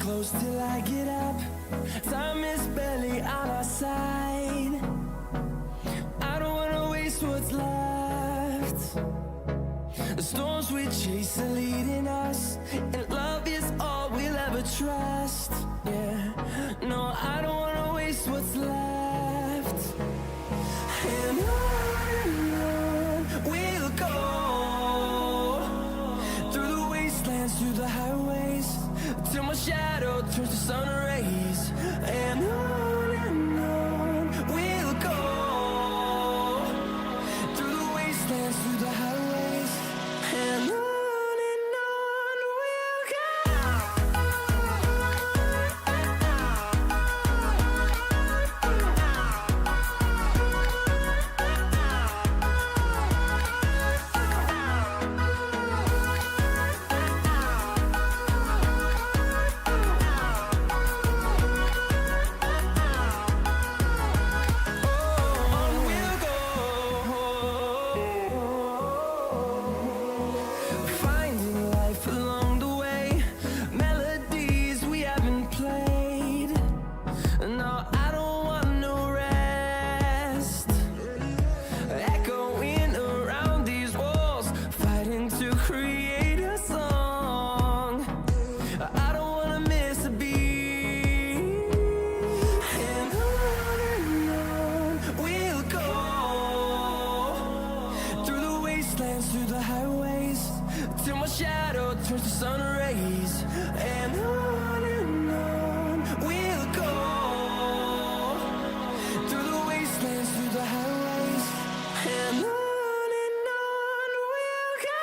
close till I get up. Time is barely on our side. I don't wanna waste what's left. The storms we chase are leading us, and love is all we'll ever trust. Yeah, no, I don't wanna waste what's left. And on we'll go, through the wastelands, through the highways, till my shadow turns to sun rays. And on we'll go, through the wastelands, through the highways, and on we'll go. Through the highways, till my shadow turns to sun rays. And on we'll go, through the wastelands, through the highways, and on we'll go.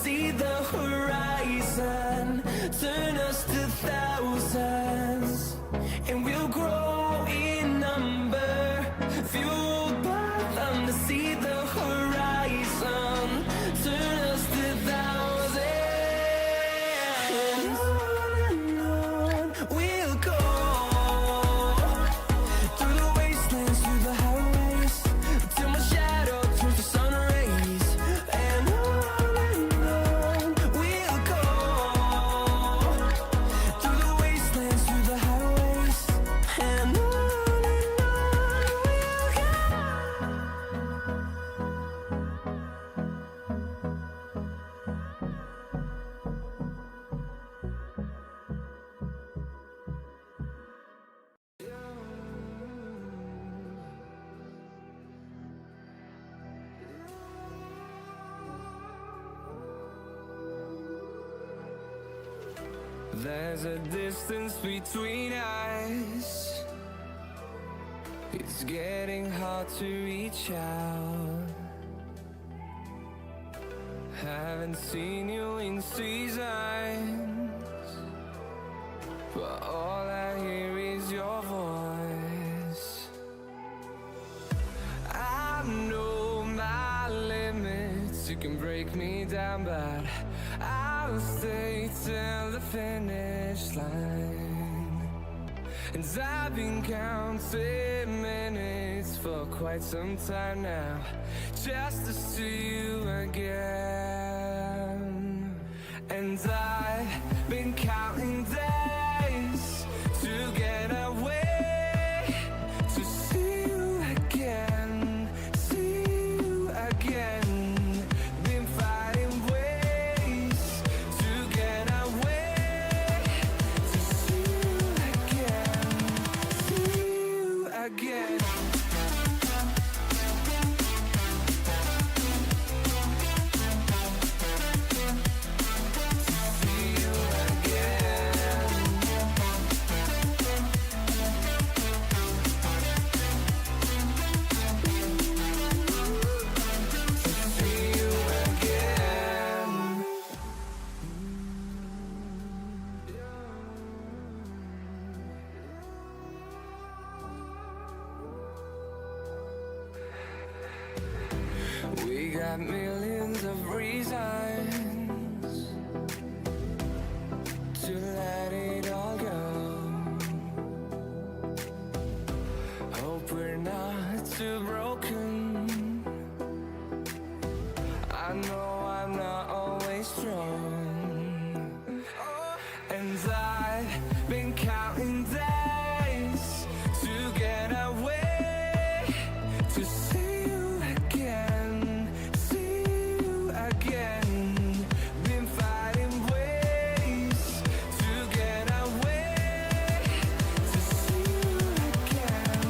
See the horizon turn us to thousands, and we'll grow in number, fueled by them to see the horizon turn us to thousands. And on we'll go, through the wastelands, through the highways, till my shadow turns to sun rays. And there's a distance between us. It's getting hard to reach out. Haven't seen you in seasons, but all I hear is your voice. I know my limits, you can break me down, but I'll stay till the finish line. And I've been counting minutes for quite some time now, just to see you again. And I've been counting days to get away, to see you again, see you again. Been fighting ways to get away, to see you again, see you again. See got millions of reasons to let it all go. Hope we're not too broken. I know I'm not always strong, and I've been counting days to get away, to see you again, see you again. Been fighting ways to get away, to see you again.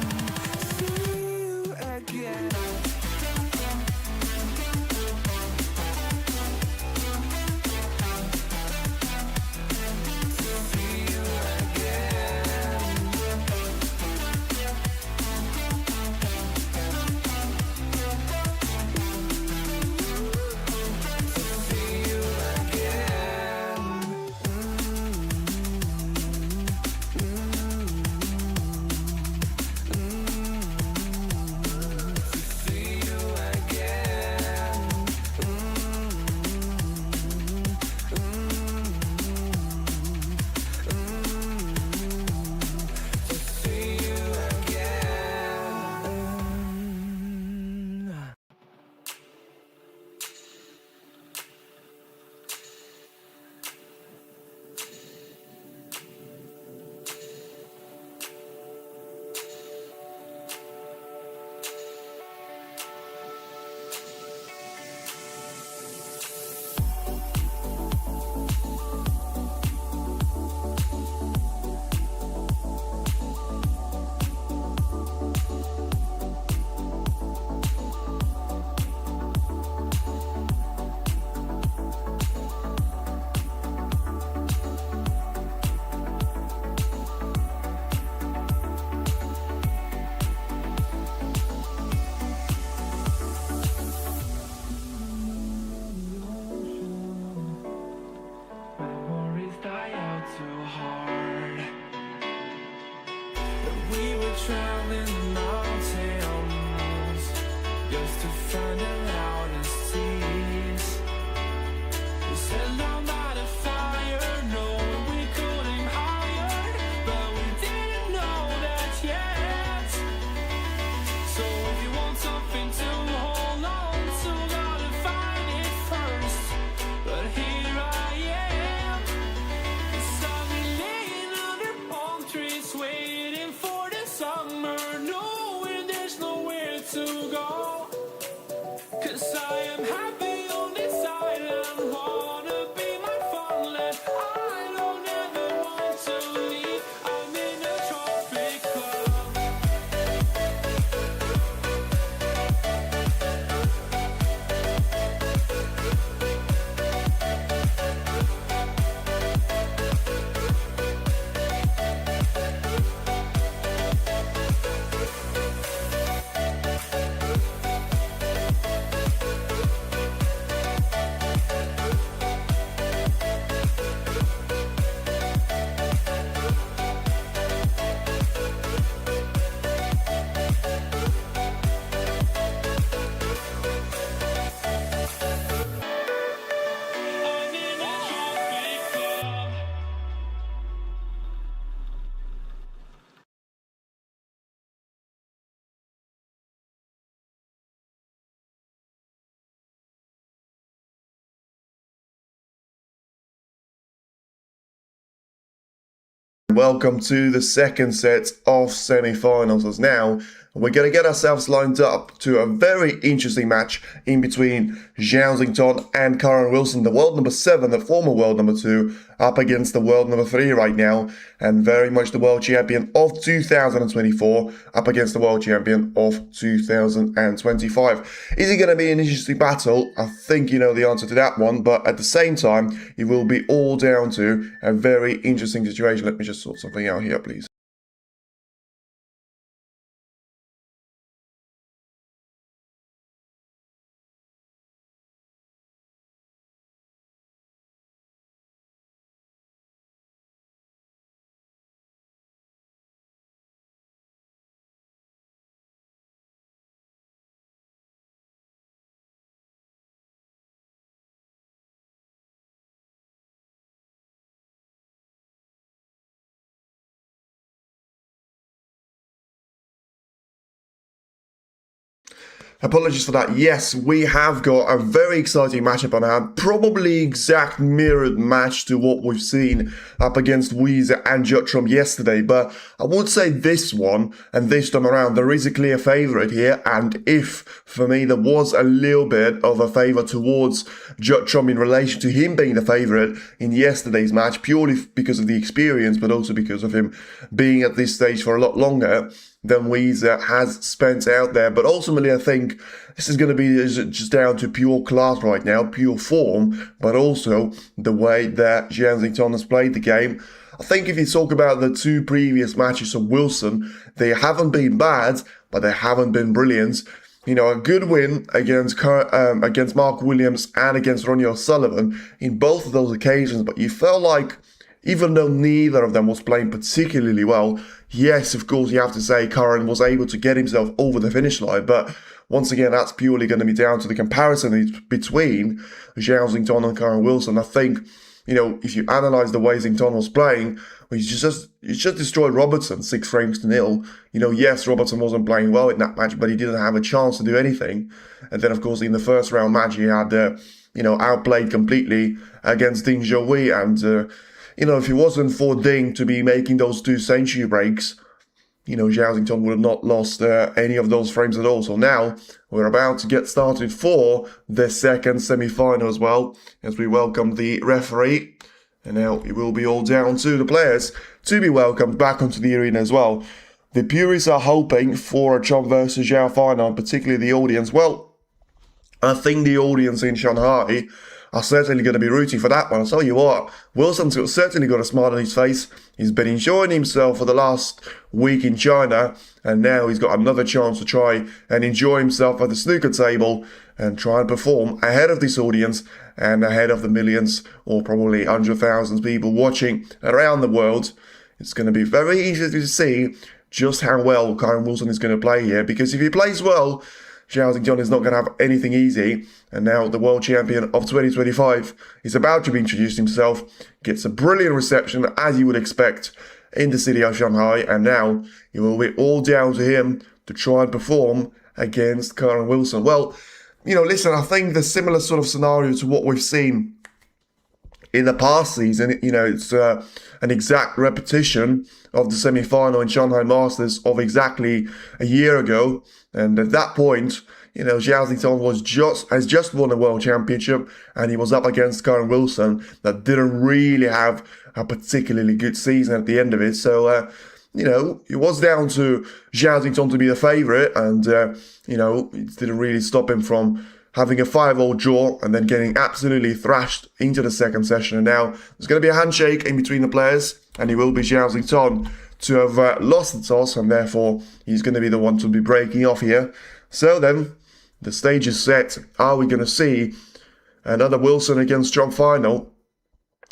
Memories die out too hard. We were traveling the mountains just to find the loudest seas. We set down by the fire, knowing we could aim higher, but we didn't know that yet. So if you want something to hold on to, gotta find it first. But here I am, 'cause I've been laying under palm trees, waiting for the summer, knowing there's nowhere to go. 'Cause I am happy on this island, wanna be my farmland. I don't ever want to leave, I'm in a tropic club. I'm in a tropic club. Welcome to the second set of semi-finals. As now we're going to get ourselves lined up to a very interesting match in between Zhao and Karen Wilson, the world number 7, the former world number 2, up against the world number 3 right now, and very much the world champion of 2024 up against the world champion of 2025. Is it going to be an interesting battle? I think you know the answer to that one, but at the same time, it will be all down to a very interesting situation. Let me just sort something out here, please. Apologies for that. Yes, we have got a very exciting matchup on hand. Probably exact mirrored match to what we've seen up against Weezer and Jutrom yesterday. But I would say this one, and this time around, there is a clear favourite here. And if, for me, there was a little bit of a favour towards Jutrom in relation to him being the favourite in yesterday's match, purely because of the experience, but also because of him being at this stage for a lot longer than Weezer has spent out there. But ultimately, I think this is going to be just down to pure class right now, pure form, but also the way that Zhao Xington has played the game. I think if you talk about the two previous matches of Wilson, they haven't been bad, but they haven't been brilliant. You know, a good win against Mark Williams and against Ronnie O'Sullivan in both of those occasions, but you felt like, even though neither of them was playing particularly well, yes, of course, you have to say Curran was able to get himself over the finish line, but once again, that's purely going to be down to the comparison between Zhao Xington and Curran Wilson. I think, you know, if you analyse the way Xington was playing, well, he just destroyed Robertson 6-0. You know, yes, Robertson wasn't playing well in that match, but he didn't have a chance to do anything. And then, of course, in the first round match, he had, outplayed completely against Ding Zhouyi, and you know, if it wasn't for Ding to be making those 2 century breaks, you know, Zhao Xington would have not lost any of those frames at all. So now we're about to get started for the second semi-final as well, as we welcome the referee. And now it will be all down to the players to be welcomed back onto the arena as well. The purists are hoping for a Chom versus Zhao final, and particularly the audience. Well, I think the audience in Shanghai are certainly going to be rooting for that one. I'll tell you what, Wilson's certainly got a smile on his face. He's been enjoying himself for the last week in China, and now he's got another chance to try and enjoy himself at the snooker table and try and perform ahead of this audience and ahead of the millions or probably 100,000 people watching around the world. It's going to be very easy to see just how well Curran Wilson is going to play here, because if he plays well, Zhao Xington is not going to have anything easy. And now the world champion of 2025 is about to be introduced himself, gets a brilliant reception as you would expect in the city of Shanghai, and now it will be all down to him to try and perform against Curran Wilson. Well, you know, listen, I think the similar sort of scenario to what we've seen in the past season, you know, it's an exact repetition of the semi-final in Shanghai Masters of exactly a year ago. And at that point, you know, Zhao Xington has just won a world championship, and he was up against Curran Wilson that didn't really have a particularly good season at the end of it. So, you know, it was down to Zhao Xington to be the favourite, and, you know, it didn't really stop him from having a 5-all draw and then getting absolutely thrashed into the second session. And now there's going to be a handshake in between the players, and it will be Zhao Xington to have lost the toss, and therefore he's going to be the one to be breaking off here. So then, the stage is set. Are we going to see another Wilson against Trump final?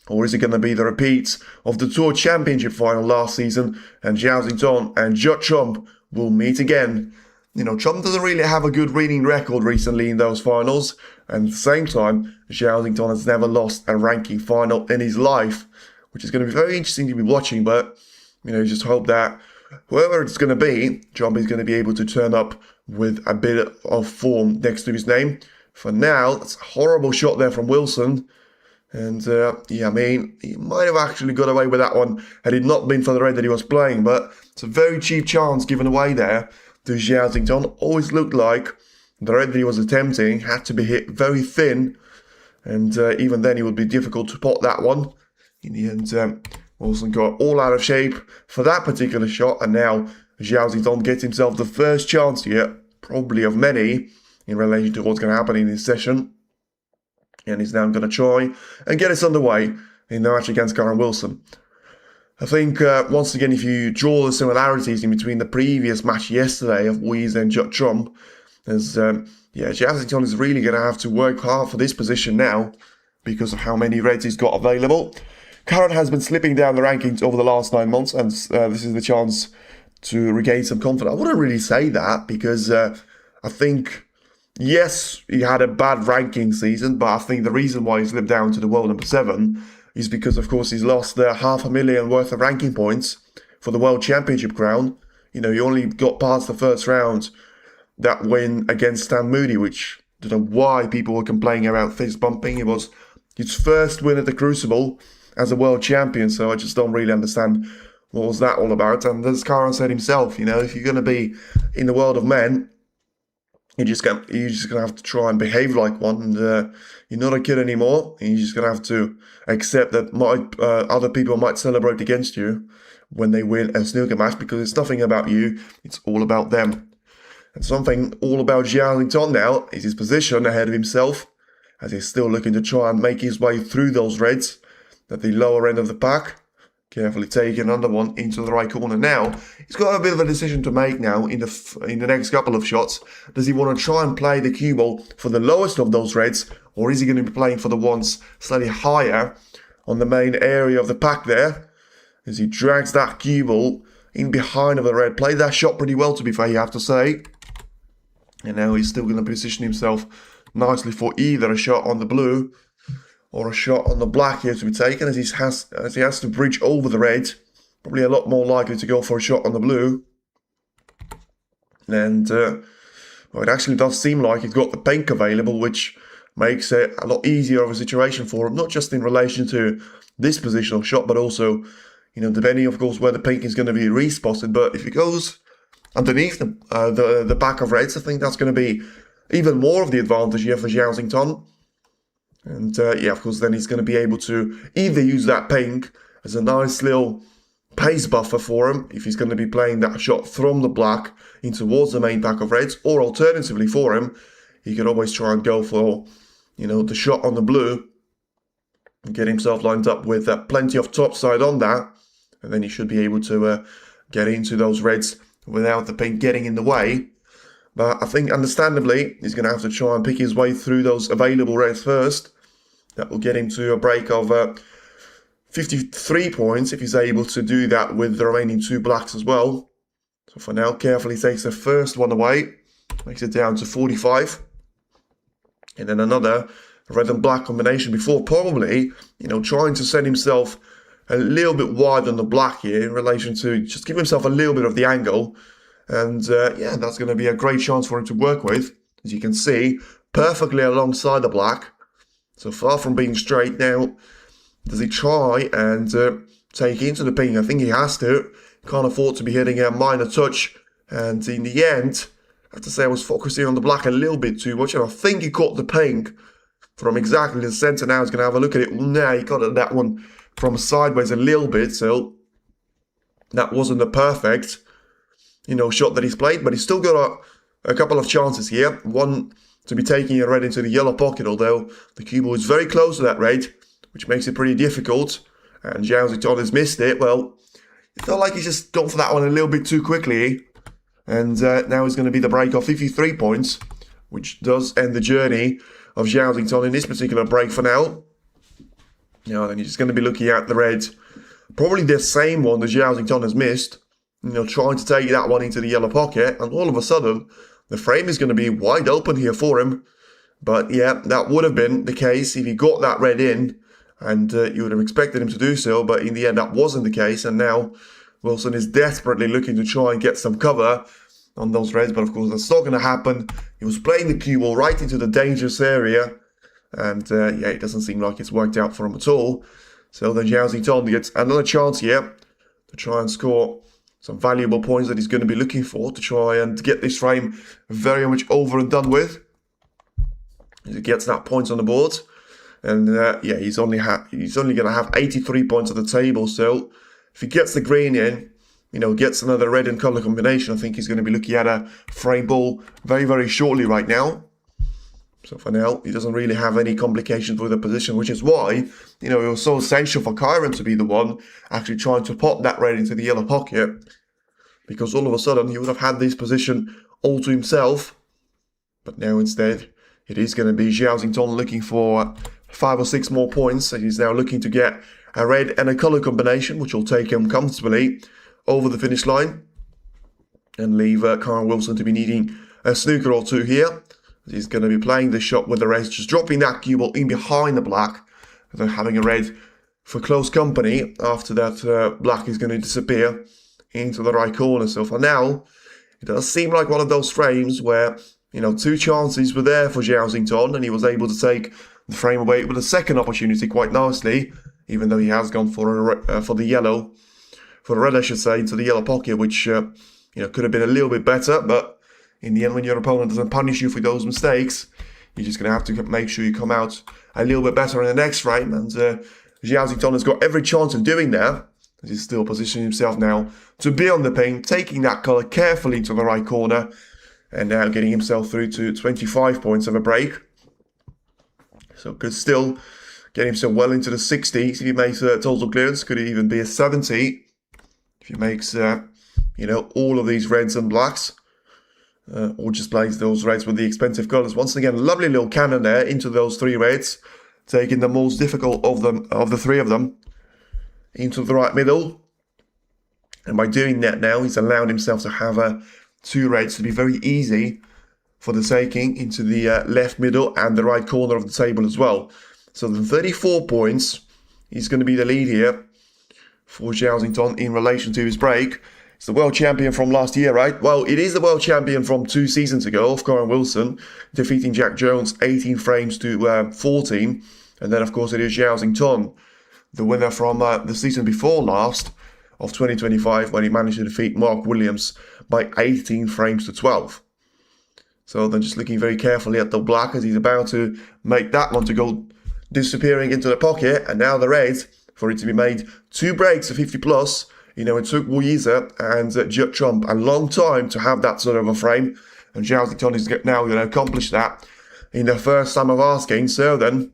Or is it going to be the repeat of the Tour Championship final last season, and Zhao Xington and Trump will meet again? You know, Trump doesn't really have a good winning record recently in those finals, and at the same time, Zhao Xington has never lost a ranking final in his life, which is going to be very interesting to be watching. But, you know, just hope that whoever it's going to be, Trump is going to be able to turn up with a bit of form next to his name. For now, that's a horrible shot there from Wilson. And, yeah, I mean, he might have actually got away with that one had it not been for the red that he was playing. But it's a very cheap chance given away there to Zhao Xington. Always looked like the red that he was attempting had to be hit very thin. And even then, it would be difficult to pot that one. In the end, Wilson got all out of shape for that particular shot. And now Zhao Xington gets himself the first chance here, probably of many, in relation to what's going to happen in this session. And he's now going to try and get us underway in the match against Curran Wilson. I think, once again, if you draw the similarities in between the previous match yesterday of Weezer and Trump, there's, Zhao Xington is really going to have to work hard for this position now because of how many reds he's got available. Curran has been slipping down the rankings over the last 9 months, and this is the chance to regain some confidence. I wouldn't really say that because I think, yes, he had a bad ranking season, but I think the reason why he slipped down to the world number 7 is because, of course, he's lost the $500,000 worth of ranking points for the World Championship crown. You know, he only got past the first round that win against Stan Moody, which I don't know why people were complaining about fist bumping. It was his first win at the Crucible as a world champion, so I just don't really understand what was that all about. And as Karan said himself, you know, if you're going to be in the world of men, you're just gonna have to try and behave like one. And you're not a kid anymore. And you're just gonna have to accept that other people might celebrate against you when they win a snooker match, because it's nothing about you. It's all about them. And something all about Zhao Xington now is his position ahead of himself, as he's still looking to try and make his way through those reds at the lower end of the pack. Carefully taking another one into the right corner now. He's got a bit of a decision to make now in the next couple of shots. Does he want to try and play the cue ball for the lowest of those reds, or is he going to be playing for the ones slightly higher on the main area of the pack there? As he drags that cue ball in behind of the red. Played that shot pretty well, to be fair, you have to say. And now he's still going to position himself nicely for either a shot on the blue or a shot on the black here to be taken, as he has to bridge over the red. Probably a lot more likely to go for a shot on the blue. And well, it actually does seem like he's got the pink available, which makes it a lot easier of a situation for him, not just in relation to this positional shot, but also, you know, depending, of course, where the pink is going to be respotted. But if he goes underneath the back of reds, I think that's going to be even more of the advantage here for Zhao Xington. And yeah, of course, then he's going to be able to either use that pink as a nice little pace buffer for him, if he's going to be playing that shot from the black in towards the main pack of reds, or alternatively for him, he can always try and go for, you know, the shot on the blue and get himself lined up with plenty of topside on that, and then he should be able to get into those reds without the pink getting in the way. But I think, understandably, he's going to have to try and pick his way through those available reds first. That will get him to a break of 53 points if he's able to do that with the remaining two blacks as well. So for now, carefully takes the first one away. Makes it down to 45. And then another red and black combination before probably, you know, trying to set himself a little bit wide on the black here in relation to just give himself a little bit of the angle. And yeah, that's going to be a great chance for him to work with. As you can see, perfectly alongside the black. So far from being straight. Now, does he try and take into the pink? I think he has to. Can't afford to be hitting a minor touch. And in the end, I have to say I was focusing on the black a little bit too much. And I think he caught the pink from exactly the center. Now he's going to have a look at it. Nah, he got that one from sideways a little bit. So that wasn't the perfect, you know, shot that he's played, but he's still got a couple of chances here. One to be taking a red into the yellow pocket, although the cue ball is very close to that red, which makes it pretty difficult. And Zhao Xington has missed it. Well, it felt like he's just gone for that one a little bit too quickly. And now it's going to be the break of 53 points, which does end the journey of Zhao Xington in this particular break for now. Now then, you're just going to be looking at the red, probably the same one that Zhao Xington has missed. You know, trying to take that one into the yellow pocket, and all of a sudden, the frame is going to be wide open here for him. But yeah, that would have been the case if he got that red in, and you would have expected him to do so, but in the end that wasn't the case, and now Wilson is desperately looking to try and get some cover on those reds, but of course that's not going to happen. He was playing the cue ball right into the dangerous area, and yeah, it doesn't seem like it's worked out for him at all. So then Zhao Xington gets another chance here to try and score some valuable points that he's going to be looking for to try and get this frame very much over and done with. As he gets that points on the board. And yeah, he's only going to have 83 points at the table. So if he gets the green in, you know, gets another red and colour combination, I think he's going to be looking at a frame ball very, very shortly right now. So for now, he doesn't really have any complications with the position, which is why, you know, it was so essential for Kyron to be the one actually trying to pop that red into the yellow pocket, because all of a sudden he would have had this position all to himself. But now instead, it is going to be Zhao Xington looking for 5 or 6 more points, and he's now looking to get a red and a colour combination, which will take him comfortably over the finish line and leave Kyron Wilson to be needing a snooker or two here. He's going to be playing this shot with the reds, just dropping that cue ball in behind the black, and then having a red for close company. After that, black is going to disappear into the right corner. So for now, It does seem like one of those frames where, two chances were there for Zhao Xington, and he was able to take the frame away with a second opportunity quite nicely, even though he has gone for the yellow, for the red, I should say, into the yellow pocket, which, could have been a little bit better, but in the end, when your opponent doesn't punish you for those mistakes, you're just going to have to make sure you come out a little bit better in the next frame, and Zhao Xington has got every chance of doing that. He's still positioning himself now to be on the paint, taking that colour carefully to the right corner, and now getting himself through to 25 points of a break. So could still get himself well into the 60s if he makes a total clearance. Could even be a 70 if he makes, all of these reds and blacks. Or just plays those reds with the expensive colours. Once again, lovely little cannon there into those three reds, taking the most difficult of the three of them into the right middle. And by doing that now, he's allowed himself to have two reds to be very easy for the taking into the left middle and the right corner of the table as well. So the 34 points is going to be the lead here for Zhao Xington in relation to his break. It's the world champion from last year, right? Well, it is the world champion from 2 seasons ago of Corin Wilson, defeating Jack Jones 18 frames to 14. And then, of course, it is Zhao Xington, the winner from the season before last of 2025, when he managed to defeat Mark Williams by 18 frames to 12. So then just looking very carefully at the black as he's about to make that one to go disappearing into the pocket. And now the red, for it to be made 2 breaks of 50 plus. It took Wu Yize and Jut Trump a long time to have that sort of a frame. And Zhao Xington is now going to accomplish that in the first time of asking. So then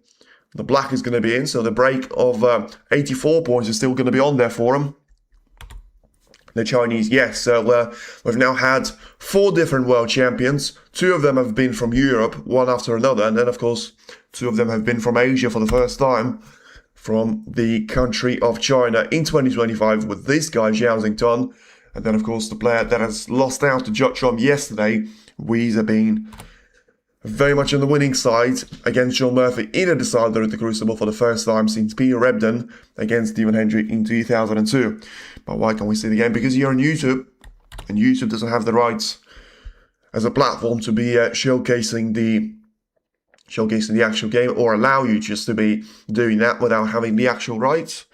the black is going to be in. So the break of 84 points is still going to be on there for him. The Chinese, yes. So we've now had 4 different world champions. 2 of them have been from Europe, one after another. And then, of course, 2 of them have been from Asia for the first time, from the country of China in 2025 with this guy, Zhao Xington. And then, of course, the player that has lost out to Jut Trump yesterday, Wu Yize, being very much on the winning side against John Murphy in a decider at the Crucible for the first time since Peter Rebden against Stephen Hendry in 2002. But why can't we see the game? Because you're on YouTube, and YouTube doesn't have the rights as a platform to be showcasing the actual game, or allow you just to be doing that without having the actual rights.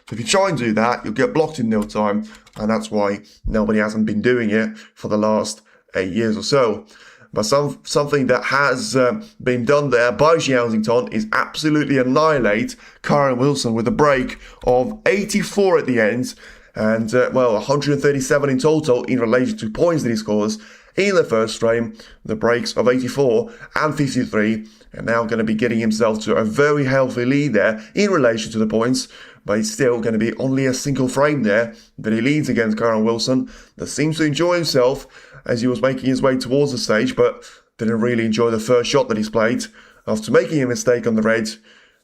So if you try and do that, you'll get blocked in no time, and that's why nobody hasn't been doing it for the last 8 years or so. But something that has been done there by Zhao Xington is absolutely annihilate Corin Wilson with a break of 84 at the end, and 137 in total in relation to points that he scores in the first frame. The breaks of 84 and 53, and now going to be getting himself to a very healthy lead there in relation to the points, but it's still going to be only a single frame there that he leads against Corin Wilson, that seems to enjoy himself as he was making his way towards the stage, but didn't really enjoy the first shot that he's played after making a mistake on the red.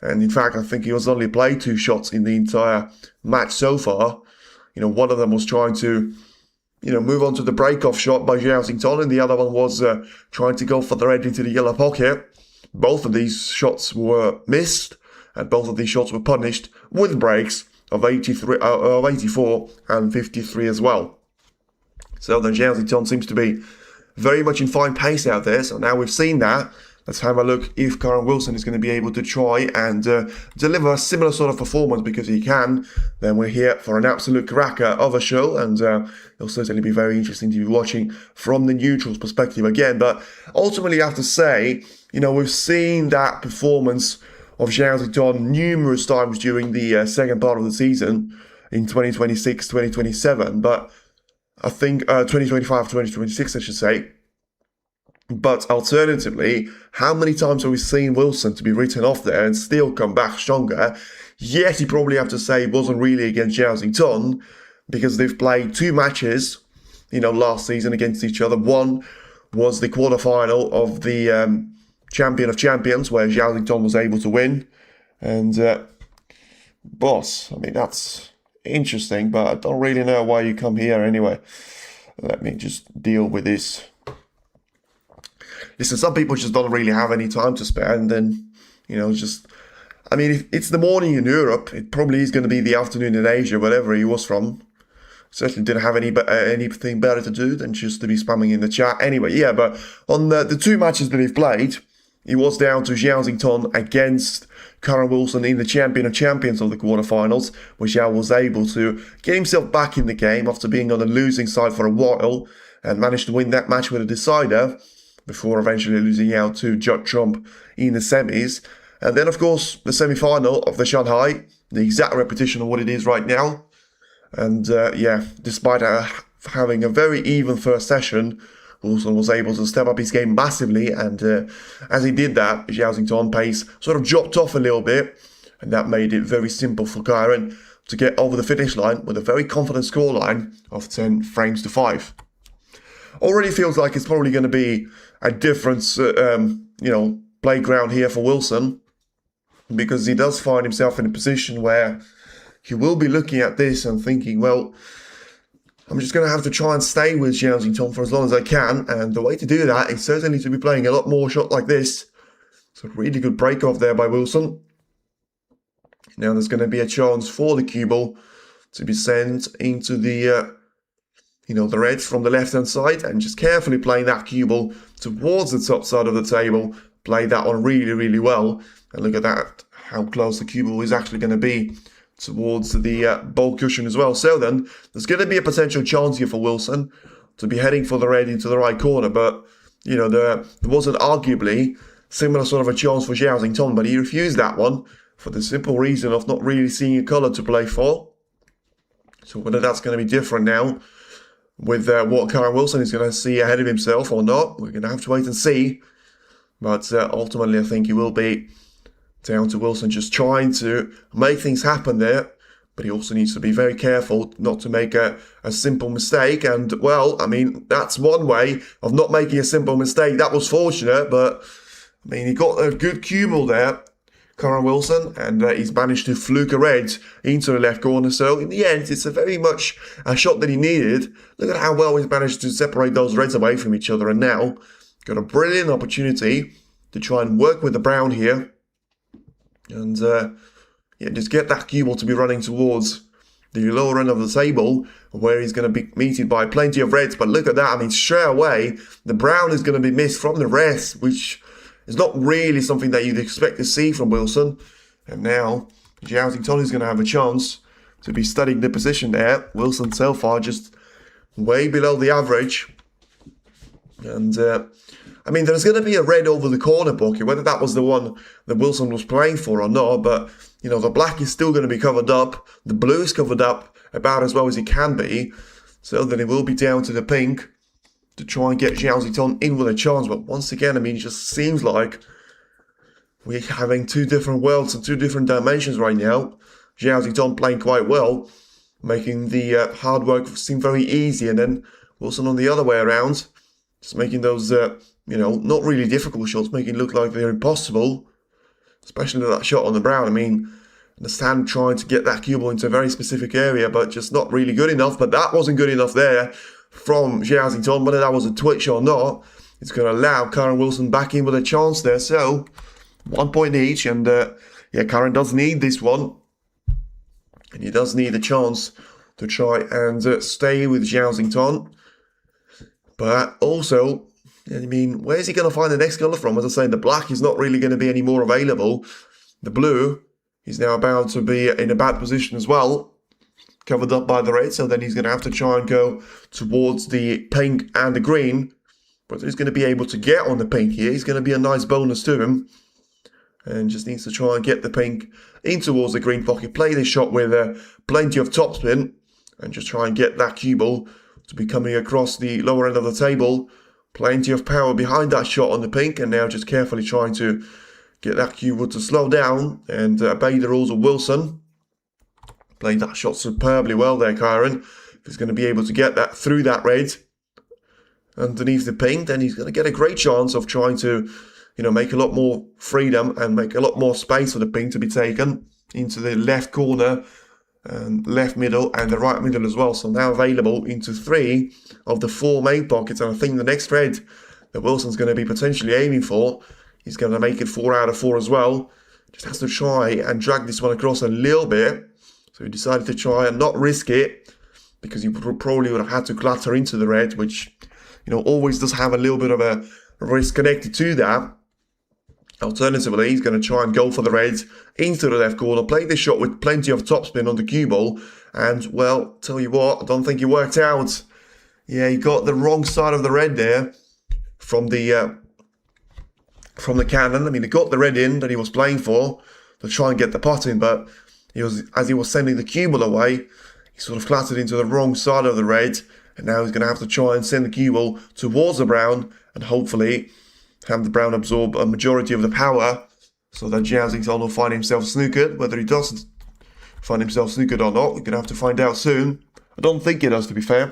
And in fact, I think he was only played 2 shots in the entire match so far. One of them was trying to move on to the break-off shot by Zhao Xington, and the other one was trying to go for the red into the yellow pocket. Both of these shots were missed, and both of these shots were punished with breaks of 84 and 53 as well. So then Zhao Xington seems to be very much in fine pace out there. So now we've seen that, let's have a look if Corin Wilson is going to be able to try and deliver a similar sort of performance, because he can. Then we're here for an absolute cracker of a show, and it'll certainly be very interesting to be watching from the neutral's perspective again. But ultimately, I have to say, we've seen that performance of Zhao Xington numerous times during the second part of the season in 2026, 2027, but I think 2025, 2026, I should say. But alternatively, how many times have we seen Wilson to be written off there and still come back stronger? Yes, you probably have to say it wasn't really against Zhao Xington, because they've played 2 matches, last season against each other. One was the quarterfinal of the Champion of Champions, where Zhao Xington was able to win. And, that's interesting, but I don't really know why you come here anyway. Let me just deal with this. Listen, some people just don't really have any time to spare, and then, if it's the morning in Europe, it probably is going to be the afternoon in Asia, wherever he was from. certainly didn't have anything better to do than just to be spamming in the chat. Anyway, yeah, but on the two matches that they've played, it was down to Zhao against Karen Wilson in the Champion of Champions of the quarterfinals, where Zhao was able to get himself back in the game after being on the losing side for a while and managed to win that match with a decider before eventually losing out to Judd Trump in the semis. And then, of course, the semi-final of the Shanghai, the exact repetition of what it is right now. And yeah, despite having a very even first session, Wilson was able to step up his game massively, and as he did that, Zhao pace sort of dropped off a little bit, and that made it very simple for Kyron to get over the finish line with a very confident scoreline of 10 frames to 5. Already feels like it's probably going to be a different, playground here for Wilson, because he does find himself in a position where he will be looking at this and thinking, well, I'm just going to have to try and stay with Zhao for as long as I can, and the way to do that is certainly to be playing a lot more shot like this. So really good break off there by Wilson. Now there's going to be a chance for the cue ball to be sent into the, the red from the left-hand side, and just carefully playing that cue ball towards the top side of the table. Played that one really, really well, and look at that, how close the cue ball is actually going to be towards the ball cushion as well. So then, there's going to be a potential chance here for Wilson to be heading for the red into the right corner, but, there wasn't arguably similar sort of a chance for Zhao, but he refused that one for the simple reason of not really seeing a colour to play for. So whether that's going to be different now with what Karen Wilson is going to see ahead of himself or not, we're going to have to wait and see. But ultimately, I think he will be down to Wilson just trying to make things happen there, but he also needs to be very careful not to make a simple mistake. And, well, I mean, that's one way of not making a simple mistake. That was fortunate, but, I mean, he got a good cue ball there, Karen Wilson, and he's managed to fluke a red into the left corner. So, in the end, it's a very much a shot that he needed. Look at how well he's managed to separate those reds away from each other, and now got a brilliant opportunity to try and work with the brown here. And, just get that cue ball to be running towards the lower end of the table, where he's going to be meted by plenty of reds. But look at that, I mean, straight away, the brown is going to be missed from the rest, which is not really something that you'd expect to see from Wilson. And now, Zhao is going to have a chance to be studying the position there. Wilson so far just way below the average. And, I mean, there's going to be a red over the corner pocket, whether that was the one that Wilson was playing for or not, but, the black is still going to be covered up. The blue is covered up about as well as it can be, so then it will be down to the pink to try and get Zhao in with a chance. But once again, I mean, it just seems like we're having two different worlds and two different dimensions right now. Zhao playing quite well, making the hard work seem very easy, and then Wilson on the other way around, just making those, not really difficult shots, making it look like they're impossible, especially that shot on the brown. I mean, I understand trying to get that cue ball into a very specific area, but just not really good enough. But that wasn't good enough there from Zhao, whether that was a twitch or not. It's going to allow Karen Wilson back in with a chance there. So, 1 point each, and Karen does need this one. And he does need a chance to try and stay with Zhao. But also, I mean, where's he going to find the next colour from? As I say, the black is not really going to be any more available. The blue is now about to be in a bad position as well, covered up by the red. So then he's going to have to try and go towards the pink and the green. But he's going to be able to get on the pink here. He's going to be a nice bonus to him. And just needs to try and get the pink in towards the green pocket. Play this shot with plenty of topspin. And just try and get that cue ball to be coming across the lower end of the table. Plenty of power behind that shot on the pink, and now just carefully trying to get that cue ball to slow down and obey the rules of Wilson. Played that shot superbly well there, Kyron. If he's going to be able to get that through that red underneath the pink, then he's going to get a great chance of trying to, make a lot more freedom and make a lot more space for the pink to be taken into the left corner and left middle and the right middle as well. So now available into 3 of the 4 main pockets. And I think the next red that Wilson's going to be potentially aiming for, he's going to make it 4 out of 4 as well. Just has to try and drag this one across a little bit. So he decided to try and not risk it, because he probably would have had to clatter into the red, which, always does have a little bit of a risk connected to that. Alternatively, he's going to try and go for the red into the left corner, play this shot with plenty of topspin on the cue ball, and, well, tell you what, I don't think it worked out. Yeah, he got the wrong side of the red there from the cannon. I mean, he got the red in that he was playing for to try and get the pot in, but as he was sending the cue ball away, he sort of clattered into the wrong side of the red, and now he's going to have to try and send the cue ball towards the brown, and hopefully have the brown absorb a majority of the power, so that Zhao Xingtong will find himself snookered. Whether he doesn't find himself snookered or not, we're going to have to find out soon. I don't think he does, to be fair.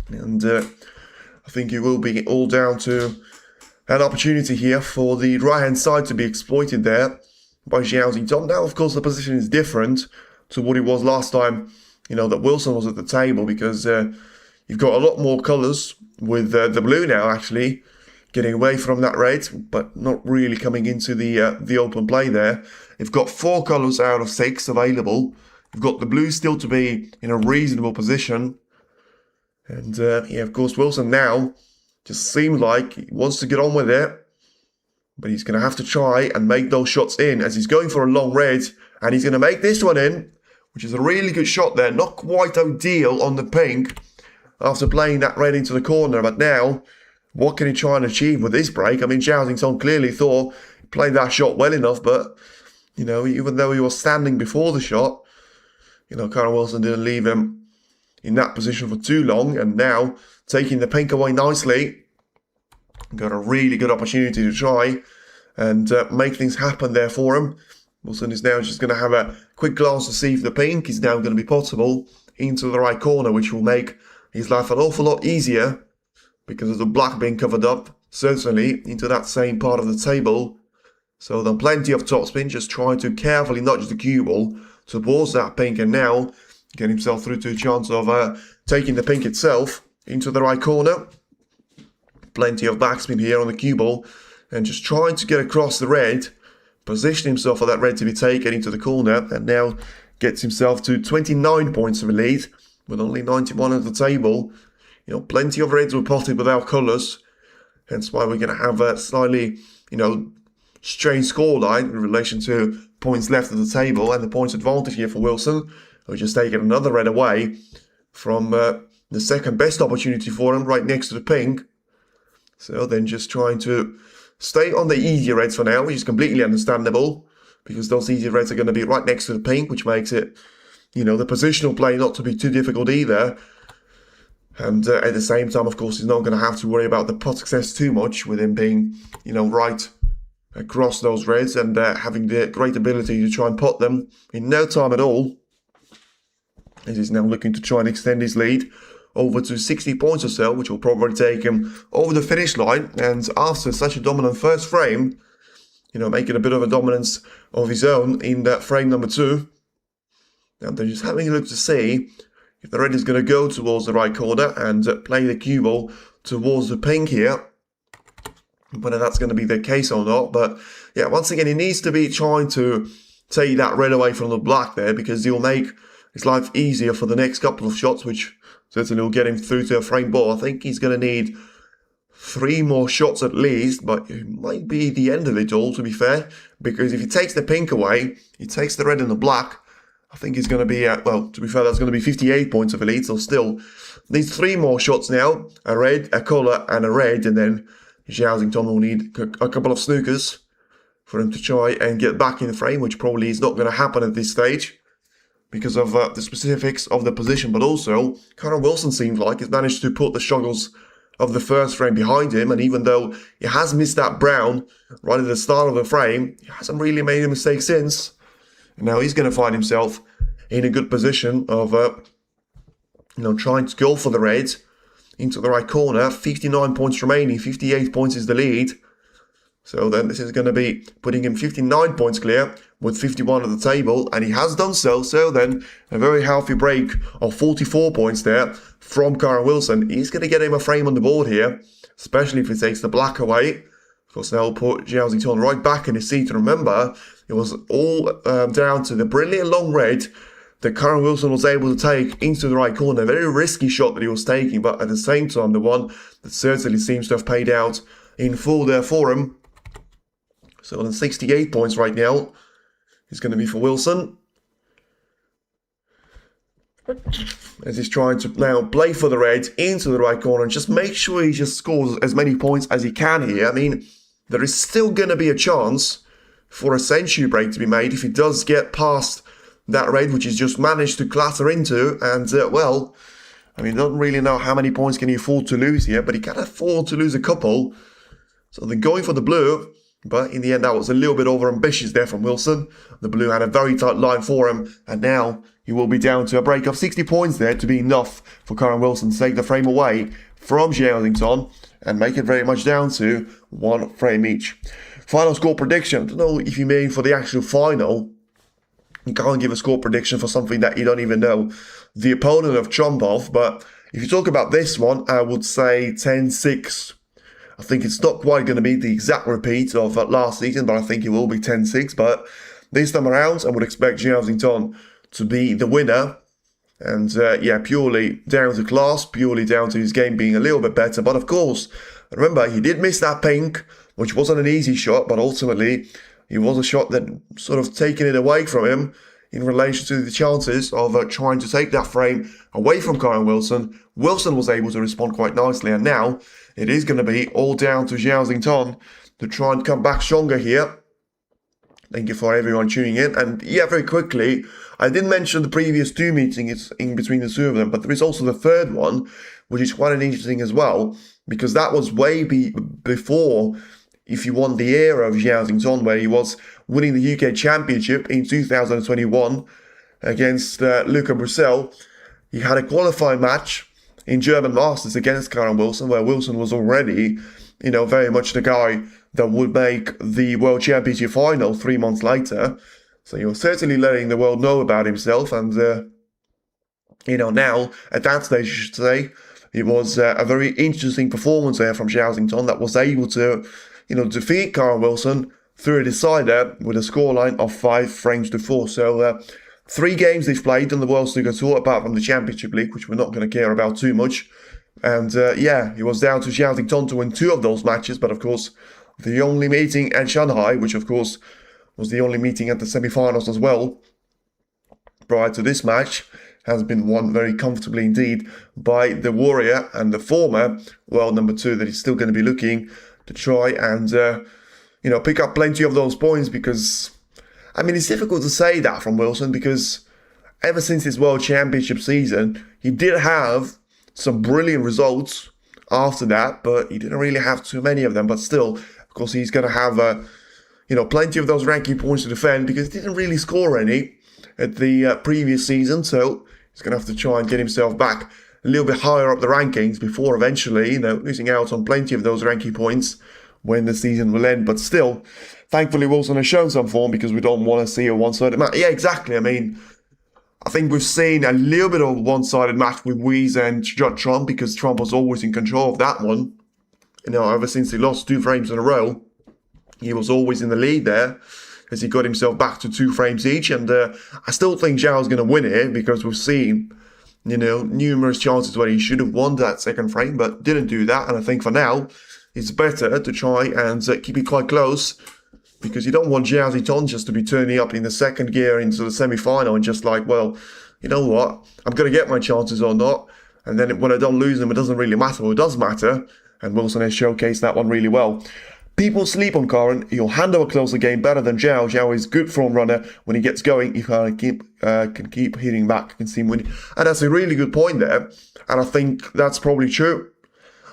And I think it will be all down to an opportunity here for the right-hand side to be exploited there by Zhao Xingtong. Now, of course, the position is different to what it was last time, that Wilson was at the table, because you've got a lot more colours with the blue now, actually, getting away from that red, but not really coming into the open play there. You've got 4 colours out of 6 available. You've got the blue still to be in a reasonable position. And, of course, Wilson now just seems like he wants to get on with it. But he's going to have to try and make those shots in, as he's going for a long red. And he's going to make this one in, which is a really good shot there. Not quite ideal on the pink after playing that red into the corner. But now, what can he try and achieve with this break? I mean, Zhao Xingtong clearly thought he played that shot well enough, but, even though he was standing before the shot, Karen Wilson didn't leave him in that position for too long, and now, taking the pink away nicely, got a really good opportunity to try and make things happen there for him. Wilson is now just going to have a quick glance to see if the pink is now going to be possible into the right corner, which will make his life an awful lot easier, because of the black being covered up, certainly, into that same part of the table. So then plenty of topspin, just trying to carefully nudge the cue ball towards that pink, and now get himself through to a chance of taking the pink itself into the right corner. Plenty of backspin here on the cue ball, and just trying to get across the red, position himself for that red to be taken into the corner, and now gets himself to 29 points of a lead, with only 91 at the table. Plenty of reds were potted without colours, hence why we're going to have a slightly, strange scoreline in relation to points left at the table, and the points advantage here for Wilson, who's just taken another red away from the second best opportunity for him, right next to the pink. So then just trying to stay on the easier reds for now, which is completely understandable, because those easier reds are going to be right next to the pink, which makes it, the positional play not to be too difficult either. And at the same time, of course, he's not going to have to worry about the pot success too much, with him being, right across those reds, and having the great ability to try and pot them in no time at all. As he's now looking to try and extend his lead over to 60 points or so, which will probably take him over the finish line. And after such a dominant first frame, making a bit of a dominance of his own in that frame number 2. And they're just having a look to see if the red is going to go towards the right corner and play the cue ball towards the pink here. Whether that's going to be the case or not. But yeah, once again, he needs to be trying to take that red away from the black there, because he'll make his life easier for the next couple of shots, which certainly will get him through to a frame ball. I think he's going to need 3 more shots at least, but it might be the end of it all, to be fair, because if he takes the pink away, he takes the red and the black, I think he's going to be at, well, to be fair, that's going to be 58 points of a lead, so still needs 3 more shots now, a red, a colour and a red, and then Zhao Xingtong will need a couple of snookers for him to try and get back in the frame, which probably is not going to happen at this stage because of the specifics of the position. But also, Karen Wilson seems like he's managed to put the struggles of the first frame behind him, and even though he has missed that brown right at the start of the frame, he hasn't really made a mistake since. And now he's going to find himself in a good position of trying to go for the red into the right corner. 59 points remaining, 58 points is the lead. So then this is going to be putting him 59 points clear with 51 at the table, and he has done so. So then a very healthy break of 44 points there from Karen Wilson. He's going to get him a frame on the board here, especially if he takes the black away. Of course, that will put Zhao Xingtong right back in his seat. Remember, it was all down to the brilliant long red that Karen Wilson was able to take into the right corner. A very risky shot that he was taking, but at the same time, the one that certainly seems to have paid out in full there for him. So on 68 points right now, it's going to be for Wilson, as he's trying to now play for the Reds into the right corner and just make sure he just scores as many points as he can here. I mean, there is still going to be a chance for a century break to be made if he does get past that Red, which he's just managed to clatter into. And, well, I mean, don't really know how many points can he afford to lose here, but he can afford to lose a couple. So they're going for the blue, but in the end, that was a little bit over-ambitious there from Wilson. The blue had a very tight line for him, and now he will be down to a break of 60 points there to be enough for Karen Wilson to take the frame away from Zhao and make it very much down to 1 frame each. Final score prediction. I don't know if you mean for the actual final. You can't give a score prediction for something that you don't even know the opponent of Trump of, but if you talk about this one, I would say 10-6. I think it's not quite going to be the exact repeat of last season, but I think it will be 10-6. But this time around, I would expect Zhao to be the winner. And yeah, purely down to class, purely down to his game being a little bit better. But of course, remember, he did miss that pink, which wasn't an easy shot, but ultimately, it was a shot that sort of taken it away from him in relation to the chances of trying to take that frame away from Karen Wilson. Wilson was able to respond quite nicely, and now it is going to be all down to Zhao to try and come back stronger here. Thank you for everyone tuning in. And yeah, very quickly, I didn't mention the previous 2 meetings in between the 2 of them, but there is also the 3rd one, which is quite interesting as well, because that was way before, if you want, the era of Zhao, where he was winning the UK Championship in 2021 against Luca Broussel. He had a qualifying match in German Masters against Karen Wilson, where Wilson was already, you know, very much the guy that would make the World Championship final 3 months later. So he was certainly letting the world know about himself. And, you know, now, at that stage, I should say, it was a very interesting performance there from Zhao that was able to, you know, defeat Karen Wilson through a decider with a scoreline of 5-4. So, 3 games they've played on the World Snooker Tour, apart from the Championship League, which we're not going to care about too much. And, yeah, it was down to Zhao to win 2 of those matches, but of course, the only meeting at Shanghai, which of course was the only meeting at the semi-finals as well, prior to this match, has been won very comfortably indeed by the Warrior and the former world number 2 that is still going to be looking to try and, you know, pick up plenty of those points, because, I mean, it's difficult to say that from Wilson, because ever since his World Championship season, he did have some brilliant results after that, but he didn't really have too many of them. But still, of course, he's going to have, you know, plenty of those ranking points to defend, because he didn't really score any at the previous season. So he's going to have to try and get himself back a little bit higher up the rankings before eventually, you know, losing out on plenty of those ranking points when the season will end. But still, thankfully, Wilson has shown some form, because we don't want to see a one-sided match. Yeah, exactly. I mean, I think we've seen a little bit of a one-sided match with Weiss and Trump, because Trump was always in control of that one. You know, ever since he lost 2 frames in a row, he was always in the lead there, as he got himself back to 2 frames each. And I still think Zhao's going to win here, because we've seen, you know, numerous chances where he should have won that 2nd frame, but didn't do that. And I think for now, it's better to try and keep it quite close, because you don't want Zhao just to be turning up in the 2nd gear into the semi-final and just like, well, you know what, I'm going to get my chances or not. And then when I don't lose them, it doesn't really matter. Well, it does matter. And Wilson has showcased that one really well. People sleep on Karen. He'll handle a closer game better than Zhao. Zhao is good front runner. When he gets going, he can keep hitting back, can see him winning. And that's a really good point there. And I think that's probably true.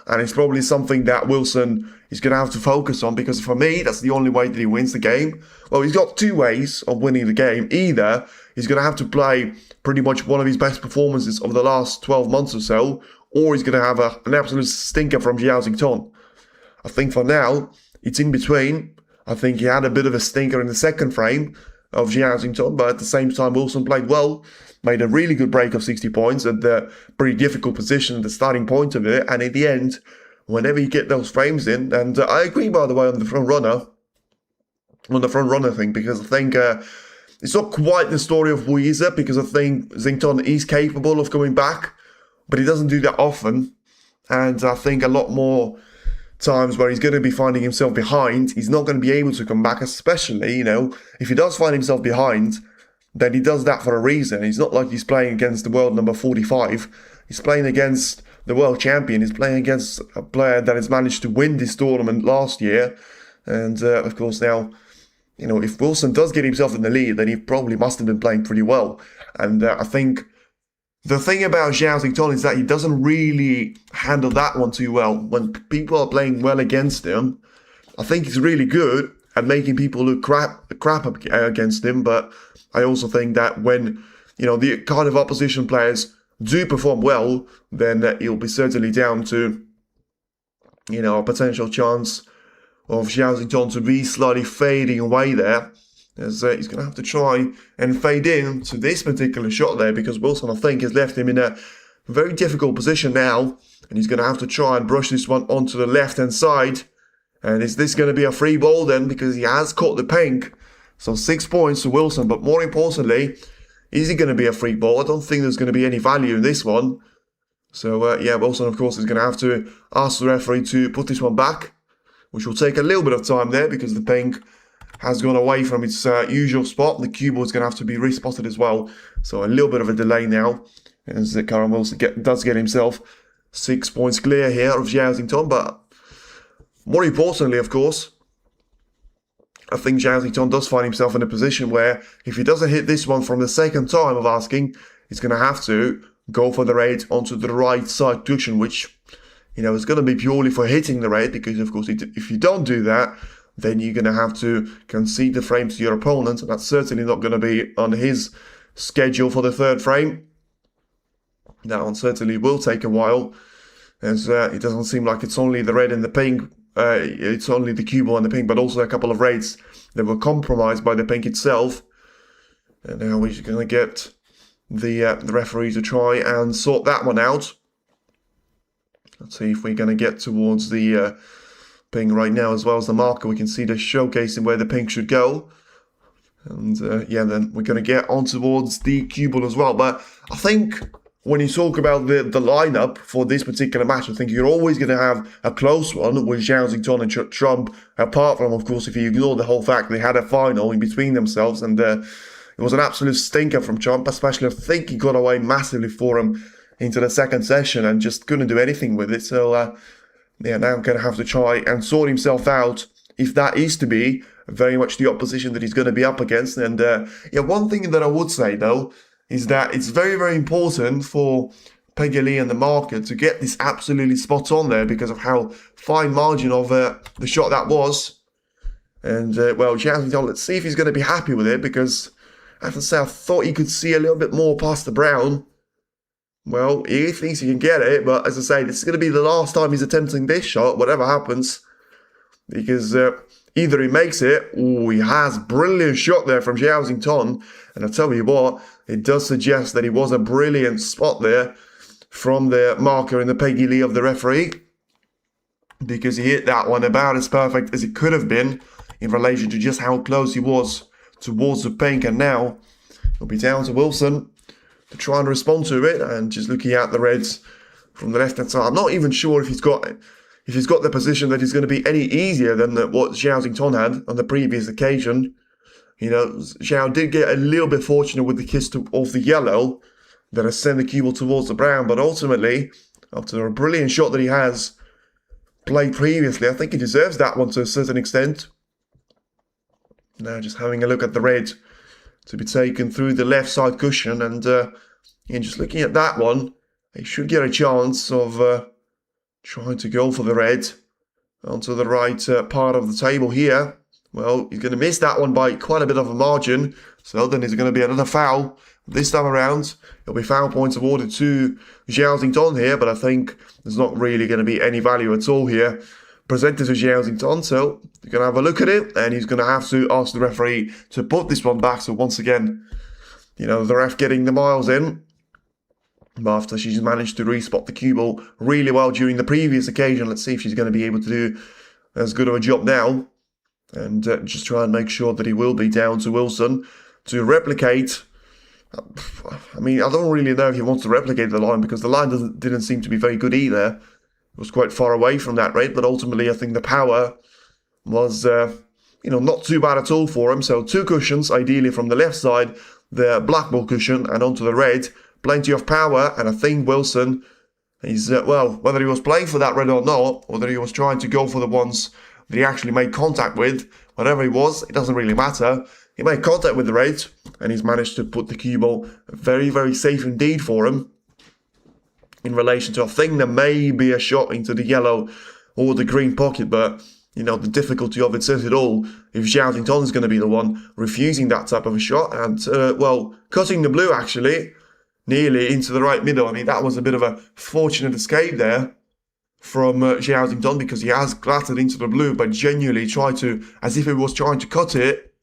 And it's probably something that Wilson is going to have to focus on, because for me, that's the only way that he wins the game. Well, he's got 2 ways of winning the game. Either he's going to have to play pretty much one of his best performances of the last 12 months or so, or he's going to have an absolute stinker from Zhao. I think for now, it's in between. I think he had a bit of a stinker in the 2nd frame of Zhao, but at the same time, Wilson played well, made a really good break of 60 points at the pretty difficult position at the starting point of it. And in the end, whenever you get those frames in, and I agree, by the way, on the front runner thing, because I think It's not quite the story of Weezer, because I think Xington is capable of coming back, but he doesn't do that often. And I think a lot more times where he's going to be finding himself behind, he's not going to be able to come back, especially, if he does find himself behind, then he does that for a reason. He's not like he's playing against the world number 45. He's playing against the world champion. He's playing against a player that has managed to win this tournament last year. And, of course, now, if Wilson does get himself in the lead, then he probably must have been playing pretty well. And I think the thing about Zhao Xington is that he doesn't really handle that one too well. When people are playing well against him, I think he's really good at making people look crap against him. But I also think that when, the kind of opposition players do perform well, then he'll be certainly down to, a potential chance of Zhao Xington to be slightly fading away there. As he's going to have to try and fade in to this particular shot there, because Wilson, I think, has left him in a very difficult position now. And he's going to have to try and brush this one onto the left-hand side. And is this going to be a free ball then? Because he has caught the pink. So 6 points to Wilson. But more importantly, is it going to be a free ball? I don't think there's going to be any value in this one. So, Wilson, of course, is going to have to ask the referee to put this one back, which will take a little bit of time there because the pink has gone away from its usual spot. The cue ball is going to have to be respotted as well. So a little bit of a delay now as Karen Wilson does get himself 6 points clear here of Zhao Xington. But more importantly, of course, I think Zhao Xington does find himself in a position where if he doesn't hit this one from the second time of asking, he's going to have to go for the raid onto the right side cushion, which, is going to be purely for hitting the raid, because, of course, if you don't do that, then you're going to have to concede the frame to your opponent, and that's certainly not going to be on his schedule for the third frame. That one certainly will take a while, as it doesn't seem like it's only the red and the pink, it's only the cue ball and the pink, but also a couple of raids that were compromised by the pink itself. And now we're just going to get the referee to try and sort that one out. Let's see if we're going to get towards the pink right now, as well as the marker. We can see the showcasing where the pink should go. And then we're going to get on towards the cue ball as well. But I think when you talk about the lineup for this particular match, I think you're always going to have a close one with Zhao Xington and Trump, apart from, of course, if you ignore the whole fact they had a final in between themselves. And it was an absolute stinker from Trump, especially I think he got away massively for him into the second session and just couldn't do anything with it. So, now I'm going to have to try and sort himself out if that is to be very much the opposition that he's going to be up against. And one thing that I would say, though, is that it's very, very important for Peggy Lee and the marker to get this absolutely spot on there because of how fine margin of the shot that was. And, let's see if he's going to be happy with it, because I have to say I thought he could see a little bit more past the brown. Well, he thinks he can get it, but as I say, this is going to be the last time he's attempting this shot, whatever happens. Because either he makes it, or he has brilliant shot there from Zhao Xington. And I'll tell you what, it does suggest that it was a brilliant spot there from the marker in the Peggy Lee of the referee. Because he hit that one about as perfect as it could have been in relation to just how close he was towards the pink. And now it'll be down to Wilson to try and respond to it, and just looking at the reds from the left-hand side. I'm not even sure if he's got the position that is going to be any easier than what Zhao Xington had on the previous occasion. Zhao did get a little bit fortunate with the kiss of the yellow that has sent the cue ball towards the brown, but ultimately, after a brilliant shot that he has played previously, I think he deserves that one to a certain extent. Now just having a look at the red to be taken through the left side cushion, and just looking at that one, he should get a chance of trying to go for the red onto the right part of the table here. Well, he's going to miss that one by quite a bit of a margin, so then there's going to be another foul. This time around, it'll be foul points awarded to Zhao Xington here, but I think there's not really going to be any value at all here presented to Zhao Xington, so you're going to have a look at it, and he's going to have to ask the referee to put this one back. So once again, the ref getting the miles in, but after she's managed to respot the cue ball really well during the previous occasion, let's see if she's going to be able to do as good of a job now, and just try and make sure that he will be down to Wilson to replicate. I mean, I don't really know if he wants to replicate the line, because the line didn't seem to be very good either. It was quite far away from that rate, but ultimately I think the power was, not too bad at all for him. So 2 cushions, ideally from the left side, the black ball cushion, and onto the red. Plenty of power, and I think Wilson, he's, whether he was playing for that red or not, whether he was trying to go for the ones that he actually made contact with, whatever he was, it doesn't really matter. He made contact with the red, and he's managed to put the cue ball very, very safe indeed for him. In relation to, I think there may be a shot into the yellow or the green pocket, but, the difficulty of it says it all. If Zhao Jington is going to be the one refusing that type of a shot, and, cutting the blue, actually, nearly into the right middle. I mean, that was a bit of a fortunate escape there from Zhao Jington, because he has clattered into the blue, but genuinely tried to, as if he was trying to cut it.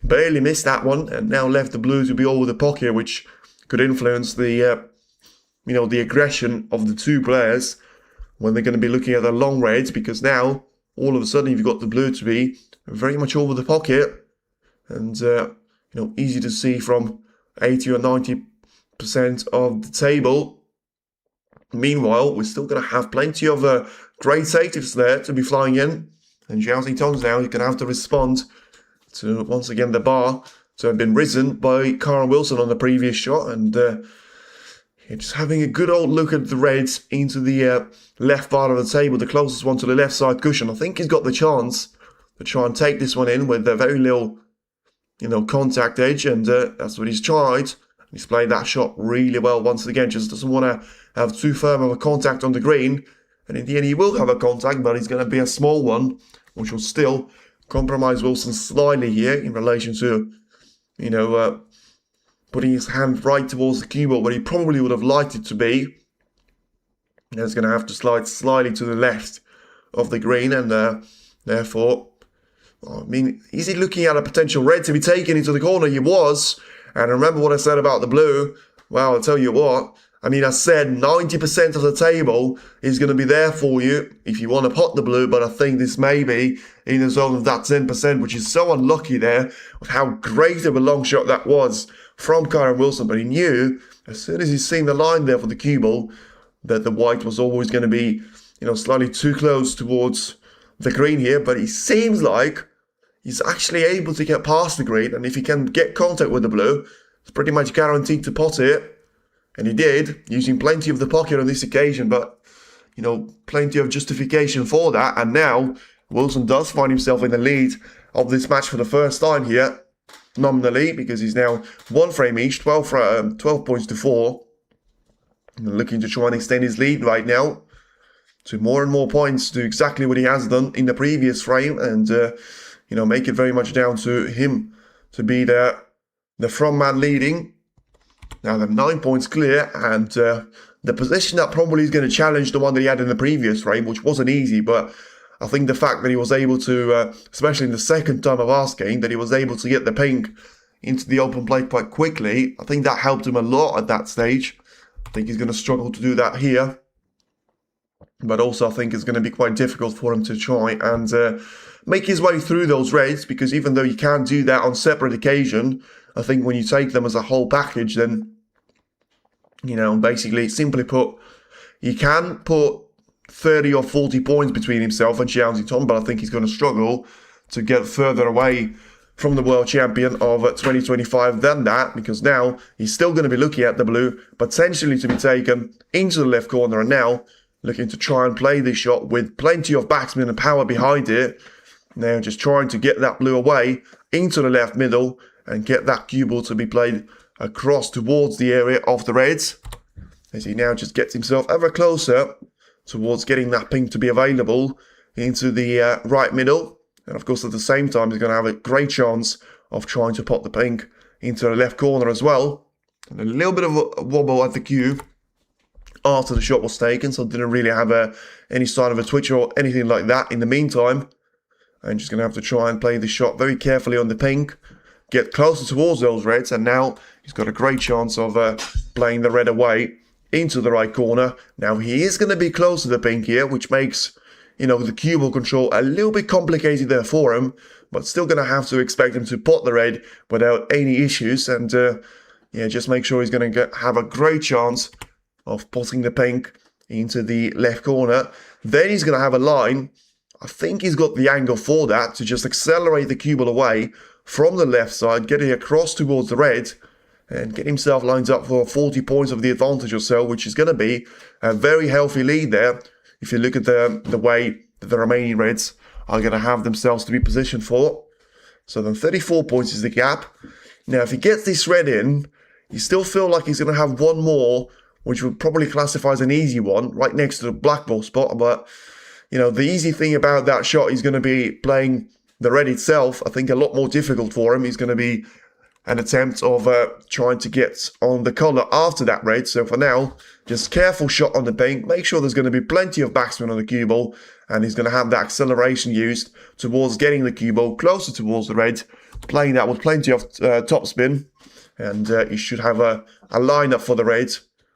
Barely missed that one, and now left the blue to be over the pocket, which could influence the, the aggression of the 2 players when they're going to be looking at the long raids, because now, all of a sudden, you've got the blue to be very much over the pocket, and, easy to see from 80 or 90% of the table. Meanwhile, we're still going to have plenty of great safeties there to be flying in, and Zhao Jington's now, you're going to have to respond to, once again, the bar to have been risen by Karen Wilson on the previous shot, and just having a good old look at the reds into the left part of the table, the closest one to the left side cushion. I think he's got the chance to try and take this one in with a very little, contact edge, and that's what he's tried. He's played that shot really well once again, just doesn't want to have too firm of a contact on the green, and in the end he will have a contact, but it's going to be a small one, which will still compromise Wilson slightly here in relation to, putting his hand right towards the keyboard where he probably would have liked it to be. And he's going to have to slide slightly to the left of the green, and therefore, is he looking at a potential red to be taken into the corner? He was. And remember what I said about the blue? Well, I'll tell you what. I said 90% of the table is going to be there for you if you want to pot the blue, but I think this may be in the zone of that 10%, which is so unlucky there with how great of a long shot that was from Karen Wilson. But he knew, as soon as he's seen the line there for the cue ball, that the white was always going to be, slightly too close towards the green here. But he seems like he's actually able to get past the green, and if he can get contact with the blue, it's pretty much guaranteed to pot it. And he did, using plenty of the pocket on this occasion, but, plenty of justification for that. And now, Wilson does find himself in the lead of this match for the first time here, nominally, because he's now 1 frame each, 12 points to 4. And looking to try and extend his lead right now to more and more points, to exactly what he has done in the previous frame, and, make it very much down to him to be the front man leading. Now they're 9 points clear, and the position that probably is going to challenge the one that he had in the previous frame, which wasn't easy, but I think the fact that he was able to, especially in the second time of asking, that he was able to get the pink into the open plate quite quickly, I think that helped him a lot at that stage. I think he's going to struggle to do that here, but also I think it's going to be quite difficult for him to try and make his way through those raids, because even though you can do that on separate occasion, I think when you take them as a whole package, then, basically, simply put, he can put 30 or 40 points between himself and Zhao Jington, but I think he's going to struggle to get further away from the world champion of 2025 than that, because now he's still going to be looking at the blue, potentially to be taken into the left corner, and now looking to try and play this shot with plenty of backsman and power behind it. Now just trying to get that blue away into the left middle and get that cue ball to be played across towards the area of the reds, as he now just gets himself ever closer towards getting that pink to be available into the right middle. And of course, at the same time, he's going to have a great chance of trying to pop the pink into the left corner as well. And a little bit of a wobble at the cue after the shot was taken, so didn't really have any sign of a twitch or anything like that in the meantime. And just going to have to try and play the shot very carefully on the pink, get closer towards those reds, and now he's got a great chance of playing the red away into the right corner. Now he is going to be close to the pink here, which makes, the cue ball control a little bit complicated there for him, but still going to have to expect him to pot the red without any issues. And yeah, just make sure he's going to have a great chance of potting the pink into the left corner. Then he's going to have a line. I think he's got the angle for that, to just accelerate the cue ball away from the left side, getting across towards the red, and get himself lined up for 40 points of the advantage or so, which is going to be a very healthy lead there. If you look at the way that the remaining reds are going to have themselves to be positioned for. So then 34 points is the gap. Now, if he gets this red in, you still feel like he's going to have one more, which would probably classify as an easy one, right next to the black ball spot. But, you know, the easy thing about that shot is going to be playing the red itself. I think a lot more difficult for him is going to be an attempt of trying to get on the color after that red. So for now, just careful shot on the pink. Make sure there's going to be plenty of backspin on the cue ball, and he's going to have the acceleration used towards getting the cue ball closer towards the red, playing that with plenty of topspin, and he should have a lineup for the red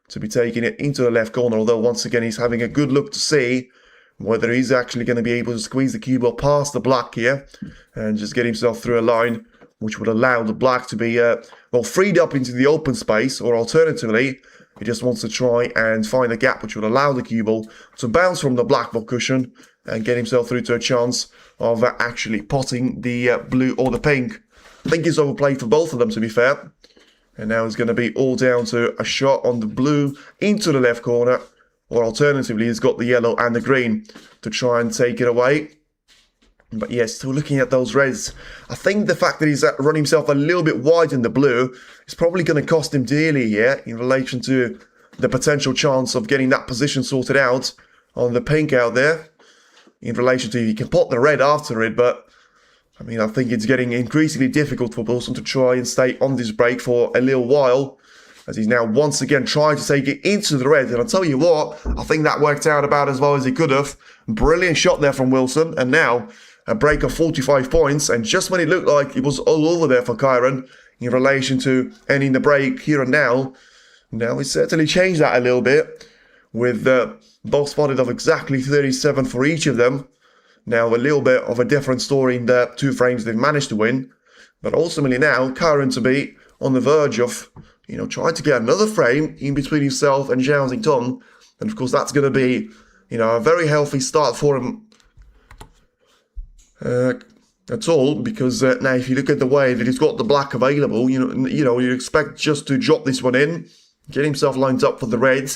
to be taking it into the left corner. Although once again, he's having a good look to see whether he's actually going to be able to squeeze the cue ball past the black here and just get himself through a line which would allow the black to be well, freed up into the open space, or alternatively, he just wants to try and find a gap which would allow the cue ball to bounce from the black ball cushion and get himself through to a chance of actually potting the blue or the pink. I think he's overplayed for both of them, to be fair. And now it's going to be all down to a shot on the blue into the left corner, or alternatively, he's got the yellow and the green to try and take it away. But yeah, still looking at those reds. I think the fact that he's run himself a little bit wide in the blue is probably going to cost him dearly here in relation to the potential chance of getting that position sorted out on the pink out there. In relation to, he can pot the red after it, but I mean, I think it's getting increasingly difficult for Wilson to try and stay on this break for a little while, as he's now once again trying to take it into the red. And I'll tell you what, I think that worked out about as well as he could have. Brilliant shot there from Wilson, and now a break of 45 points, and just when it looked like it was all over there for Kyron in relation to ending the break here and now he's certainly changed that a little bit, with both spotted of exactly 37 for each of them. Now a little bit of a different story in the 2 frames they've managed to win, but ultimately now Kyron to be on the verge of, you know, trying to get another frame in between himself and Zhao, and of course that's going to be, you know, a very healthy start for him at all, because now if you look at the way that he's got the black available, you expect just to drop this one in, get himself lined up for the red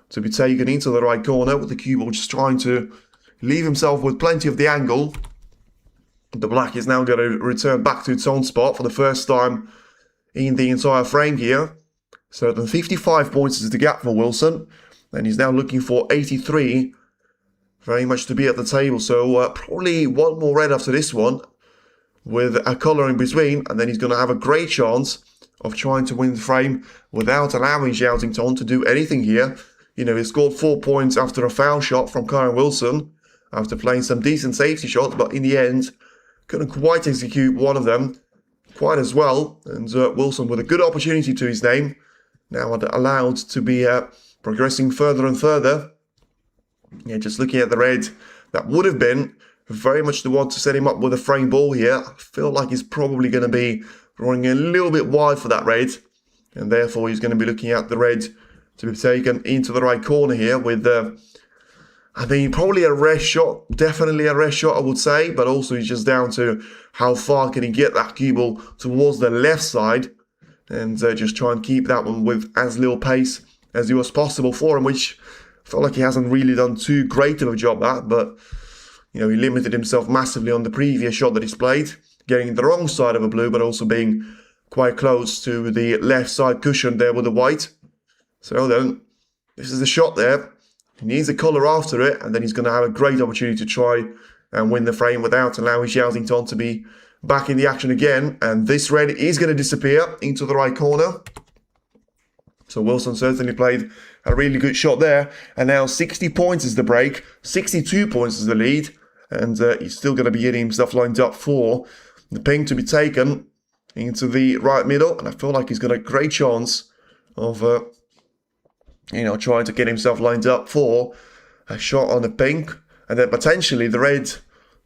to be taken into the right corner, with the cue ball just trying to leave himself with plenty of the angle. The black is now going to return back to its own spot for the first time in the entire frame here. So then 55 points is the gap for Wilson, and he's now looking for 83. Very much to be at the table, so probably one more red after this one, with a colour in between, and then he's going to have a great chance of trying to win the frame without allowing Zhao to do anything here. You know, he scored 4 points after a foul shot from Kyron Wilson, after playing some decent safety shots, but in the end, couldn't quite execute one of them quite as well, and Wilson with a good opportunity to his name, now allowed to be progressing further and further. Yeah, just looking at the red, that would have been very much the one to set him up with a frame ball here. I feel like he's probably going to be running a little bit wide for that red, and therefore he's going to be looking at the red to be taken into the right corner here with, I mean, probably a rest shot, definitely a rest shot I would say, but also he's just down to how far can he get that cue ball towards the left side, and just try and keep that one with as little pace as it was possible for him, which I felt like he hasn't really done too great of a job at, but, you know, he limited himself massively on the previous shot that he's played, getting the wrong side of a blue, but also being quite close to the left side cushion there with the white. So then, this is the shot there. He needs a colour after it, and then he's going to have a great opportunity to try and win the frame without allowing Zhao to be back in the action again. And this red is going to disappear into the right corner. So Wilson certainly played a really good shot there. And now 60 points is the break, 62 points is the lead. And he's still going to be getting himself lined up for the pink to be taken into the right middle. And I feel like he's got a great chance of, trying to get himself lined up for a shot on the pink. And then potentially the red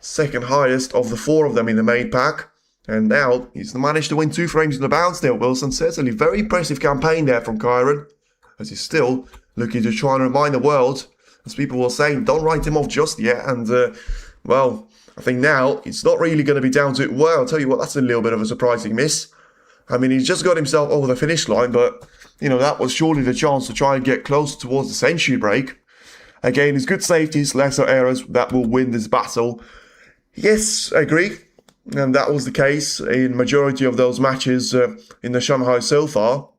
second highest of the 4 of them in the main pack. And now he's managed to win 2 frames in the bounce there, Wilson. Certainly very impressive campaign there from Kyron, as he's still looking to try and remind the world, as people were saying, don't write him off just yet. And, well, I think now it's not really going to be down to, well, I'll tell you what, that's a little bit of a surprising miss. I mean, he's just got himself over the finish line, but, you know, that was surely the chance to try and get closer towards the century break. Again, his good safeties, lesser errors, that will win this battle. Yes, I agree. And that was the case in majority of those matches in the Shanghai so far.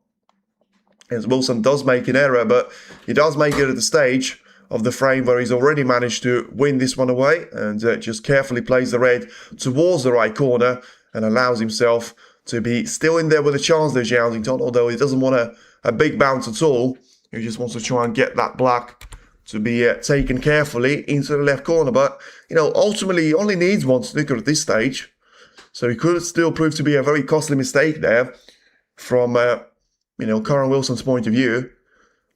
As Wilson does make an error, but he does make it at the stage of the frame where he's already managed to win this one away, and just carefully plays the red towards the right corner and allows himself to be still in there with a chance there, Zhao, although he doesn't want a big bounce at all. He just wants to try and get that black to be taken carefully into the left corner. But, you know, ultimately he only needs one snooker at this stage. So it could still prove to be a very costly mistake there from, you know, Kyron Wilson's point of view,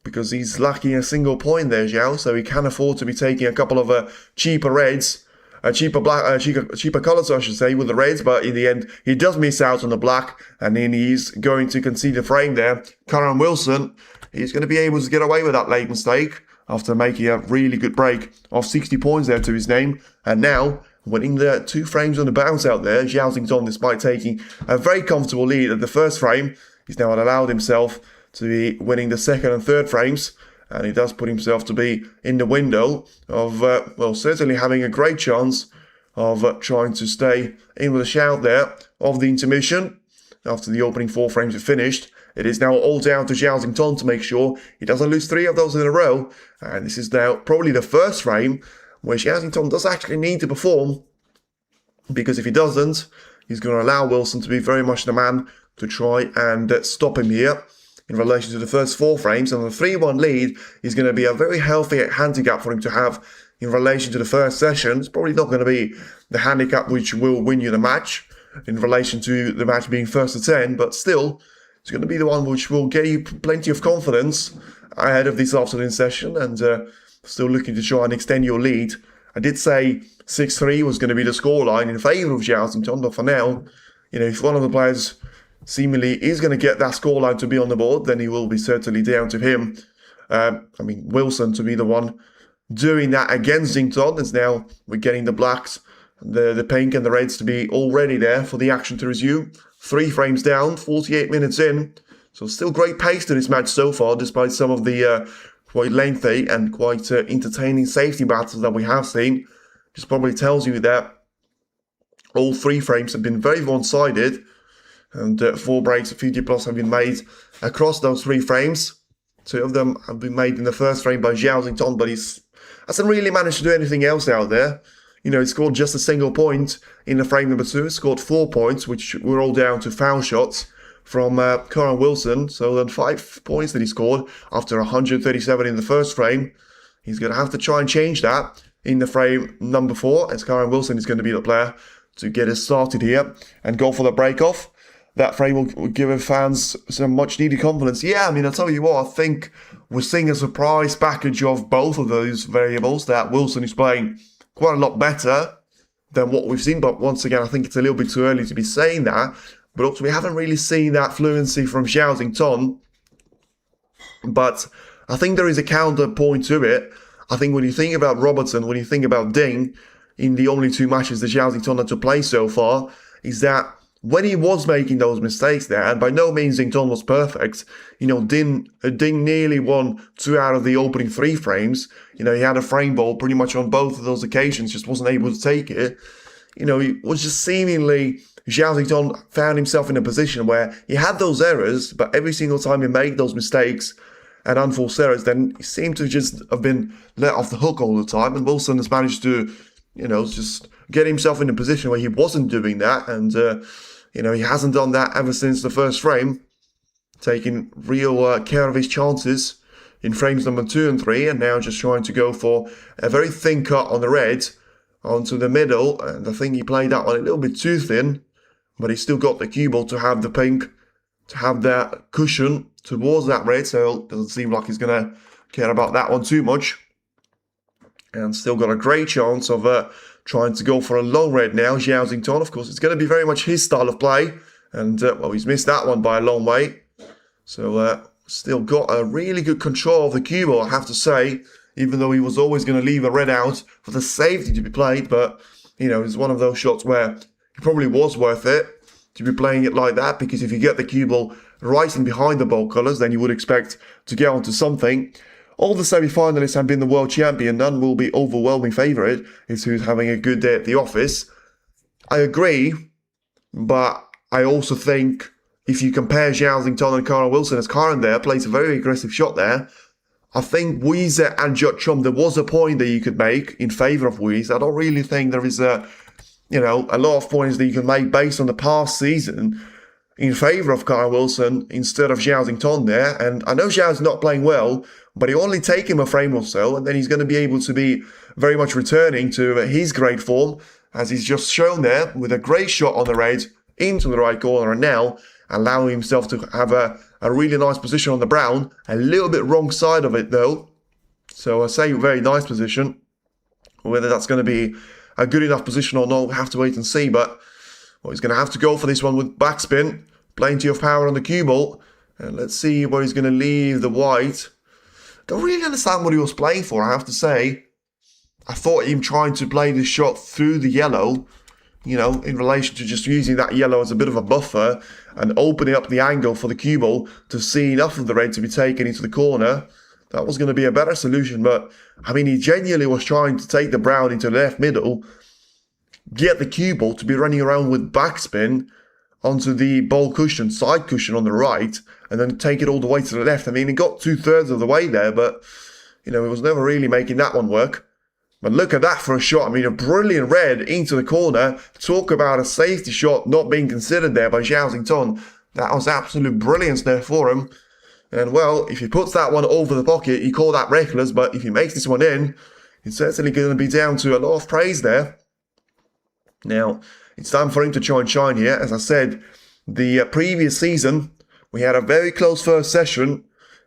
because he's lacking a single point there, Zhao, so he can afford to be taking a couple of cheaper reds, cheaper colours, I should say, with the reds, but in the end, he does miss out on the black, and then he's going to concede the frame there. Kyron Wilson, he's going to be able to get away with that late mistake after making a really good break of 60 points there to his name, and now winning the 2 frames on the bounce out there. Zhao Xingtong, despite taking a very comfortable lead at the first frame, he's now allowed himself to be winning the second and third frames, and he does put himself to be in the window of, well, certainly having a great chance of trying to stay in with a shout there of the intermission. After the opening 4 frames are finished, it is now all down to Zhao Xingtong to make sure he doesn't lose 3 of those in a row, and this is now probably the first frame where Zhao Xingtong does actually need to perform, because if he doesn't, he's going to allow Wilson to be very much the man to try and stop him here in relation to the first 4 frames. And the 3-1 lead is going to be a very healthy handicap for him to have in relation to the first session. It's probably not going to be the handicap which will win you the match in relation to the match being first to 10, but still, it's going to be the one which will get you plenty of confidence ahead of this afternoon session, and still looking to try and extend your lead. I did say 6-3 was going to be the scoreline in favour of Zhao Xingtong, but for now, you know, if one of the players seemingly is going to get that scoreline to be on the board, then he will be certainly down to him. I mean, Wilson to be the one doing that against Xingtong, as now we're getting the blacks, the pink and the reds to be already there for the action to resume. 3 frames down, 48 minutes in. So still great pace to this match so far, despite some of the quite lengthy and quite entertaining safety battles that we have seen. Just probably tells you that all 3 frames have been very one-sided, and 4 breaks of 50 plus have been made across those 3 frames. 2 of them have been made in the first frame by Zhao Xingtong, but he hasn't really managed to do anything else out there. You know, he scored just a single point in the frame number 2, scored 4 points, which were all down to foul shots from Kyron Wilson. So then 5 points that he scored after 137 in the first frame. He's going to have to try and change that in the frame number 4, as Kyron Wilson is going to be the player to get us started here and go for the break-off. That frame will give fans some much-needed confidence. Yeah, I mean, I'll tell you what, I think we're seeing a surprise package of both of those variables, that Wilson is playing quite a lot better than what we've seen. But once again, I think it's a little bit too early to be saying that. But also, we haven't really seen that fluency from Zhao Xingtong. But I think there is a counterpoint to it. I think when you think about Robertson, when you think about Ding, in the only 2 matches that Zhao Xingtong had to play so far, is that when he was making those mistakes there, and by no means Xingtong was perfect, you know, Ding nearly won 2 out of the opening 3 frames. You know, he had a frame ball pretty much on both of those occasions, just wasn't able to take it. You know, it was just seemingly Zhao Xingtong found himself in a position where he had those errors, but every single time he made those mistakes and unforced errors, then he seemed to just have been let off the hook all the time. And Wilson has managed to, you know, just get himself in a position where he wasn't doing that, and you know, he hasn't done that ever since the first frame, taking real care of his chances in frames number 2 and 3, and now just trying to go for a very thin cut on the red onto the middle. And I think he played that one a little bit too thin, but he still got the cue ball to have the pink, to have that cushion towards that red, so it doesn't seem like he's going to care about that one too much. And still got a great chance of trying to go for a long red now. Zhao Xington, of course, it's going to be very much his style of play. And, well, he's missed that one by a long way. So, still got a really good control of the cue ball, I have to say. Even though he was always going to leave a red out for the safety to be played. But, you know, it's one of those shots where it probably was worth it to be playing it like that. Because if you get the cue ball right in behind the ball colours, then you would expect to get onto something. All the semi-finalists have been the world champion. None will be overwhelming favourite. It's who's having a good day at the office. I agree, but I also think if you compare Zhao Xington and Karen Wilson, as Karen there plays a very aggressive shot there, I think Weezer and Watchalong, there was a point that you could make in favour of Weezer. I don't really think there is a lot of points that you can make based on the past season in favour of Karen Wilson instead of Zhao Xington there. And I know Zhao's not playing well, but it only take him a frame or so, and then he's going to be able to be very much returning to his great form, as he's just shown there, with a great shot on the red into the right corner, and now allowing himself to have a really nice position on the brown. A little bit wrong side of it, though. So I say very nice position. Whether that's going to be a good enough position or not, we'll have to wait and see. But well, he's going to have to go for this one with backspin. Plenty of power on the cue ball. And let's see where he's going to leave the white. Don't really understand what he was playing for, I have to say. I thought him trying to play this shot through the yellow, you know, in relation to just using that yellow as a bit of a buffer and opening up the angle for the cue ball to see enough of the red to be taken into the corner. That was going to be a better solution, but I mean, he genuinely was trying to take the brown into the left middle, get the cue ball to be running around with backspin onto the ball cushion, side cushion on the right, and then take it all the way to the left. I mean, he got 2/3 of the way there, but, you know, he was never really making that one work. But look at that for a shot. I mean, a brilliant red into the corner. Talk about a safety shot not being considered there by Zhao Xington. That was absolute brilliance there for him. And, well, if he puts that one over the pocket, you call that reckless. But if he makes this one in, it's certainly going to be down to a lot of praise there. Now, it's time for him to try and shine here. As I said, the previous season, we had a very close first session.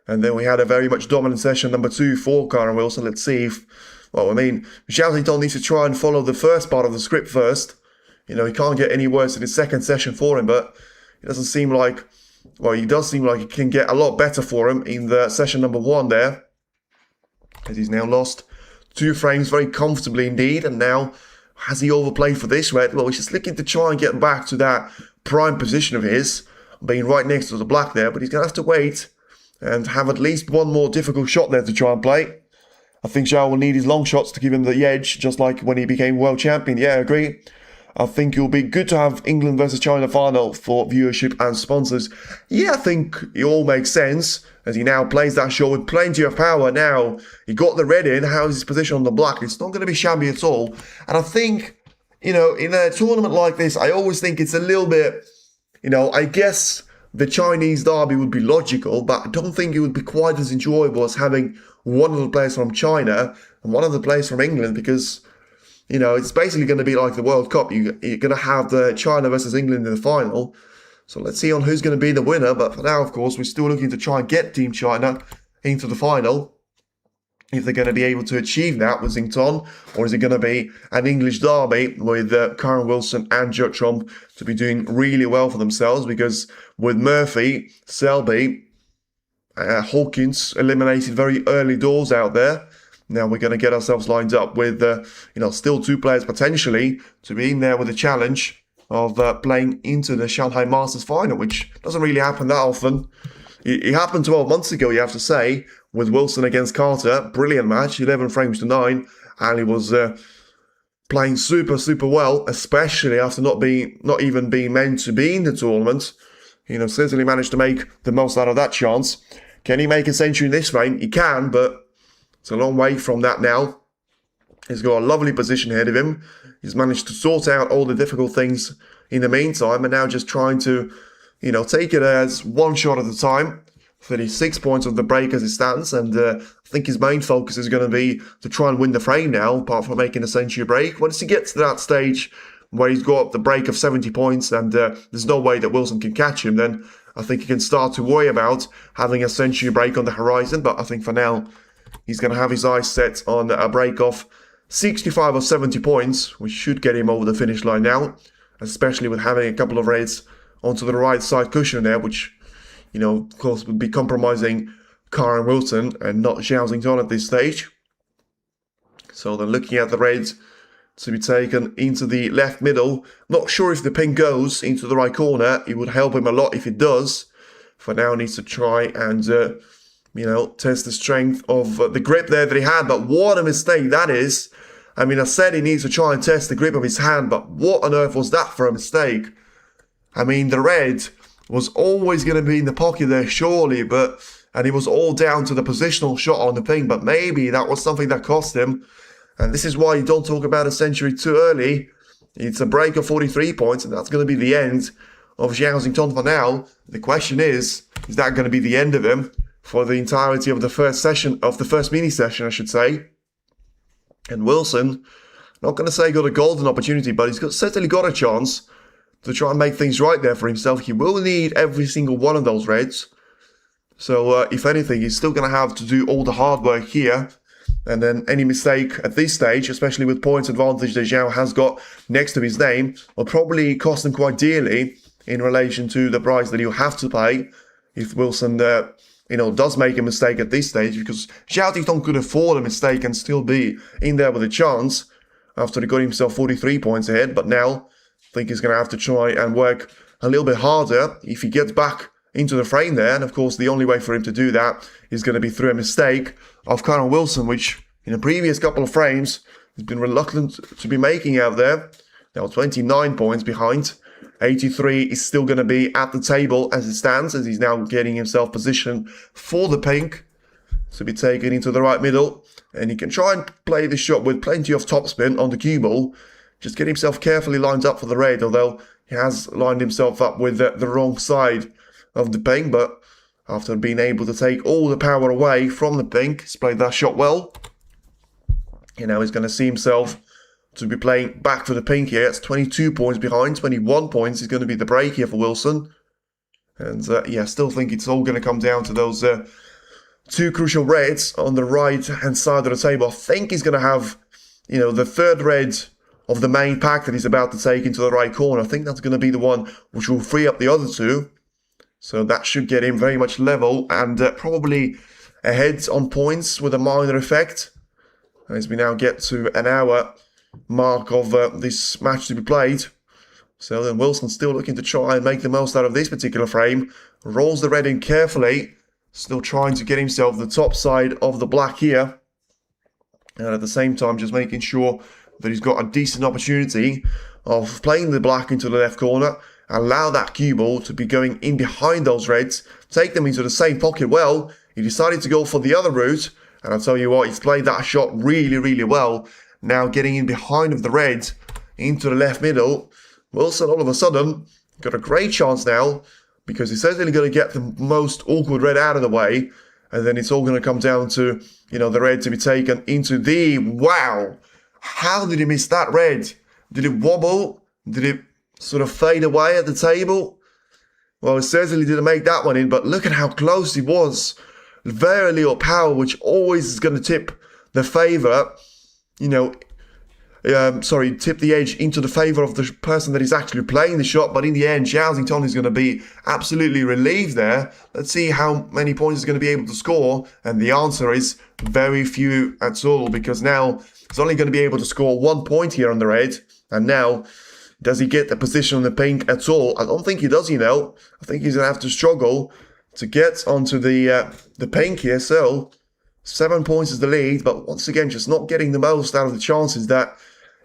And then we had a very much dominant session number 2 for Karen Wilson. Let's see if... Well, I mean, Zhao Xington needs to try and follow the first part of the script first. You know, he can't get any worse in his second session for him, but it doesn't seem like... Well, it does seem like it can get a lot better for him in the session number 1 there. As he's now lost 2 frames very comfortably indeed. And now, has he overplayed for this red? Well, he's just looking to try and get back to that prime position of his, being right next to the black there. But he's going to have to wait and have at least one more difficult shot there to try and play. I think Zhao will need his long shots to give him the edge, just like when he became world champion. Yeah, I agree. I think it will be good to have England versus China final for viewership and sponsors. Yeah, I think it all makes sense as he now plays that shot with plenty of power. Now, he got the red in. How's his position on the black? It's not going to be shabby at all. And I think, you know, in a tournament like this, I always think it's a little bit, you know, I guess the Chinese derby would be logical, but I don't think it would be quite as enjoyable as having one of the players from China and one of the players from England, because, you know, it's basically going to be like the World Cup. You're going to have the China versus England in the final. So let's see on who's going to be the winner. But for now, of course, we're still looking to try and get Team China into the final. If they're going to be able to achieve that with Xington, or is it going to be an English derby with Karen Wilson and Watchalong to be doing really well for themselves? Because with Murphy, Selby, Hawkins eliminated very early doors out there. Now we're going to get ourselves lined up with, you know, still 2 players potentially to be in there with a challenge of playing into the Shanghai Masters final, which doesn't really happen that often. It happened 12 months ago, you have to say, with Wilson against Carter. Brilliant match, 11 frames to 9, and he was playing super well, especially after not even being meant to be in the tournament. You know, certainly managed to make the most out of that chance. Can he make a century in this frame? He can, but it's a long way from that now. He's got a lovely position ahead of him. He's managed to sort out all the difficult things in the meantime, and now just trying to, you know, take it as one shot at a time. 36 points of the break as it stands, and I think his main focus is going to be to try and win the frame now, apart from making a century break. Once he gets to that stage where he's got the break of 70 points and there's no way that Wilson can catch him, then I think he can start to worry about having a century break on the horizon. But I think for now, he's going to have his eyes set on a break of 65 or 70 points, which should get him over the finish line now, especially with having a couple of reds onto the right side cushion there, which, you know, of course, would be compromising Karen Wilson and not Zhao Xington at this stage. So then looking at the reds to be taken into the left middle. Not sure if the pin goes into the right corner. It would help him a lot if it does. For now, needs to try and, you know, test the strength of the grip there that he had. But what a mistake that is. I mean, I said he needs to try and test the grip of his hand, but what on earth was that for a mistake? I mean, the red was always going to be in the pocket there, surely, and it was all down to the positional shot on the ping, but maybe that was something that cost him. And this is why you don't talk about a century too early. It's a break of 43 points, and that's going to be the end of Zhao Xington for now. The question is that going to be the end of him for the entirety of the first session, of the first mini session, I should say? And Wilson, not going to say got a golden opportunity, but he's certainly got a chance to try and make things right there for himself. He will need every single one of those reds. So, if anything, he's still going to have to do all the hard work here. And then any mistake at this stage, especially with points advantage that Zhao has got next to his name, will probably cost him quite dearly in relation to the price that he'll have to pay if Wilson, you know, does make a mistake at this stage, because Zhao Xington could afford a mistake and still be in there with a chance after he got himself 43 points ahead. But now, I think he's going to have to try and work a little bit harder if he gets back into the frame there. And of course, the only way for him to do that is going to be through a mistake of Karen Wilson, which in the previous couple of frames has been reluctant to be making out there. Now 29 points behind. 83 is still going to be at the table as it stands, as he's now getting himself positioned for the pink to be taken into the right middle. And he can try and play this shot with plenty of topspin on the cue ball. Just get himself carefully lined up for the red, although he has lined himself up with the wrong side of the pink. But after being able to take all the power away from the pink, he's played that shot well. And now he's going to see himself to be playing back for the pink here. It's 22 points behind. 21 points is going to be the break here for Wilson. And yeah, I still think it's all going to come down to those two crucial reds on the right-hand side of the table. I think he's going to have, you know, the third red of the main pack that he's about to take into the right corner. I think that's going to be the one which will free up the other two. So that should get him very much level and probably ahead on points with a minor effect. As we now get to an hour mark of this match to be played. So then Wilson still looking to try and make the most out of this particular frame. Rolls the red in carefully. Still trying to get himself the top side of the black here. And at the same time just making sure that he's got a decent opportunity of playing the black into the left corner. Allow that cue ball to be going in behind those reds. Take them into the same pocket well. He decided to go for the other route. And I'll tell you what, he's played that shot really, really well. Now getting in behind of the red into the left middle. Wilson all of a sudden got a great chance now, because he's certainly going to get the most awkward red out of the way. And then it's all going to come down to, you know, the red to be taken into the... Wow! How did he miss that red? Did it wobble? Did it sort of fade away at the table? Well, it certainly didn't make that one in, but look at how close he was. Very little power, which always is going to tip the favour, you know, tip the edge into the favour of the person that is actually playing the shot. But in the end, Zhao Xington is going to be absolutely relieved there. Let's see how many points he's going to be able to score. And the answer is very few at all, because now he's only going to be able to score 1 point here on the red. And now, does he get the position on the pink at all? I don't think he does, you know. I think he's going to have to struggle to get onto the pink here. So 7 points is the lead, but once again, just not getting the most out of the chances that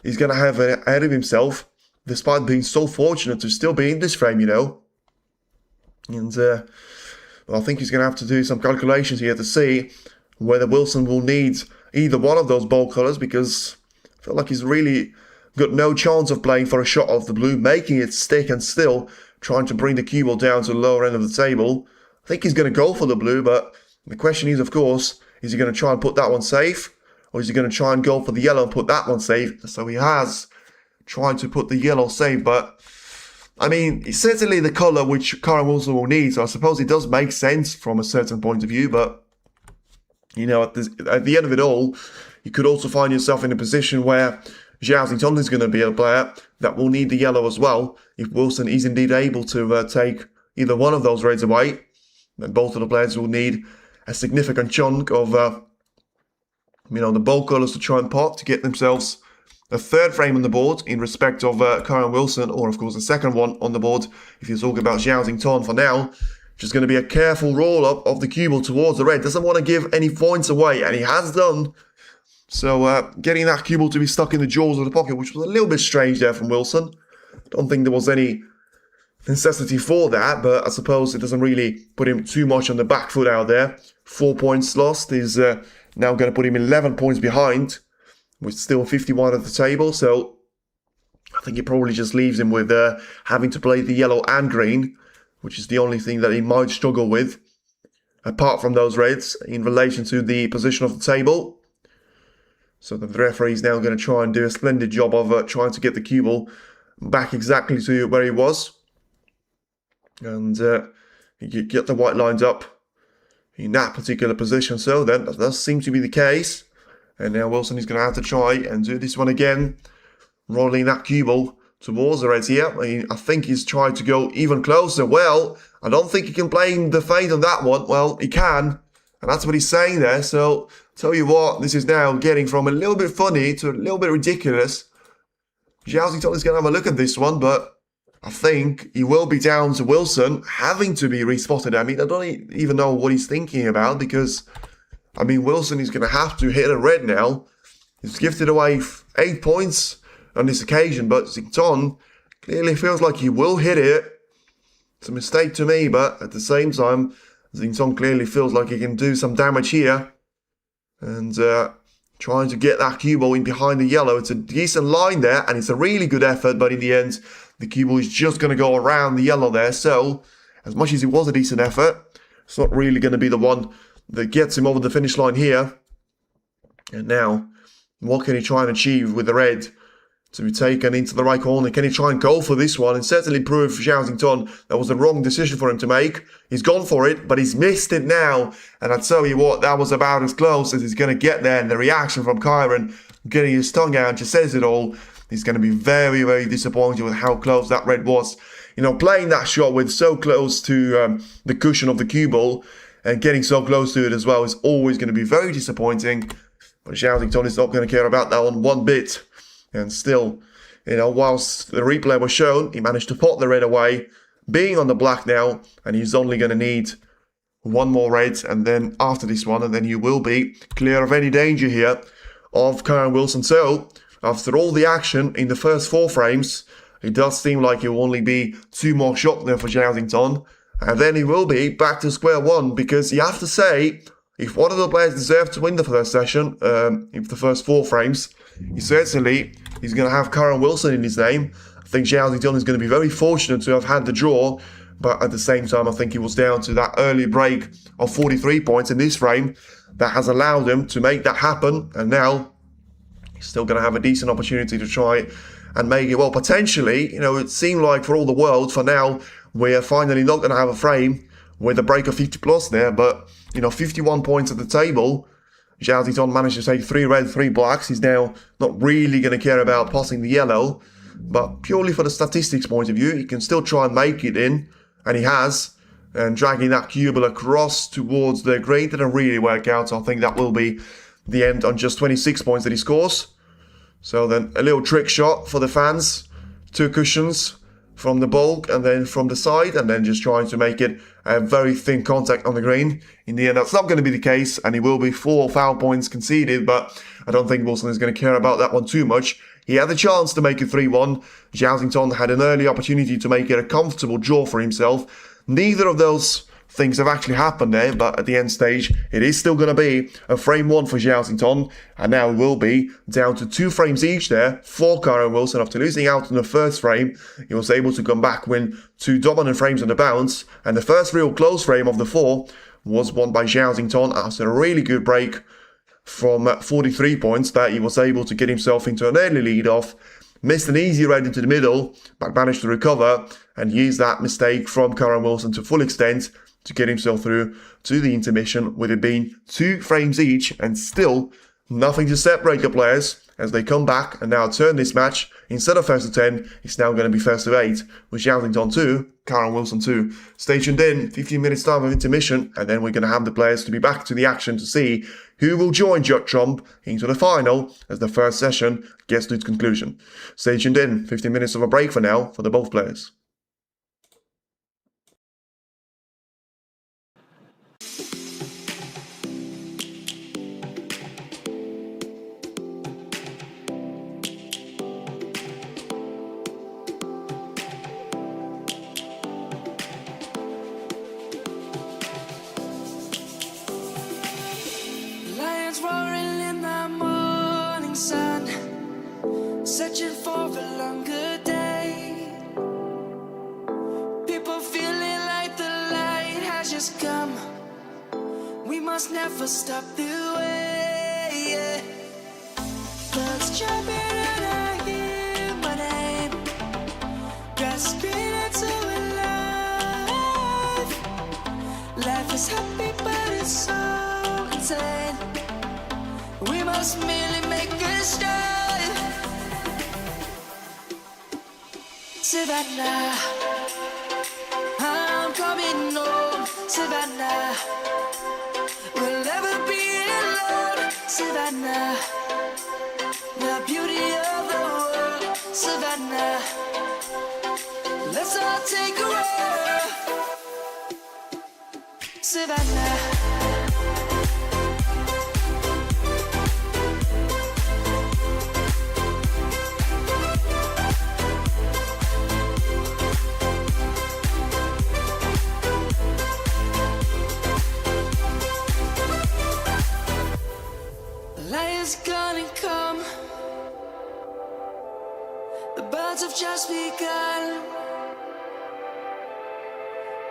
he's going to have ahead of himself, despite being so fortunate to still be in this frame, you know. And well, I think he's going to have to do some calculations here to see whether Wilson will need either one of those bold colours, because I feel like he's really got no chance of playing for a shot of the blue, making it stick and still trying to bring the cue ball down to the lower end of the table. I think he's going to go for the blue, but the question is, of course, is he going to try and put that one safe? Or is he going to try and go for the yellow and put that one safe? So he has tried to put the yellow safe, but I mean, it's certainly the colour which Karen Wilson will need, so I suppose it does make sense from a certain point of view, but at the end of it all, you could also find yourself in a position where Zhao Xingtong is going to be a player that will need the yellow as well. If Wilson is indeed able to take either one of those reds away, then both of the players will need a significant chunk of the bold colours to try and pot to get themselves a third frame on the board in respect of Karen Wilson, or of course a second one on the board if you're talking about Zhao Xingtong. For now, just going to be a careful roll-up of the cue ball towards the red. Doesn't want to give any points away, and he has done. So getting that cue ball to be stuck in the jaws of the pocket, which was a little bit strange there from Wilson. Don't think there was any necessity for that, but I suppose it doesn't really put him too much on the back foot out there. 4 points lost is now going to put him 11 points behind, with still 51 at the table. So I think it probably just leaves him with having to play the yellow and green, which is the only thing that he might struggle with, apart from those reds, in relation to the position of the table. So the referee is now going to try and do a splendid job of trying to get the cue ball back exactly to where he was. And you get the white lines up in that particular position. So then that does seem to be the case. And now Wilson is going to have to try and do this one again, rolling that cue ball towards the reds here. I think he's tried to go even closer. Well, I don't think he can blame the fade on that one. Well, he can. And that's what he's saying there. So, tell you what, this is now getting from a little bit funny to a little bit ridiculous. Zhao Xingtong is going to have a look at this one, but I think he will be down to Wilson having to be respotted. I mean, I don't even know what he's thinking about, because, I mean, Wilson is going to have to hit a red now. He's gifted away 8 points on this occasion, but Xingtong clearly feels like he will hit it. It's a mistake to me, but at the same time, Xingtong clearly feels like he can do some damage here. And trying to get that cue ball in behind the yellow. It's a decent line there, and it's a really good effort, but in the end, the cue ball is just going to go around the yellow there. So, as much as it was a decent effort, it's not really going to be the one that gets him over the finish line here. And now, what can he try and achieve with the red to be taken into the right corner? Can he try and go for this one and certainly prove Zhao Xingtong that was the wrong decision for him to make? He's gone for it, but he's missed it now. And I tell you what, that was about as close as he's going to get there. And the reaction from Kyron, getting his tongue out, just says it all. He's going to be very, very disappointed with how close that red was. Playing that shot with so close to the cushion of the cue ball and getting so close to it as well is always going to be very disappointing. But Zhao Xingtong is not going to care about that one bit. And still, whilst the replay was shown, he managed to pot the red away, being on the black now, and he's only going to need one more red, and then after this one, and then you will be clear of any danger here of Karen Wilson. So, after all the action in the first 4 frames, it does seem like it will only be 2 more shots there for Zhao Xingtong, and then he will be back to square one, because you have to say, if one of the players deserved to win the first session, in the first 4 frames, he's going to have Karen Wilson in his name. I think Zhao Xingtong is going to be very fortunate to have had the draw, but at the same time, I think he was down to that early break of 43 points in this frame that has allowed him to make that happen, and now he's still going to have a decent opportunity to try and make it. Well, potentially, it seemed like for all the world, for now, we're finally not going to have a frame with a break of 50 plus there, but 51 points at the table. Zhao Xingtong managed to take 3 red, 3 blacks. He's now not really going to care about passing the yellow, but purely for the statistics point of view, he can still try and make it in, and he has. And dragging that cue ball across towards the green didn't really work out, so I think that will be the end on just 26 points that he scores. So then a little trick shot for the fans, 2 cushions from the bulk and then from the side, and then just trying to make it a very thin contact on the green. In the end, that's not going to be the case, and it will be 4 foul points conceded, but I don't think Wilson is going to care about that one too much. He had the chance to make it 3-1. Zhao Xingtong had an early opportunity to make it a comfortable draw for himself. Neither of those things have actually happened there, but at the end stage, it is still going to be a frame 1 for Zhao Xingtong, and now it will be down to 2 frames each there for Karen Wilson. After losing out in the first frame, he was able to come back, win 2 dominant frames on the bounce, and the first real close frame of the 4 was won by Zhao Xingtong after a really good break from 43 points that he was able to get himself into an early lead off. Missed an easy red into the middle, but managed to recover and use that mistake from Karen Wilson to full extent to get himself through to the intermission, with it being 2 frames each and still nothing to separate the players as they come back and now turn this match. Instead of first to 10, it's now going to be first to 8 with Xiaoxington 2, Karen Wilson 2. Stay tuned in, 15 minutes time of intermission, and then we're going to have the players to be back to the action to see who will join Judd Trump into the final as the first session gets to its conclusion. Stay tuned in, 15 minutes of a break for now for the both players. Roaring in the morning sun, searching for a longer day. People feeling like the light has just come. We must never stop the way. Birds jumping and I hear my name, grasping into a life. Life is happy but it's so insane. We must merely make a start. Savannah, I'm coming home. Savannah, we'll never be alone. Savannah, the beauty of the world. Savannah, let's all take a roll. Savannah. Lion's gonna come. The birds have just begun.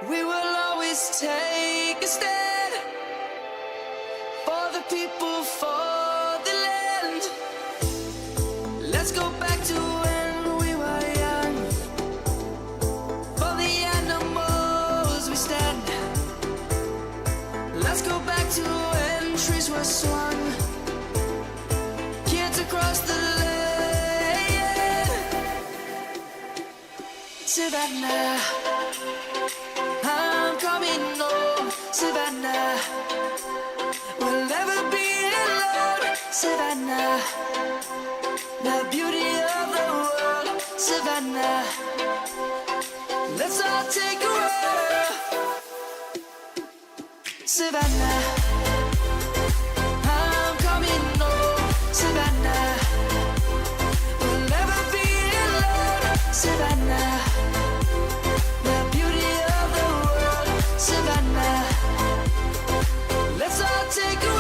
We will always take a stand for the people, for the land. Let's go back to when we were young. For the animals we stand. Let's go back to when trees were swung. Across the land. Savannah, I'm coming home. Savannah, we'll never be alone. Savannah, the beauty of the world. Savannah, let's all take a roll. Savannah, I'm coming home. Savannah, we'll never be alone. Savannah, the beauty of the world. Savannah, let's all take a roll.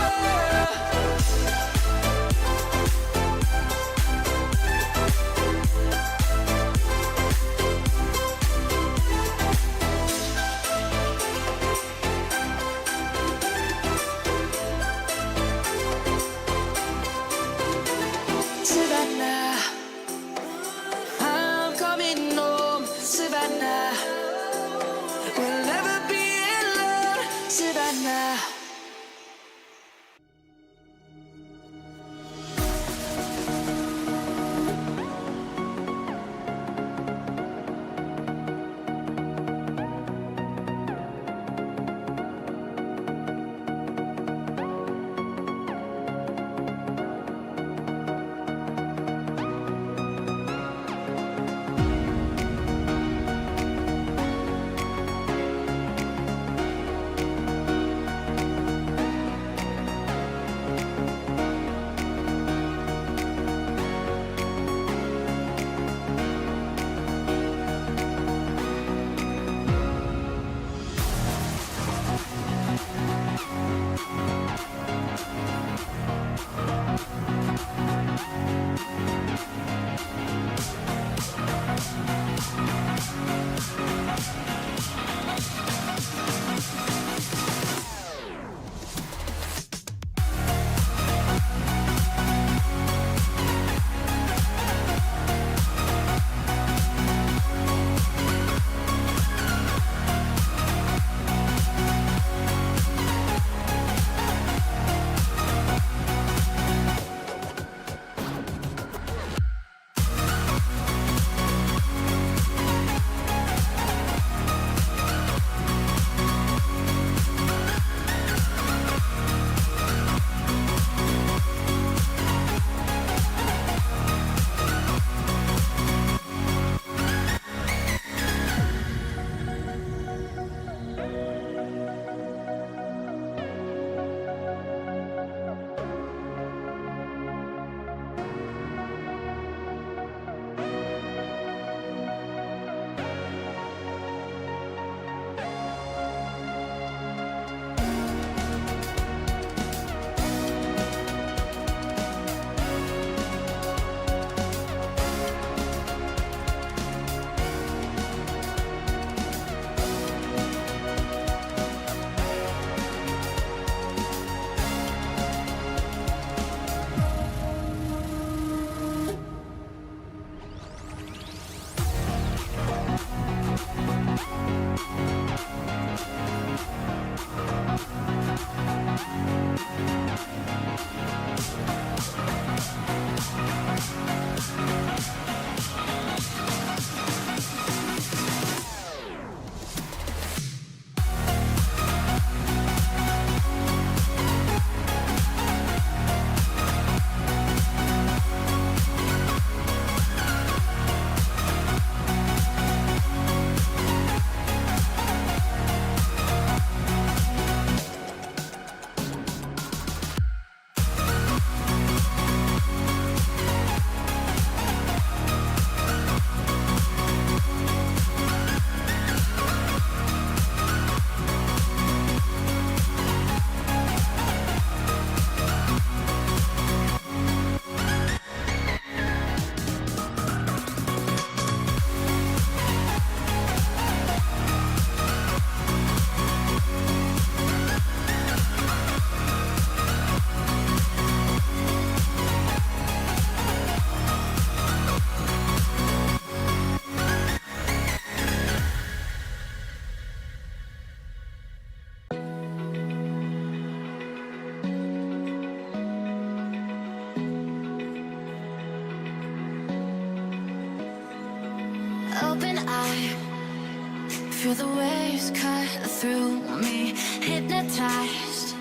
Feel the waves cut through me, hypnotized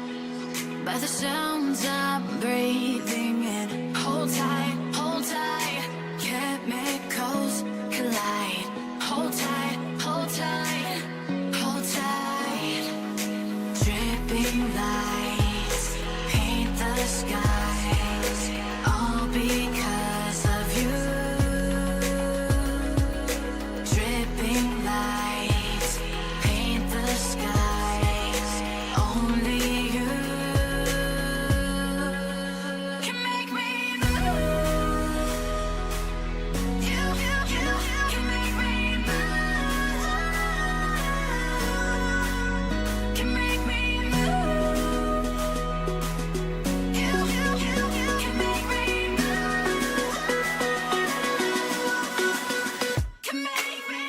by the sounds I'm breathing in. Hold tight, chemicals collide. Hold tight, hold tight, hold tight. Dripping lights paint the skies, all because of you. Dripping lights paint the skies, only you can make me move. You can make me move. Can make me move. You can make me move. Can make me.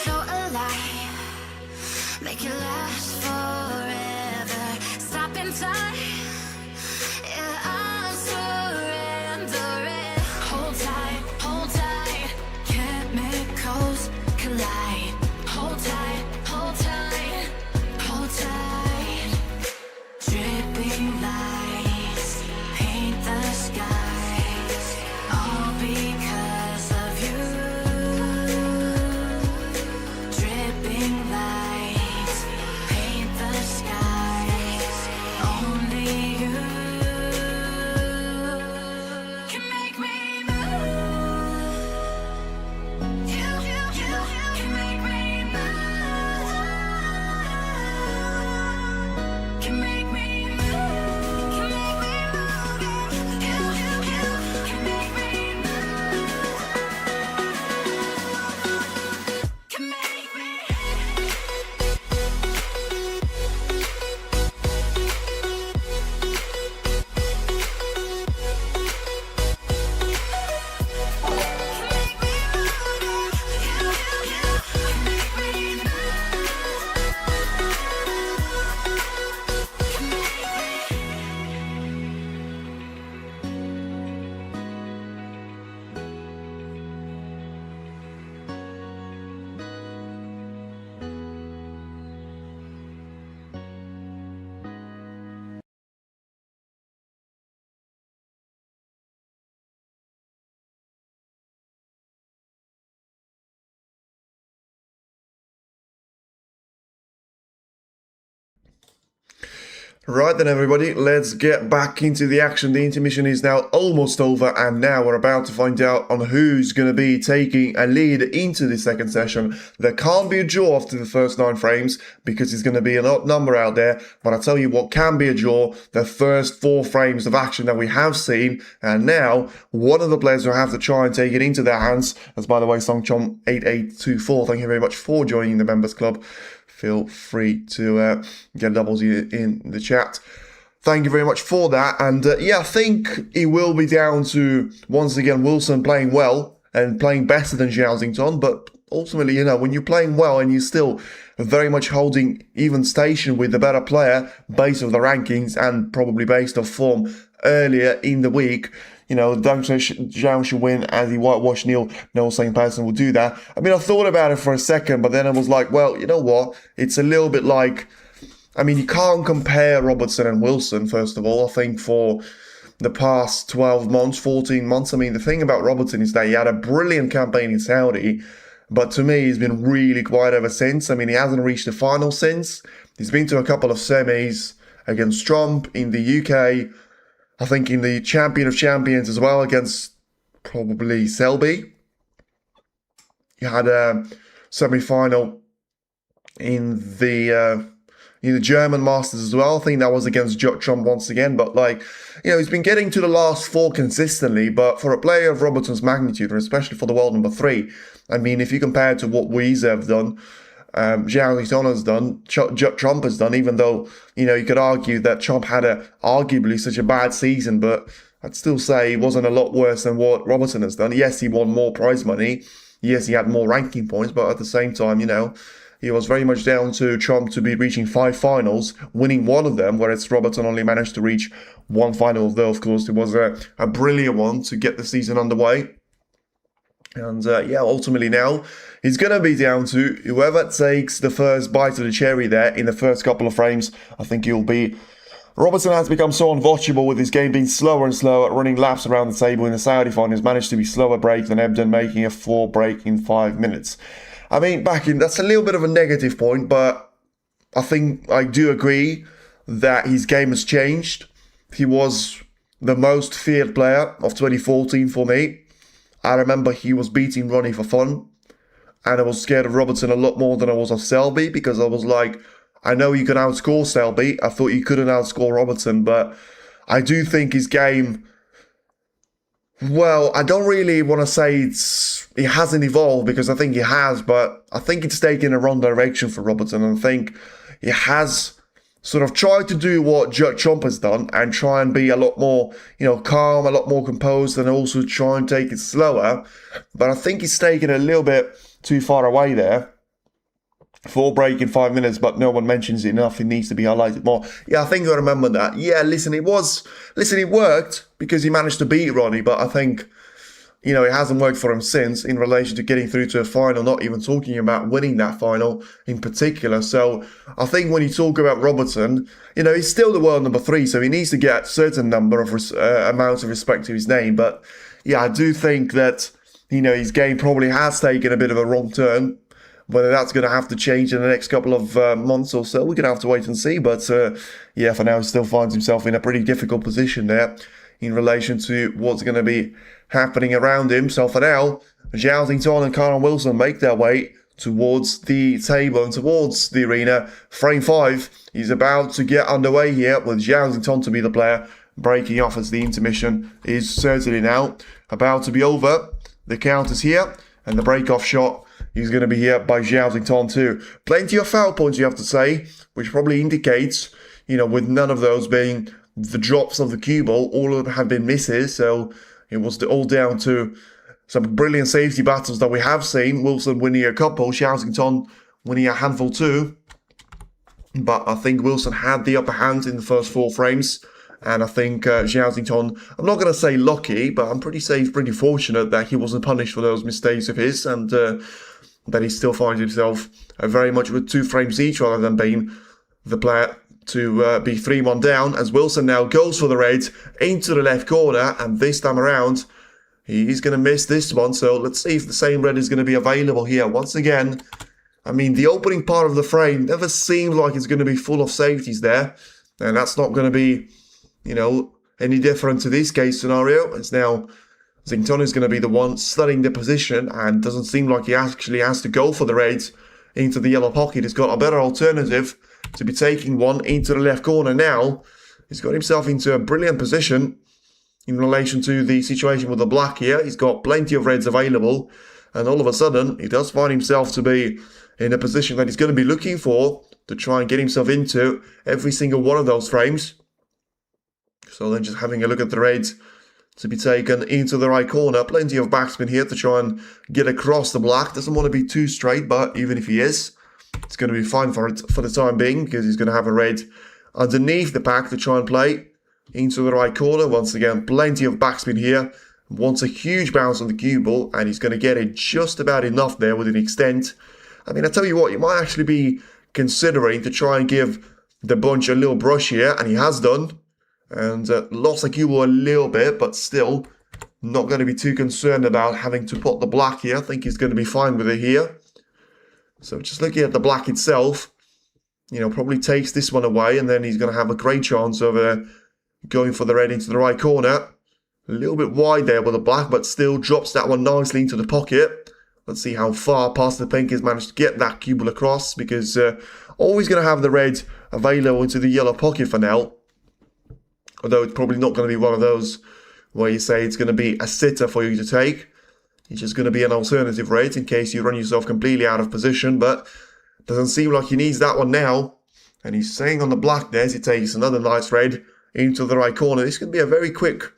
So alive, make it last forever. Stop in time, yeah, I'm surrendering. Hold tight, chemicals collide. Hold tight, hold tight, hold tight. Dripping lights paint the skies, all because of you. Dripping lights paint the skies, only you can make me move. You can make me move. Can make me move. Can make me move. You can make me move. Can make me. Right then, everybody, let's get back into the action. The intermission is now almost over, and now we're about to find out on who's going to be taking a lead into the second session. There can't be a draw after the first 9 frames because there's going to be an odd number out there, but I'll tell you what can be a draw: the first 4 frames of action that we have seen. And now, one of the players will have to try and take it into their hands. As by the way, Songchom8824, thank you very much for joining the members club. Feel free to get doubles in the chat. Thank you very much for that. And yeah, I think it will be down to, once again, Wilson playing well and playing better than Zhao Xington. But ultimately, you know, when you're playing well and you're still very much holding even station with the better player based on the rankings and probably based on form earlier in the week, you know, don't say Zhao should win as he whitewashed Neil. No same person will do that. I mean, I thought about it for a second, but then I was like, well, you know what? It's a little bit like, I mean, you can't compare Robertson and Wilson, first of all. I think for the past 12 months, 14 months, I mean, the thing about Robertson is that he had a brilliant campaign in Saudi, but to me, he's been really quiet ever since. I mean, he hasn't reached the final since. He's been to a couple of semis against Trump in the UK, I think in the Champion of Champions as well against probably Selby. He had a semi-final in the German Masters as well. I think that was against Trump once again. But like, you know, he's been getting to the last 4 consistently. But for a player of Robertson's magnitude, and especially for the world number 3, I mean, if you compare to what Weezer have done, Zhao Xington has done, Trump has done, even though, you know, you could argue that Trump had arguably such a bad season, but I'd still say it wasn't a lot worse than what Robertson has done. Yes, he won more prize money. Yes, he had more ranking points, but at the same time, he was very much down to Trump to be reaching 5 finals, winning one of them, whereas Robertson only managed to reach one final, though, of course, it was a brilliant one to get the season underway. And ultimately now, it's going to be down to whoever takes the first bite of the cherry there in the first couple of frames. I think it'll be... Robertson has become so unwatchable with his game being slower and slower, running laps around the table in the Saudi final. He's managed to be slower break than Ebden, making a 4 break in 5 minutes. I mean, that's a little bit of a negative point, but I think I do agree that his game has changed. He was the most feared player of 2014 for me. I remember he was beating Ronnie for fun, and I was scared of Robertson a lot more than I was of Selby, because I was like, I know you can outscore Selby. I thought you couldn't outscore Robertson, but I do think his game, well, I don't really want to say it hasn't evolved, because I think it has, but I think it's taken a wrong direction for Robertson, and I think it has sort of tried to do what Trump has done and try and be a lot more, calm, a lot more composed, and also try and take it slower. But I think he's taken a little bit too far away there. 4 break in 5 minutes, but no one mentions it enough. It needs to be highlighted more. Yeah, I think I remember that. Yeah, listen, it worked because he managed to beat Ronnie, but I think, it hasn't worked for him since in relation to getting through to a final, not even talking about winning that final in particular. So I think when you talk about Robertson, he's still the world number 3, so he needs to get a certain number of amounts of respect to his name. But yeah, I do think that, his game probably has taken a bit of a wrong turn. Whether that's going to have to change in the next couple of months or so, we're going to have to wait and see. But for now, he still finds himself in a pretty difficult position there in relation to what's going to be happening around him. So for now, Zhao and Karen Wilson make their way towards the table and towards the arena. Frame 5 is about to get underway here with Zhao to be the player breaking off as the intermission is certainly now about to be over. The count is here, and the break-off shot is going to be here by Zhao too. Plenty of foul points, you have to say, which probably indicates, with none of those being the drops of the cue ball, all of them have been misses, so it was all down to some brilliant safety battles that we have seen. Wilson winning a couple, Zhao winning a handful too. But I think Wilson had the upper hand in the first 4 frames. And I think Zhao, I'm not going to say lucky, but I'm pretty fortunate that he wasn't punished for those mistakes of his, and that he still finds himself very much with 2 frames each, rather than being the player to be 3-1 down, as Wilson now goes for the red into the left corner, and this time around, he's going to miss this one. So let's see if the same red is going to be available here. Once again, I mean, the opening part of the frame never seemed like it's going to be full of safeties there, and that's not going to be, any different to this case scenario. It's now Zington is going to be the one studying the position, and doesn't seem like he actually has to go for the red into the yellow pocket. He's got a better alternative to be taking one into the left corner now. He's got himself into a brilliant position in relation to the situation with the black here. He's got plenty of reds available, and all of a sudden he does find himself to be in a position that he's going to be looking for to try and get himself into every single one of those frames. So then just having a look at the reds to be taken into the right corner. Plenty of backspin here to try and get across the black. Doesn't want to be too straight, but even if he is, it's going to be fine for the time being, because he's going to have a red underneath the pack to try and play into the right corner. Once again, plenty of backspin here. Wants a huge bounce on the cue ball, and he's going to get it just about enough there with an extent. I mean, I tell you what, you might actually be considering to try and give the bunch a little brush here, and he has done. And lost the cue ball a little bit, but still not going to be too concerned about having to pot the black here. I think he's going to be fine with it here. So just looking at the black itself, probably takes this one away, and then he's going to have a great chance of going for the red into the right corner. A little bit wide there with the black, but still drops that one nicely into the pocket. Let's see how far past the pink has managed to get that cue ball across, because always going to have the red available into the yellow pocket for now. Although it's probably not going to be one of those where you say it's going to be a sitter for you to take. It's just going to be an alternative red in case you run yourself completely out of position. But doesn't seem like he needs that one now. And he's staying on the black there as he takes another nice red into the right corner. This could be a very quick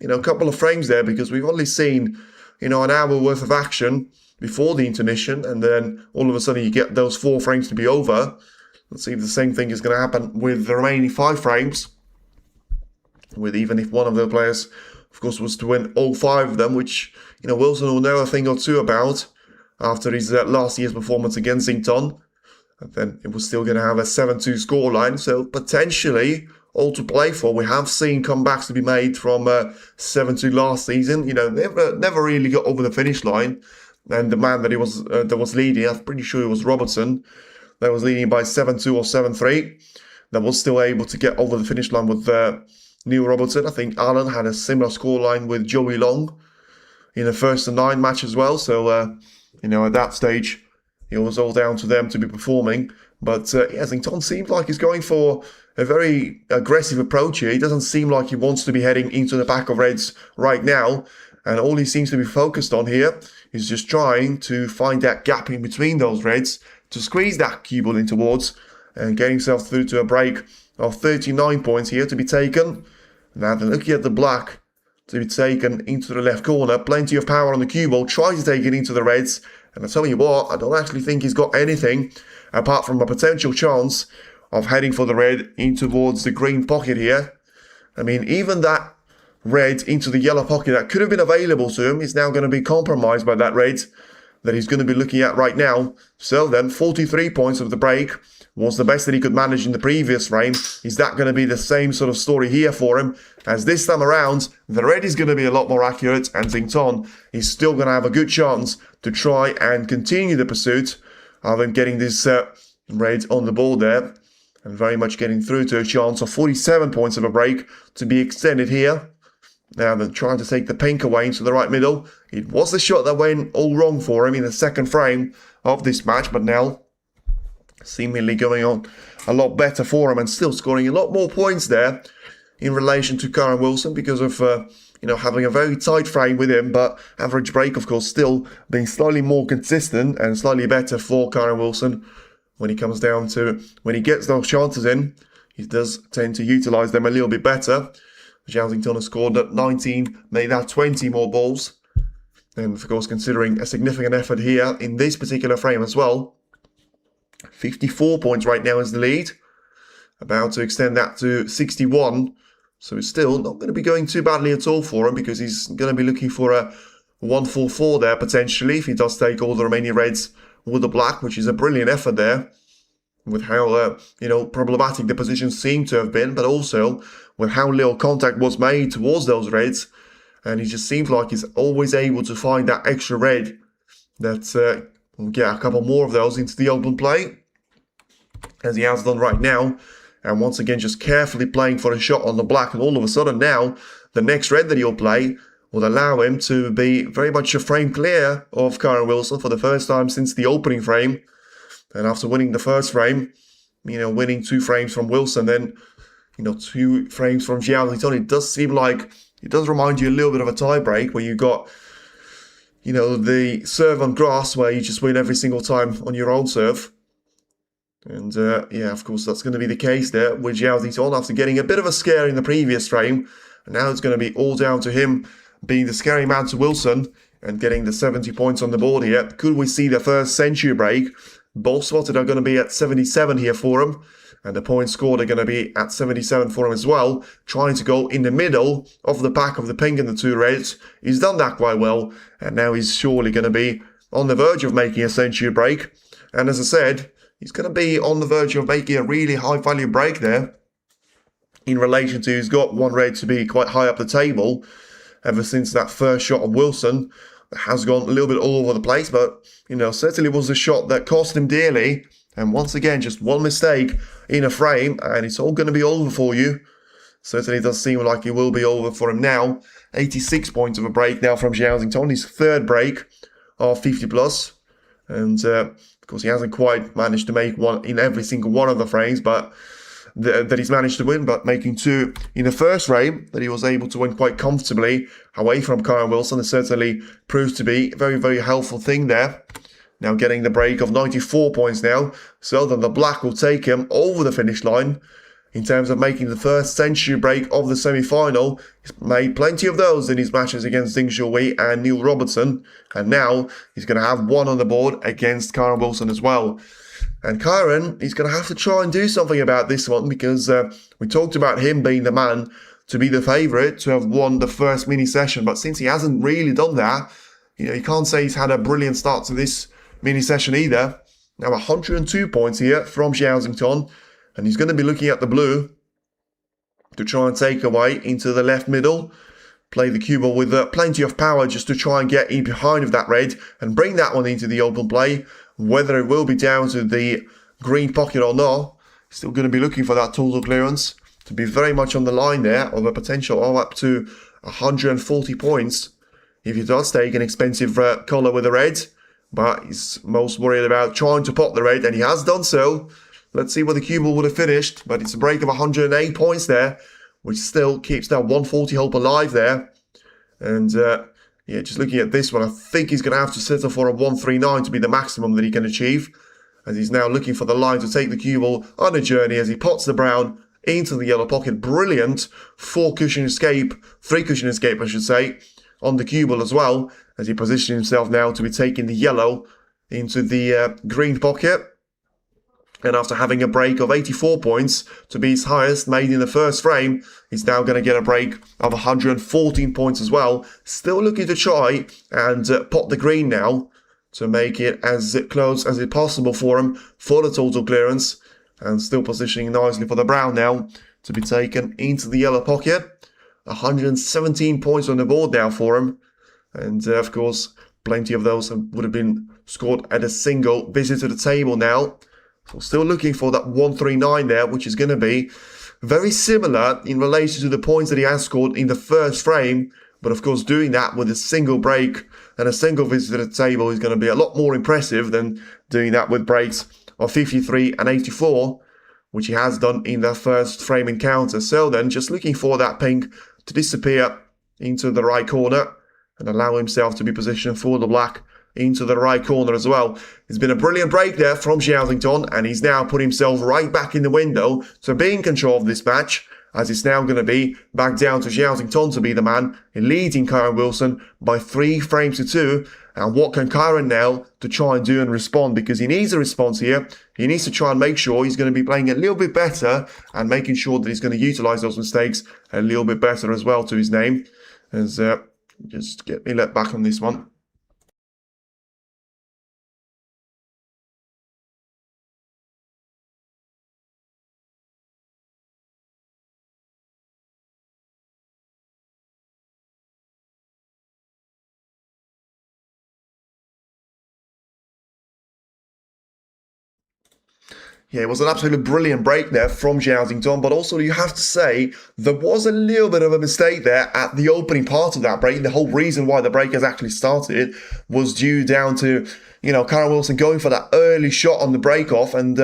a couple of frames there, because we've only seen, an hour worth of action before the intermission, and then all of a sudden you get those 4 frames to be over. Let's see if the same thing is going to happen with the remaining 5 frames, with even if one of the players, of course, was to win all 5 of them, which, Wilson will know a thing or two about after his last year's performance against Xington. And then it was still going to have a 7-2 scoreline, so potentially all to play for. We have seen comebacks to be made from 7-2 last season. Never really got over the finish line. And the man that was leading, I'm pretty sure it was Robertson, that was leading by 7-2 or 7-3. That was still able to get over the finish line with Neil Robertson. I think Allen had a similar scoreline with Joey Long in the first and 9 match as well. So, at that stage, it was all down to them to be performing. But Xington seems like he's going for a very aggressive approach here. He doesn't seem like he wants to be heading into the pack of Reds right now. And all he seems to be focused on here is just trying to find that gap in between those Reds to squeeze that cue ball in towards and get himself through to a break of 39 points here to be taken. Now then, looking at the black to be taken into the left corner. Plenty of power on the cue ball. Tries to take it into the Reds. And I tell you what, I don't actually think he's got anything apart from a potential chance of heading for the red in towards the green pocket here. I mean, even that red into the yellow pocket that could have been available to him is now going to be compromised by that red that he's going to be looking at right now. So then, 43 points of the break was the best that he could manage in the previous frame. Is that going to be the same sort of story here for him? As this time around, the red is going to be a lot more accurate, and Xington is still going to have a good chance to try and continue the pursuit of him getting this red on the board there, and very much getting through to a chance of 47 points of a break to be extended here. Now then, trying to take the pink away into the right middle. It was the shot that went all wrong for him in the second frame of this match, but now seemingly going on a lot better for him and still scoring a lot more points there in relation to Karen Wilson because of having a very tight frame with him, but average break, of course, still being slightly more consistent and slightly better for Karen Wilson when he comes down to when he gets those chances in. He does tend to utilise them a little bit better. Zhao has scored at 19, made that 20 more balls. And of course, considering a significant effort here in this particular frame as well. 54 points right now is the lead. About to extend that to 61. So it's still not going to be going too badly at all for him, because he's going to be looking for a 1-4-4 there potentially if he does take all the remaining reds with the black, which is a brilliant effort there. With how, problematic the positions seem to have been, but also with how little contact was made towards those reds. And he just seems like he's always able to find that extra red that will get a couple more of those into the open play, as he has done right now. And once again, just carefully playing for a shot on the black. And all of a sudden now, the next red that he'll play will allow him to be very much a frame clear of Karen Wilson for the first time since the opening frame. And after winning the first frame, winning 2 frames from Wilson, then, 2 frames from Zhao, it does seem like, it does remind you a little bit of a tie break where you got, the serve on grass where you just win every single time on your own serve. And, of course, that's going to be the case there with Zhao after getting a bit of a scare in the previous frame. And now it's going to be all down to him being the scary man to Wilson and getting the 70 points on the board here. Could we see the first century break? Ball spotted are going to be at 77 here for him. And the points scored are going to be at 77 for him as well. Trying to go in the middle of the pack of the pink and the 2 reds. He's done that quite well. And now he's surely going to be on the verge of making a century break. And as I said, he's going to be on the verge of making a really high value break there. In relation to he's got 1 red to be quite high up the table. Ever since that first shot of Wilson. Has gone a little bit all over the place, but, certainly was a shot that cost him dearly. And once again, just one mistake in a frame, and it's all going to be over for you. Certainly does seem like it will be over for him now. 86 points of a break now from Zhao Xington, his 3rd break of 50 plus. And, of course, he hasn't quite managed to make one in every single one of the frames, but that he's managed to win, but making 2 in the first frame that he was able to win quite comfortably away from Karen Wilson. It certainly proves to be a very, very helpful thing there. Now getting the break of 94 points now, so then the black will take him over the finish line in terms of making the first century break of the semi-final. He's made plenty of those in his matches against Ding Shuhui and Neil Robertson, and now he's going to have one on the board against Kyren Wilson as well. And Kyren, he's going to have to try and do something about this one, because we talked about him being the man to be the favourite, to have won the first mini session, but since he hasn't really done that, you can't say he's had a brilliant start to this mini session either. Now 102 points here from Zhao Xington, and he's going to be looking at the blue to try and take away into the left middle. Play the cue ball with plenty of power just to try and get in behind of that red and bring that one into the open play. Whether it will be down to the green pocket or not, still going to be looking for that total clearance to be very much on the line there of a potential of up to 140 points if he does take an expensive colour with the red. But he's most worried about trying to pop the red, and he has done so. Let's see what the cue ball would have finished, but it's a break of 108 points there, which still keeps that 140 hope alive there. And yeah, just looking at this one, I think he's going to have to settle for a 139 to be the maximum that he can achieve, as he's now looking for the line to take the cue ball on a journey as he pots the brown into the yellow pocket. Brilliant 3 cushion escape, I should say, on the cue ball as well, as he positions himself now to be taking the yellow into the green pocket. And after having a break of 84 points to be his highest made in the first frame, he's now going to get a break of 114 points as well. Still looking to try and pot the green now to make it as close as it possible for him for the total clearance. And still positioning nicely for the brown now to be taken into the yellow pocket. 117 points on the board now for him. And of course, plenty of those would have been scored at a single visit to the table now. So still looking for that 139 there, which is going to be very similar in relation to the points that he has scored in the first frame. But of course, doing that with a single break and a single visit to the table is going to be a lot more impressive than doing that with breaks of 53 and 84, which he has done in the first frame encounter. So then, just looking for that pink to disappear into the right corner and allow himself to be positioned for the black into the right corner as well. It's been a brilliant break there from Zhao Xington, and he's now put himself right back in the window to be in control of this match, as it's now going to be back down to Zhao Xington to be the man leading Kyren Wilson by 3 frames to 2. And what can Kyren now to try and do and respond? Because he needs a response here. He needs to try and make sure he's going to be playing a little bit better and making sure that he's going to utilise those mistakes a little bit better as well to his name. As just get me let back on this one. Yeah, it was an absolutely brilliant break there from Zhao Xington, but also you have to say there was a little bit of a mistake there at the opening part of that break. The whole reason why the break has actually started was due down to, Kyren Wilson going for that early shot on the break off, and,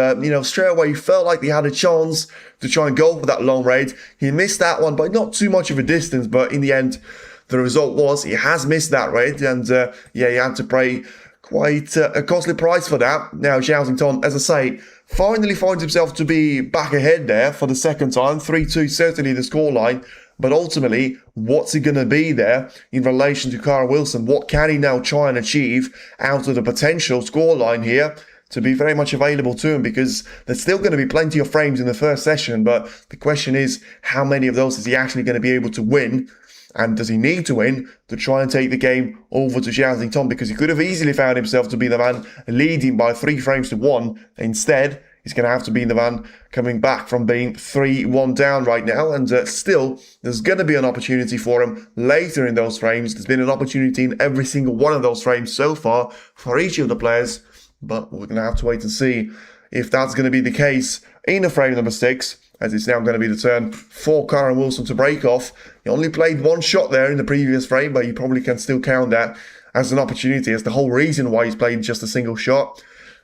straight away he felt like he had a chance to try and go for that long raid. He missed that one by not too much of a distance, but in the end, the result was he has missed that raid, and, he had to pay quite a costly price for that. Now, Zhao Xington, as I say, finally finds himself to be back ahead there for the second time. 3-2 certainly the scoreline. But ultimately, what's he going to be there in relation to Kyren Wilson? What can he now try and achieve out of the potential scoreline here to be very much available to him? Because there's still going to be plenty of frames in the first session. But the question is, how many of those is he actually going to be able to win? And does he need to win to try and take the game over to Zhao Xington? Because he could have easily found himself to be the man leading by 3 frames to 1. Instead, he's going to have to be the man coming back from being 3-1 down right now. And still, there's going to be an opportunity for him later in those frames. There's been an opportunity in every single one of those frames so far for each of the players. But we're going to have to wait and see if that's going to be the case in the frame number 6. As it's now going to be the turn for Kyren Wilson to break off. He only played 1 shot there in the previous frame, but you probably can still count that as an opportunity, as the whole reason why he's played just a single shot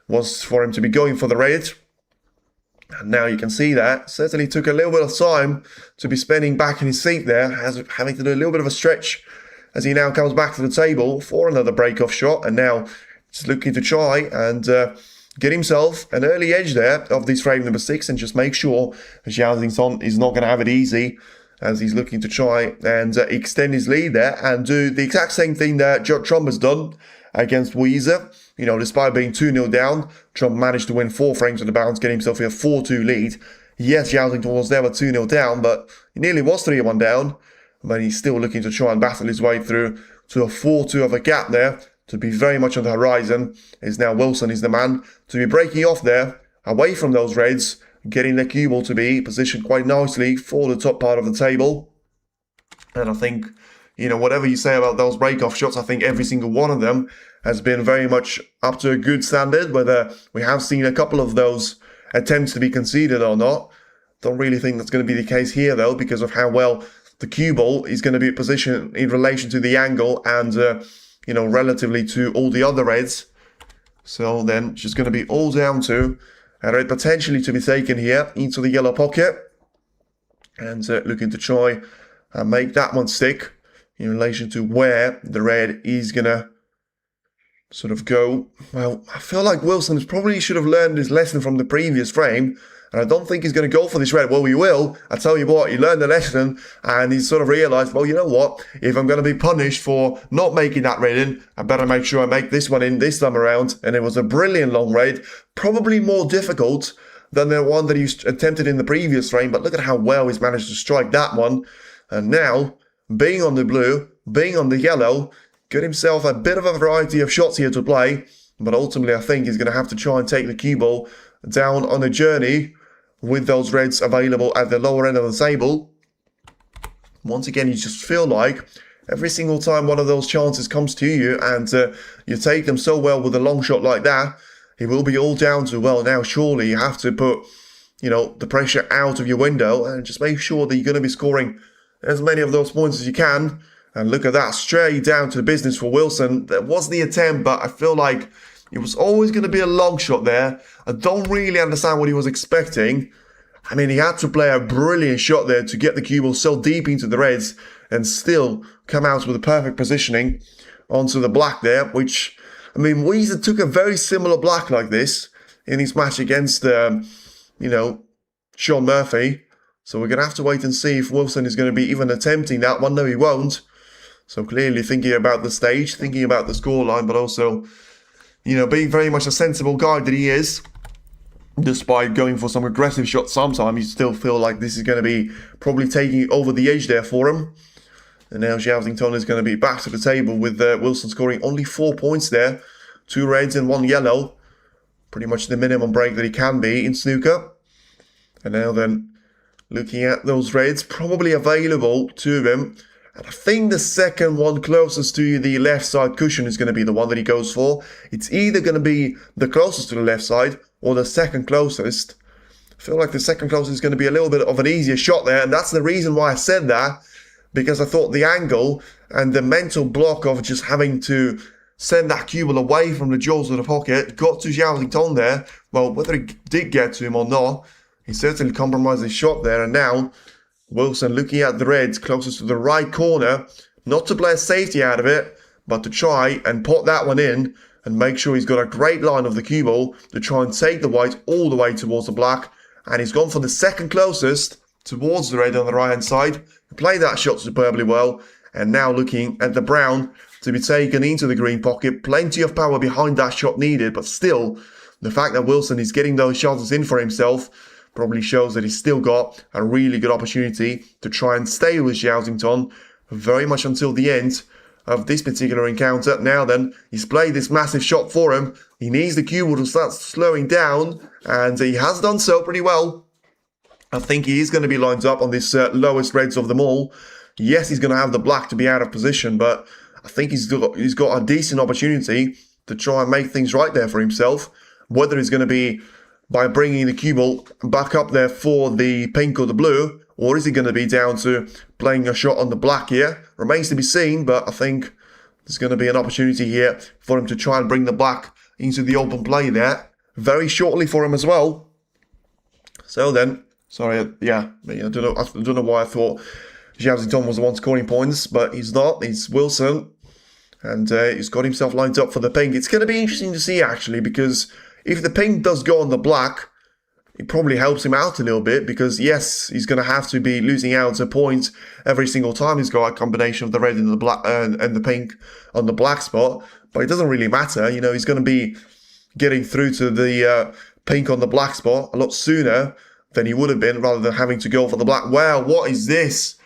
was for him to be going for the red. And now you can see that. Certainly took a little bit of time to be spending back in his seat there, having to do a little bit of a stretch as he now comes back to the table for another break-off shot. And now just looking to try and get himself an early edge there of this frame number 6 and just make sure Zhao Xington is not going to have it easy as he's looking to try and extend his lead there and do the exact same thing that Trump has done against Weezer. You know, despite being 2-0 down, Trump managed to win 4 frames on the bounce, get himself a 4-2 lead. Yes, Zhao Xington was never 2-0 down, but he nearly was 3-1 down. But he's still looking to try and battle his way through to a 4-2 of a gap there, to be very much on the horizon. Is now Wilson is the man to be breaking off there, away from those reds, getting the cue ball to be positioned quite nicely for the top part of the table. And I think, you know, whatever you say about those break-off shots, I think every single one of them has been very much up to a good standard, whether we have seen a couple of those attempts to be conceded or not. Don't really think that's going to be the case here, though, because of how well the cue ball is going to be positioned in relation to the angle and, you know, relatively to all the other reds. So then it's just going to be all down to a red potentially to be taken here into the yellow pocket. And looking to try and make that one stick in relation to where the red is going to sort of go. Well, I feel like Wilson probably should have learned his lesson from the previous frame. And I don't think he's going to go for this red. Well, he will. I tell you what, he learned the lesson and he's sort of realised, well, you know what? If I'm going to be punished for not making that red in, I better make sure I make this one in this time around. And it was a brilliant long raid. Probably more difficult than the one that he attempted in the previous frame. But look at how well he's managed to strike that one. And now, being on the blue, being on the yellow, get himself a bit of a variety of shots here to play. But ultimately, I think he's going to have to try and take the cue ball down on a journey with those reds available at the lower end of the table. Once again, you just feel like every single time one of those chances comes to you and you take them so well with a long shot like that, it will be all down to, well, now surely you have to put, you know, the pressure out of your window and just make sure that you're going to be scoring as many of those points as you can. And look at that, straight down to the business for Wilson. That was the attempt, but I feel like it was always going to be a long shot there. I don't really understand what he was expecting. I mean, he had to play a brilliant shot there to get the cue ball so deep into the reds and still come out with a perfect positioning onto the black there, which, I mean, Weezer took a very similar black like this in his match against, you know, Sean Murphy. So we're going to have to wait and see if Wilson is going to be even attempting that one. No, he won't. So clearly thinking about the stage, thinking about the scoreline, but also, you know, being very much a sensible guy that he is. Despite going for some aggressive shots sometimes, you still feel like this is going to be probably taking over the edge there for him. And now Zhao Xington is going to be back to the table with Wilson scoring only 4 points there. 2 reds and 1 yellow. Pretty much the minimum break that he can be in snooker. And now then, looking at those reds probably available to him. And I think the second one closest to the left side cushion is going to be the one that he goes for. It's either going to be the closest to the left side or the second closest. I feel like the second closest is going to be a little bit of an easier shot there. And that's the reason why I said that. Because I thought the angle and the mental block of just having to send that cue ball away from the jaws of the pocket got to Zhao Xington there. Well, whether it did get to him or not, he certainly compromised his shot there. And now Wilson looking at the reds closest to the right corner, not to play a safety out of it, but to try and pot that one in and make sure he's got a great line of the cue ball to try and take the white all the way towards the black. And he's gone for the second closest towards the red on the right hand side. He played that shot superbly well. And now looking at the brown to be taken into the green pocket. Plenty of power behind that shot needed, but still, the fact that Wilson is getting those chances in for himself probably shows that he's still got a really good opportunity to try and stay with Zhao Xington very much until the end of this particular encounter. Now then, he's played this massive shot for him. He needs the cue ball to start slowing down, and he has done so pretty well. I think he is going to be lined up on this lowest reds of them all. Yes, he's going to have the black to be out of position, but I think he's got a decent opportunity to try and make things right there for himself. Whether it's going to be by bringing the cue ball back up there for the pink or the blue, or is he going to be down to playing a shot on the black here? Remains to be seen, but I think there's going to be an opportunity here for him to try and bring the black into the open play there very shortly for him as well. So then, sorry, yeah, I don't know why I thought Zhao Xington was the one scoring points, but he's not. It's Wilson, and he's got himself lined up for the pink. It's going to be interesting to see, actually, because If the pink does go on the black, it probably helps him out a little bit because, yes, he's going to have to be losing out a point every single time he's got a combination of the red and the black and the pink on the black spot. But it doesn't really matter. You know, he's going to be getting through to the pink on the black spot a lot sooner than he would have been rather than having to go for the black. Wow, what is this?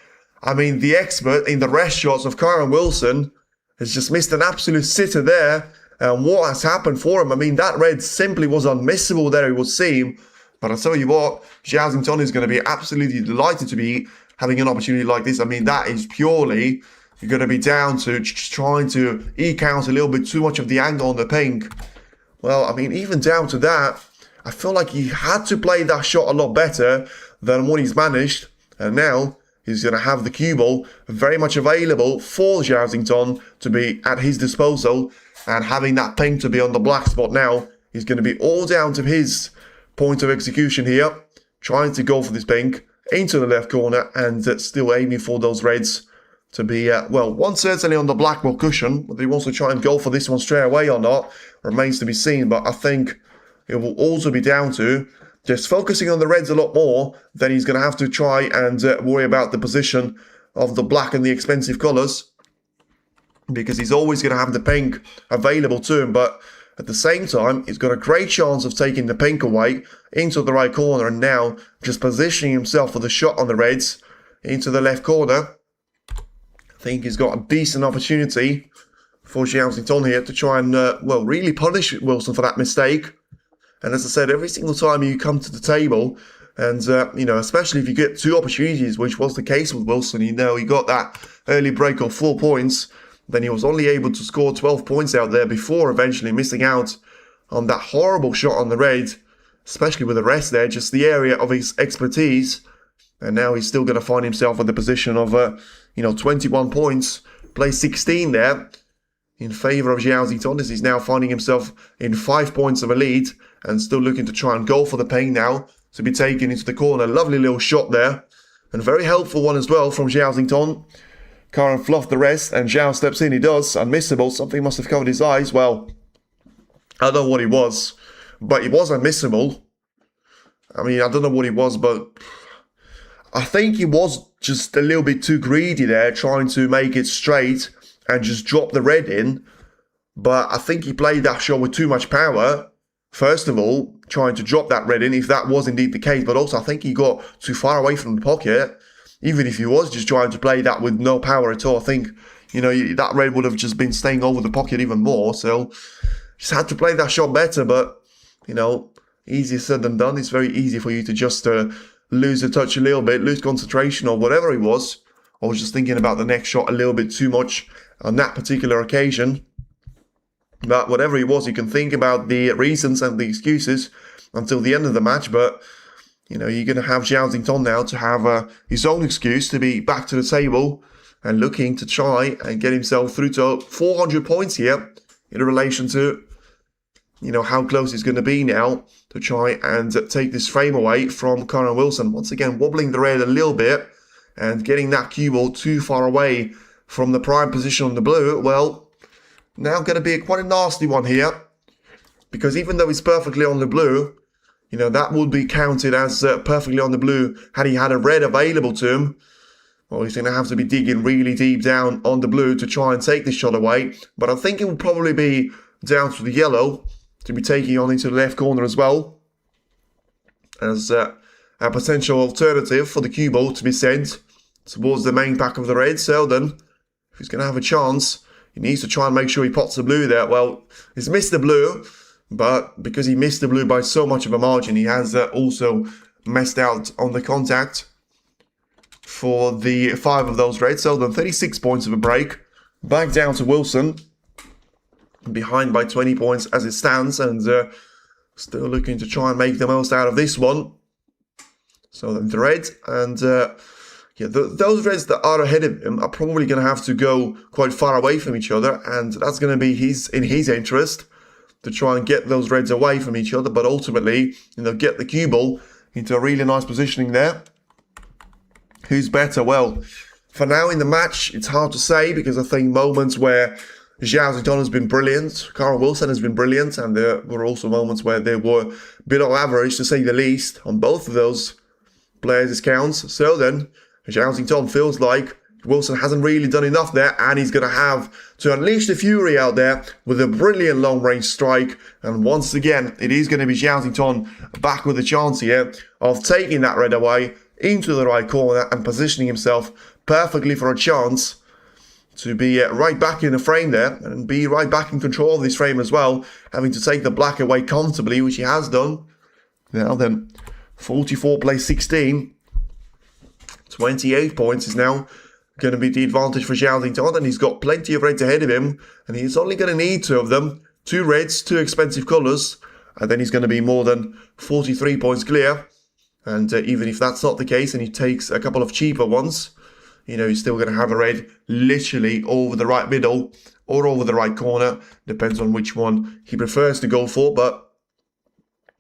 I mean, the expert in the rest shots of Kyren Wilson has just missed an absolute sitter there. And what has happened for him? I mean, that red simply was unmissable there, it would seem. But I'll tell you what, Zhao is going to be absolutely delighted to be having an opportunity like this. I mean, that is purely going to be down to trying to eke out a little bit too much of the angle on the pink. Well, I mean, even down to that, I feel like he had to play that shot a lot better than what he's managed. And now he's going to have the cue ball very much available for Zhao to be at his disposal. And having that pink to be on the black spot now is going to be all down to his point of execution here, trying to go for this pink into the left corner and still aiming for those reds to be, well, one certainly on the black will cushion. Whether he wants to try and go for this one straight away or not remains to be seen, but I think it will also be down to just focusing on the reds a lot more. Then he's going to have to try and worry about the position of the black and the expensive colours, because he's always going to have the pink available to him, but at the same time, he's got a great chance of taking the pink away into the right corner and now just positioning himself for the shot on the reds into the left corner. I think he's got a decent opportunity for Zhao here to try and, well, really punish Wilson for that mistake. And as I said, every single time you come to the table, and, you know, especially if you get two opportunities, which was the case with Wilson, you know, he got that early break of 4 points. Then he was only able to score 12 points out there before eventually missing out on that horrible shot on the red, especially with the rest there, just the area of his expertise. And now he's still going to find himself in the position of, you know, 21 points, place 16 there in favour of Zhao as he's now finding himself in 5 points of a lead and still looking to try and go for the ping now to be taken into the corner. Lovely little shot there, and a very helpful one as well from Zhao. Kyren fluffed the rest, and Zhao steps in. He does. Unmissable. Something must have covered his eyes. Well, I don't know what he was, but he was unmissable. I mean, I don't know what he was, but I think he was just a little bit too greedy there, trying to make it straight and just drop the red in. But I think he played that shot with too much power. First of all, trying to drop that red in, if that was indeed the case. But also, I think he got too far away from the pocket. Even if he was just trying to play that with no power at all, I think, you know, that red would have just been staying over the pocket even more. So, just had to play that shot better. But, you know, easier said than done. It's very easy for you to just lose the touch a little bit, lose concentration or whatever it was. I was just thinking about the next shot a little bit too much on that particular occasion. But whatever it was, you can think about the reasons and the excuses until the end of the match. But, you know, you're going to have Zhao now to have his own excuse to be back to the table and looking to try and get himself through to 400 points here in relation to, you know, how close he's going to be now to try and take this frame away from Kyren Wilson. Once again, wobbling the red a little bit and getting that cue ball too far away from the prime position on the blue. Well, now going to be quite a nasty one here, because even though he's perfectly on the blue, you know, that would be counted as perfectly on the blue had he had a red available to him. Well, he's going to have to be digging really deep down on the blue to try and take this shot away. But I think it will probably be down to the yellow to be taking on into the left corner as well, as a potential alternative for the cue ball to be sent towards the main pack of the red. So then, if he's going to have a chance, he needs to try and make sure he pots the blue there. Well, he's missed the blue, but because he missed the blue by so much of a margin, he has also messed out on the contact for the 5 of those reds. So then 36 points of a break. Back down to Wilson, behind by 20 points as it stands, and still looking to try and make the most out of this one. So then the red, and yeah, those reds that are ahead of him are probably going to have to go quite far away from each other, and that's going to be in his interest to try and get those reds away from each other, but ultimately, you know, get the cue ball into a really nice positioning there. Who's better? Well, for now in the match, it's hard to say, because I think moments where Zhao has been brilliant, Karen Wilson has been brilliant, and there were also moments where they were below average, to say the least, on both of those players' accounts. So then, Zhao feels like Wilson hasn't really done enough there, and he's going to have to unleash the fury out there with a brilliant long-range strike. And once again, it is going to be Zhao back with a chance here of taking that red away into the right corner and positioning himself perfectly for a chance to be right back in the frame there and be right back in control of this frame as well, having to take the black away comfortably, which he has done. Now then, 44 plays 16, 28 points is now going to be the advantage for Zhao, and he's got plenty of reds ahead of him, and he's only going to need 2 of them, 2 reds, 2 expensive colours, and then he's going to be more than 43 points clear. And even if that's not the case and he takes a couple of cheaper ones, you know, he's still going to have a red literally over the right middle or over the right corner, depends on which one he prefers to go for. But,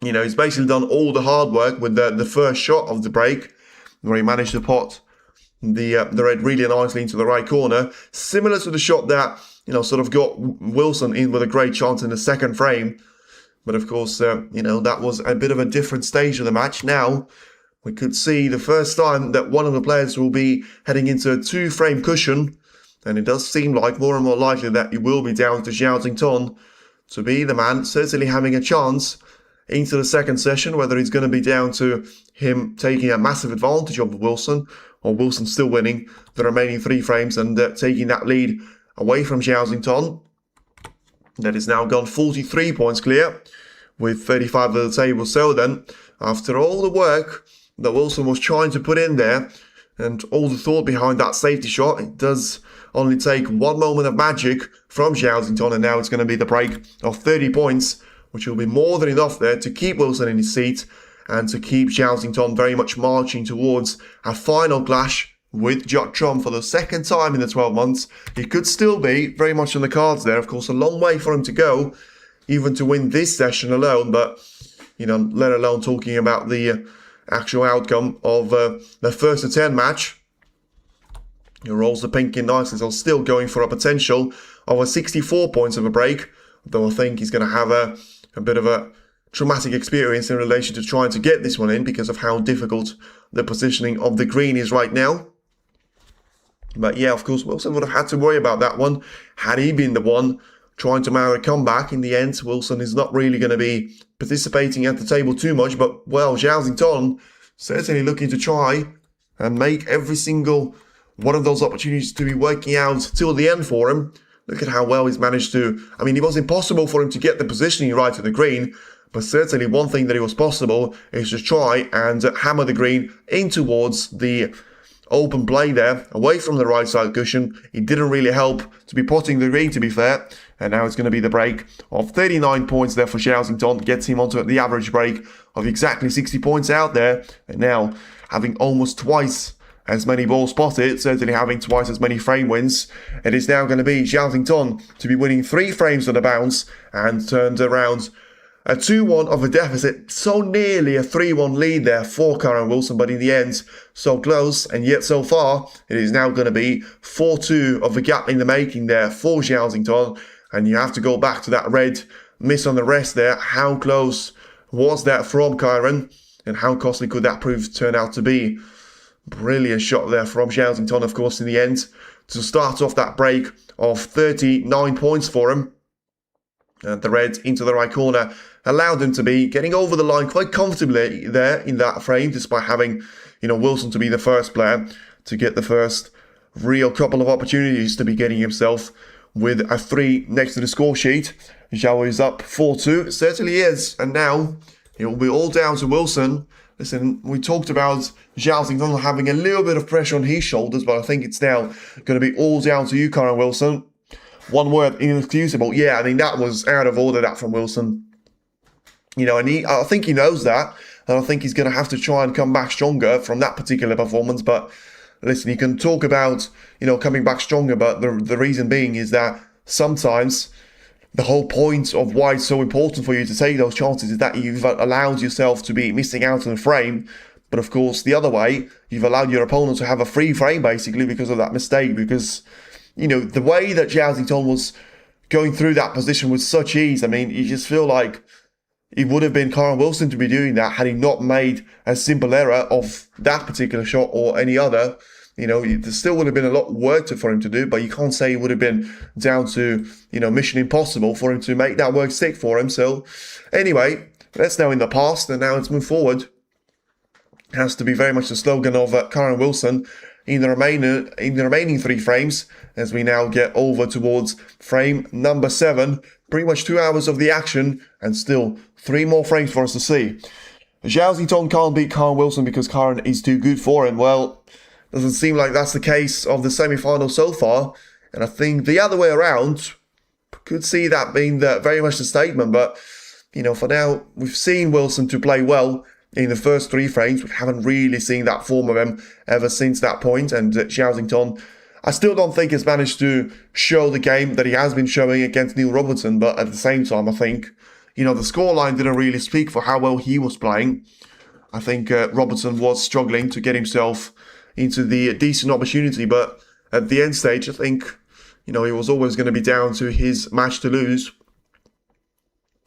you know, he's basically done all the hard work with the first shot of the break, where he managed to pot the red really nicely into the right corner, similar to the shot that, you know, sort of got Wilson in with a great chance in the second frame. But of course, you know, that was a bit of a different stage of the match. Now, we could see the first time that one of the players will be heading into a 2-frame cushion, and it does seem like more and more likely that it will be down to Zhao to be the man, certainly having a chance into the second session, whether it's going to be down to him taking a massive advantage of Wilson, or Wilson still winning the remaining 3 frames and taking that lead away from Zhao. That is now gone 43 points clear, with 35 of the table. So then, after all the work that Wilson was trying to put in there, and all the thought behind that safety shot, it does only take 1 moment of magic from Zhao, and now it's going to be the break of 30 points, which will be more than enough there to keep Wilson in his seat, and to keep Zhao very much marching towards a final clash with Watchalong for the second time in the 12 months. It could still be very much on the cards there. Of course, a long way for him to go, even to win this session alone. But, you know, let alone talking about the actual outcome of the first to 10 match. He rolls the pink in nicely, so still going for a potential of a 64 points of a break. Though I think he's going to have a bit of a traumatic experience in relation to trying to get this one in, because of how difficult the positioning of the green is right now. But yeah, of course, Wilson would have had to worry about that one had he been the one trying to mount a comeback. In the end, Wilson is not really going to be participating at the table too much. But, well, Zhao certainly looking to try and make every single one of those opportunities to be working out till the end for him. Look at how well he's managed to... I mean, it was impossible for him to get the positioning right to the green, but certainly one thing that it was possible is to try and hammer the green in towards the open play there, away from the right side cushion. It didn't really help to be potting the green, to be fair. And now it's going to be the break of 39 points there for Zhao, gets him onto the average break of exactly 60 points out there. And now, having almost twice as many balls spotted, certainly having twice as many frame wins, it is now going to be Zhao to be winning 3 frames on the bounce, and turned around a 2-1 of a deficit, so nearly a 3-1 lead there for Karen Wilson, but in the end, so close, and yet so far, it is now going to be 4-2 of a gap in the making there for Zhao, and you have to go back to that red miss on the rest there. How close was that from Karen, and how costly could that turn out to be? Brilliant shot there from Zhao, of course, in the end, to start off that break of 39 points for him. And the red into the right corner allowed him to be getting over the line quite comfortably there in that frame, despite having, you know, Wilson to be the first player to get the first real couple of opportunities to be getting himself with a 3 next to the score sheet. Zhao is up 4-2, it certainly is, and now it will be all down to Wilson. Listen, we talked about Zhao having a little bit of pressure on his shoulders, but I think it's now going to be all down to you, Karen Wilson. One word, inexcusable. Yeah, I mean, that was out of order, that from Wilson. You know, and I think he knows that, and I think he's going to have to try and come back stronger from that particular performance. But listen, you can talk about, you know, coming back stronger, but the reason being is that sometimes the whole point of why it's so important for you to take those chances is that you've allowed yourself to be missing out on a frame. But of course, the other way, you've allowed your opponent to have a free frame, basically, because of that mistake. Because, you know, the way that Zhao was going through that position with such ease. I mean, you just feel like it would have been Karen Wilson to be doing that had he not made a simple error of that particular shot or any other. You know, there still would have been a lot of work for him to do, but you can't say it would have been down to, you know, mission impossible for him to make that work stick for him. So anyway, that's now in the past, and now let's move forward. It has to be very much the slogan of Karen Wilson in the remaining 3 frames, as we now get over towards frame number 7. Pretty much 2 hours of the action, and still 3 more frames for us to see. Zhao Ziton can't beat Karen Wilson because Karen is too good for him. Well, doesn't seem like that's the case of the semi-final so far, and I think the other way around could see that being very much the statement. But you know, for now, we've seen Wilson to play well in the first 3 frames. We haven't really seen that form of him ever since that point, and Zhao Ziton, I still don't think has managed to show the game that he has been showing against Neil Robertson. But at the same time, I think, you know, the scoreline didn't really speak for how well he was playing. I think Robertson was struggling to get himself into the decent opportunity, but at the end stage, I think, you know, it was always going to be down to his match to lose.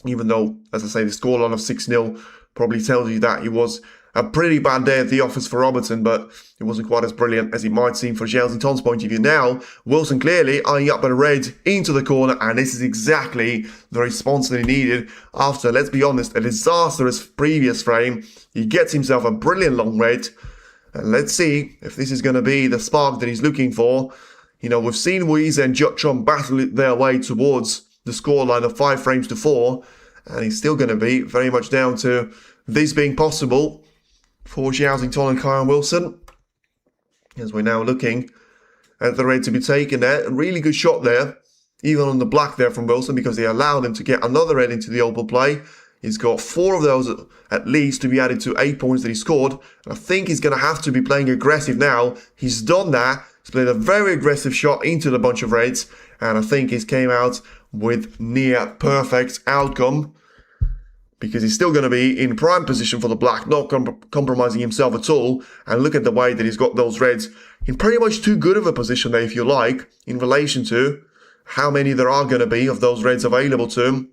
Even though, as I say, the scoreline of 6-0 probably tells you that it was a pretty bad day at the office for Robertson, but it wasn't quite as brilliant as it might seem for Zhao Ziton's point of view. Now, Wilson clearly eyeing up a red into the corner, and this is exactly the response that he needed after, let's be honest, a disastrous previous frame. He gets himself a brilliant long red, and let's see if this is going to be the spark that he's looking for. You know, we've seen Weiss and Watchalong battle their way towards the scoreline of 5 frames to 4, and it's still going to be very much down to this being possible for Zhao Ziton and Karen Wilson. As we're now looking at the red to be taken there. A really good shot there, even on the black there from Wilson, because they allowed him to get another red into the open play. He's got 4 of those at least to be added to 8 points that he scored. And I think he's going to have to be playing aggressive now. He's done that. He's played a very aggressive shot into the bunch of reds. And I think he's came out with near perfect outcome, because he's still going to be in prime position for the black, not compromising himself at all. And look at the way that he's got those reds in pretty much too good of a position there, if you like, in relation to how many there are going to be of those reds available to him.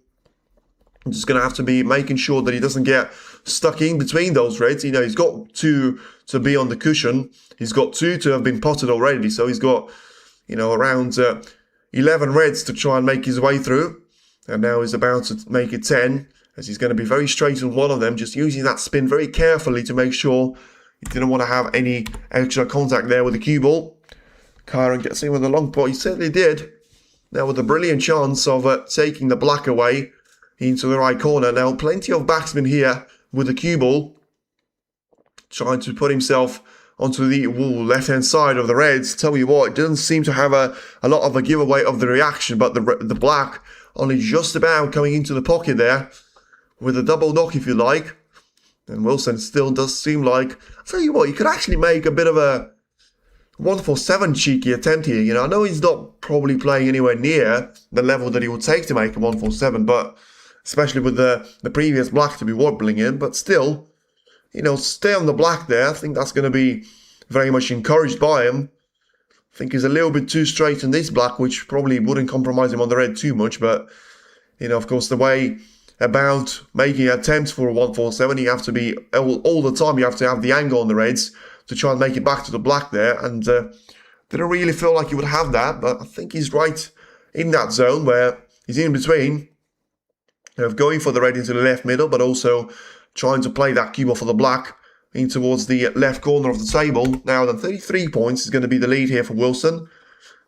He's just going to have to be making sure that he doesn't get stuck in between those reds. You know, he's got 2 to be on the cushion. He's got 2 to have been potted already. So he's got, you know, around 11 reds to try and make his way through. And now he's about to make it 10, as he's going to be very straight on one of them, just using that spin very carefully to make sure he didn't want to have any extra contact there with the cue ball. Karen gets in with a long ball. He certainly did. Now with a brilliant chance of taking the black away into the right corner. Now plenty of backsman here with the cue ball, trying to put himself onto the left-hand side of the reds. Tell you what, it doesn't seem to have a lot of a giveaway of the reaction, but the black only just about coming into the pocket there with a double knock, if you like. And Wilson still does seem like, I'll tell you what, you could actually make a bit of a 147 cheeky attempt here. You know, I know he's not probably playing anywhere near the level that he would take to make a 147, but especially with the previous black to be wobbling in, but still, you know, stay on the black there. I think that's going to be very much encouraged by him. I think he's a little bit too straight in this black, which probably wouldn't compromise him on the red too much, but, you know, of course, the way about making attempts for a 147, you have to be, all the time, you have to have the angle on the reds to try and make it back to the black there, and didn't really feel like he would have that, but I think he's right in that zone where he's in between, of going for the red into the left middle, but also trying to play that cue ball for the black in towards the left corner of the table. Now, the 33 points is going to be the lead here for Wilson.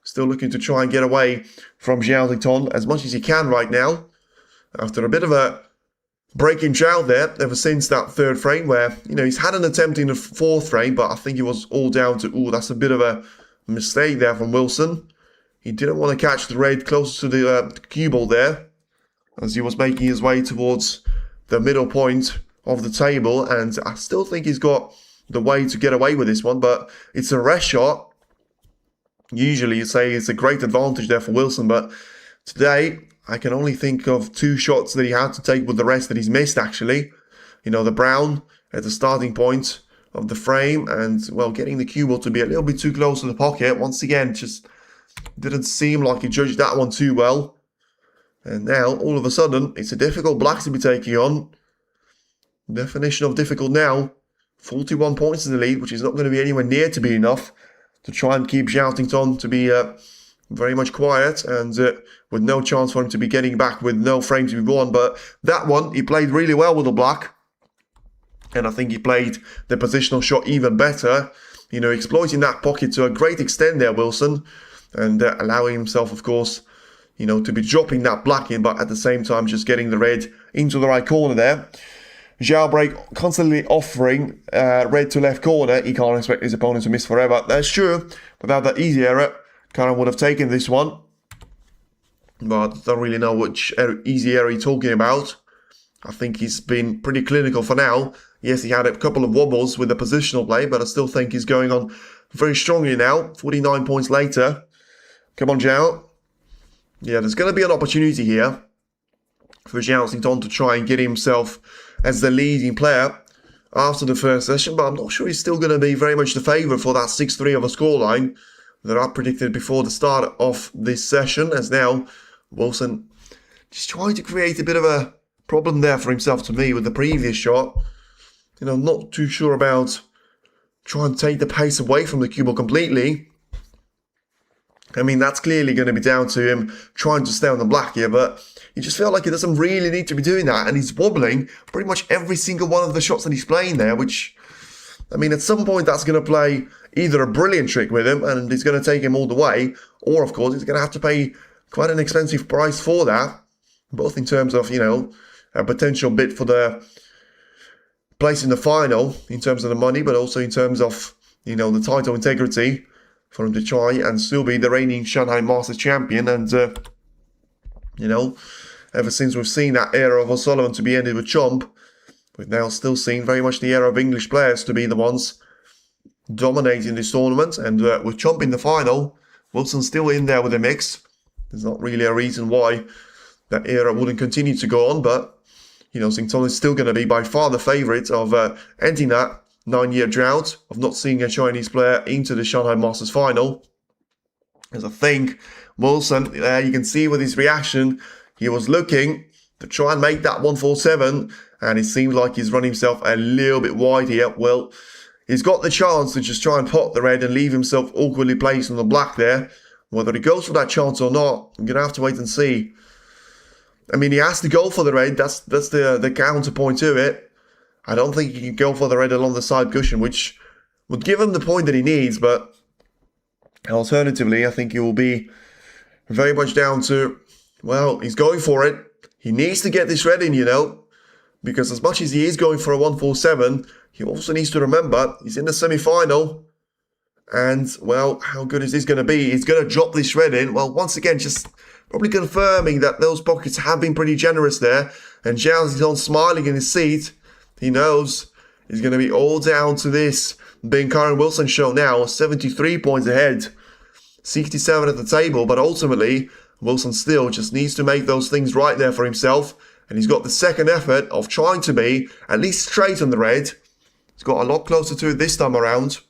Still looking to try and get away from Zhao Ziton as much as he can right now, after a bit of a break in drought there ever since that 3rd frame, where, you know, he's had an attempt in the 4th frame, but I think it was all down to, that's a bit of a mistake there from Wilson. He didn't want to catch the red closer to the cue ball there, as he was making his way towards the middle point of the table, and I still think he's got the way to get away with this one, but it's a rest shot. Usually you say it's a great advantage there for Wilson, but today I can only think of 2 shots that he had to take with the rest that he's missed, actually. You know, the brown at the starting point of the frame, and, well, getting the cue ball to be a little bit too close to the pocket. Once again, just didn't seem like he judged that one too well. And now, all of a sudden, it's a difficult black to be taking on. Definition of difficult now. 41 points in the lead, which is not going to be anywhere near to be enough to try and keep Zhao to be very much quiet and with no chance for him to be getting back with no frame to be won. But that one, he played really well with the black. And I think he played the positional shot even better. You know, exploiting that pocket to a great extent there, Wilson. And allowing himself, of course, you know, to be dropping that black in, but at the same time just getting the red into the right corner there. Zhao break constantly offering red to left corner. He can't expect his opponent to miss forever. That's true. Without that easy error, Karan would have taken this one. But I don't really know which easy error he's talking about. I think he's been pretty clinical for now. Yes, he had a couple of wobbles with the positional play, but I still think he's going on very strongly now. 49 points later. Come on, Zhao. Yeah, there's going to be an opportunity here for Zhao Xingtong to try and get himself as the leading player after the first session, but I'm not sure he's still going to be very much the favourite for that 6-3 of a scoreline that I predicted before the start of this session, as now Wilson just trying to create a bit of a problem there for himself to me with the previous shot. You know, not too sure about trying to take the pace away from the cue ball completely. I mean, that's clearly going to be down to him trying to stay on the black here, but you just feel like he doesn't really need to be doing that, and he's wobbling pretty much every single one of the shots that he's playing there, which, I mean, at some point that's going to play either a brilliant trick with him, and he's going to take him all the way, or, of course, he's going to have to pay quite an expensive price for that, both in terms of, you know, a potential bid for the place in the final, in terms of the money, but also in terms of, you know, the title integrity, for him to try and still be the reigning Shanghai Masters champion. And, you know, ever since we've seen that era of Watchalong to be ended with Chomp, we've now still seen very much the era of English players to be the ones dominating this tournament. And with Chomp in the final, Wilson's still in there with the mix. There's not really a reason why that era wouldn't continue to go on, but, you know, Xingtong is still going to be by far the favourite of ending that 9-year drought of not seeing a Chinese player into the Shanghai Masters final. As I think Wilson, you can see with his reaction, he was looking to try and make that 147, and it seems like he's run himself a little bit wide here. Well, he's got the chance to just try and pot the red and leave himself awkwardly placed on the black there. Whether he goes for that chance or not, I'm going to have to wait and see. I mean, he has to go for the red. That's the counterpoint to it. I don't think he can go for the red along the side cushion, which would give him the point that he needs, but alternatively, I think he will be very much down to, well, he's going for it. He needs to get this red in, you know, because as much as he is going for a 147, he also needs to remember he's in the semi-final, and, well, how good is this going to be? He's going to drop this red in. Well, once again, just probably confirming that those pockets have been pretty generous there, and Zhao is on smiling in his seat. He knows he's going to be all down to this being Karan Wilson show now, 73 points ahead, 67 at the table, but ultimately Wilson still just needs to make those things right there for himself, and he's got the second effort of trying to be at least straight on the red. He's got a lot closer to it this time around,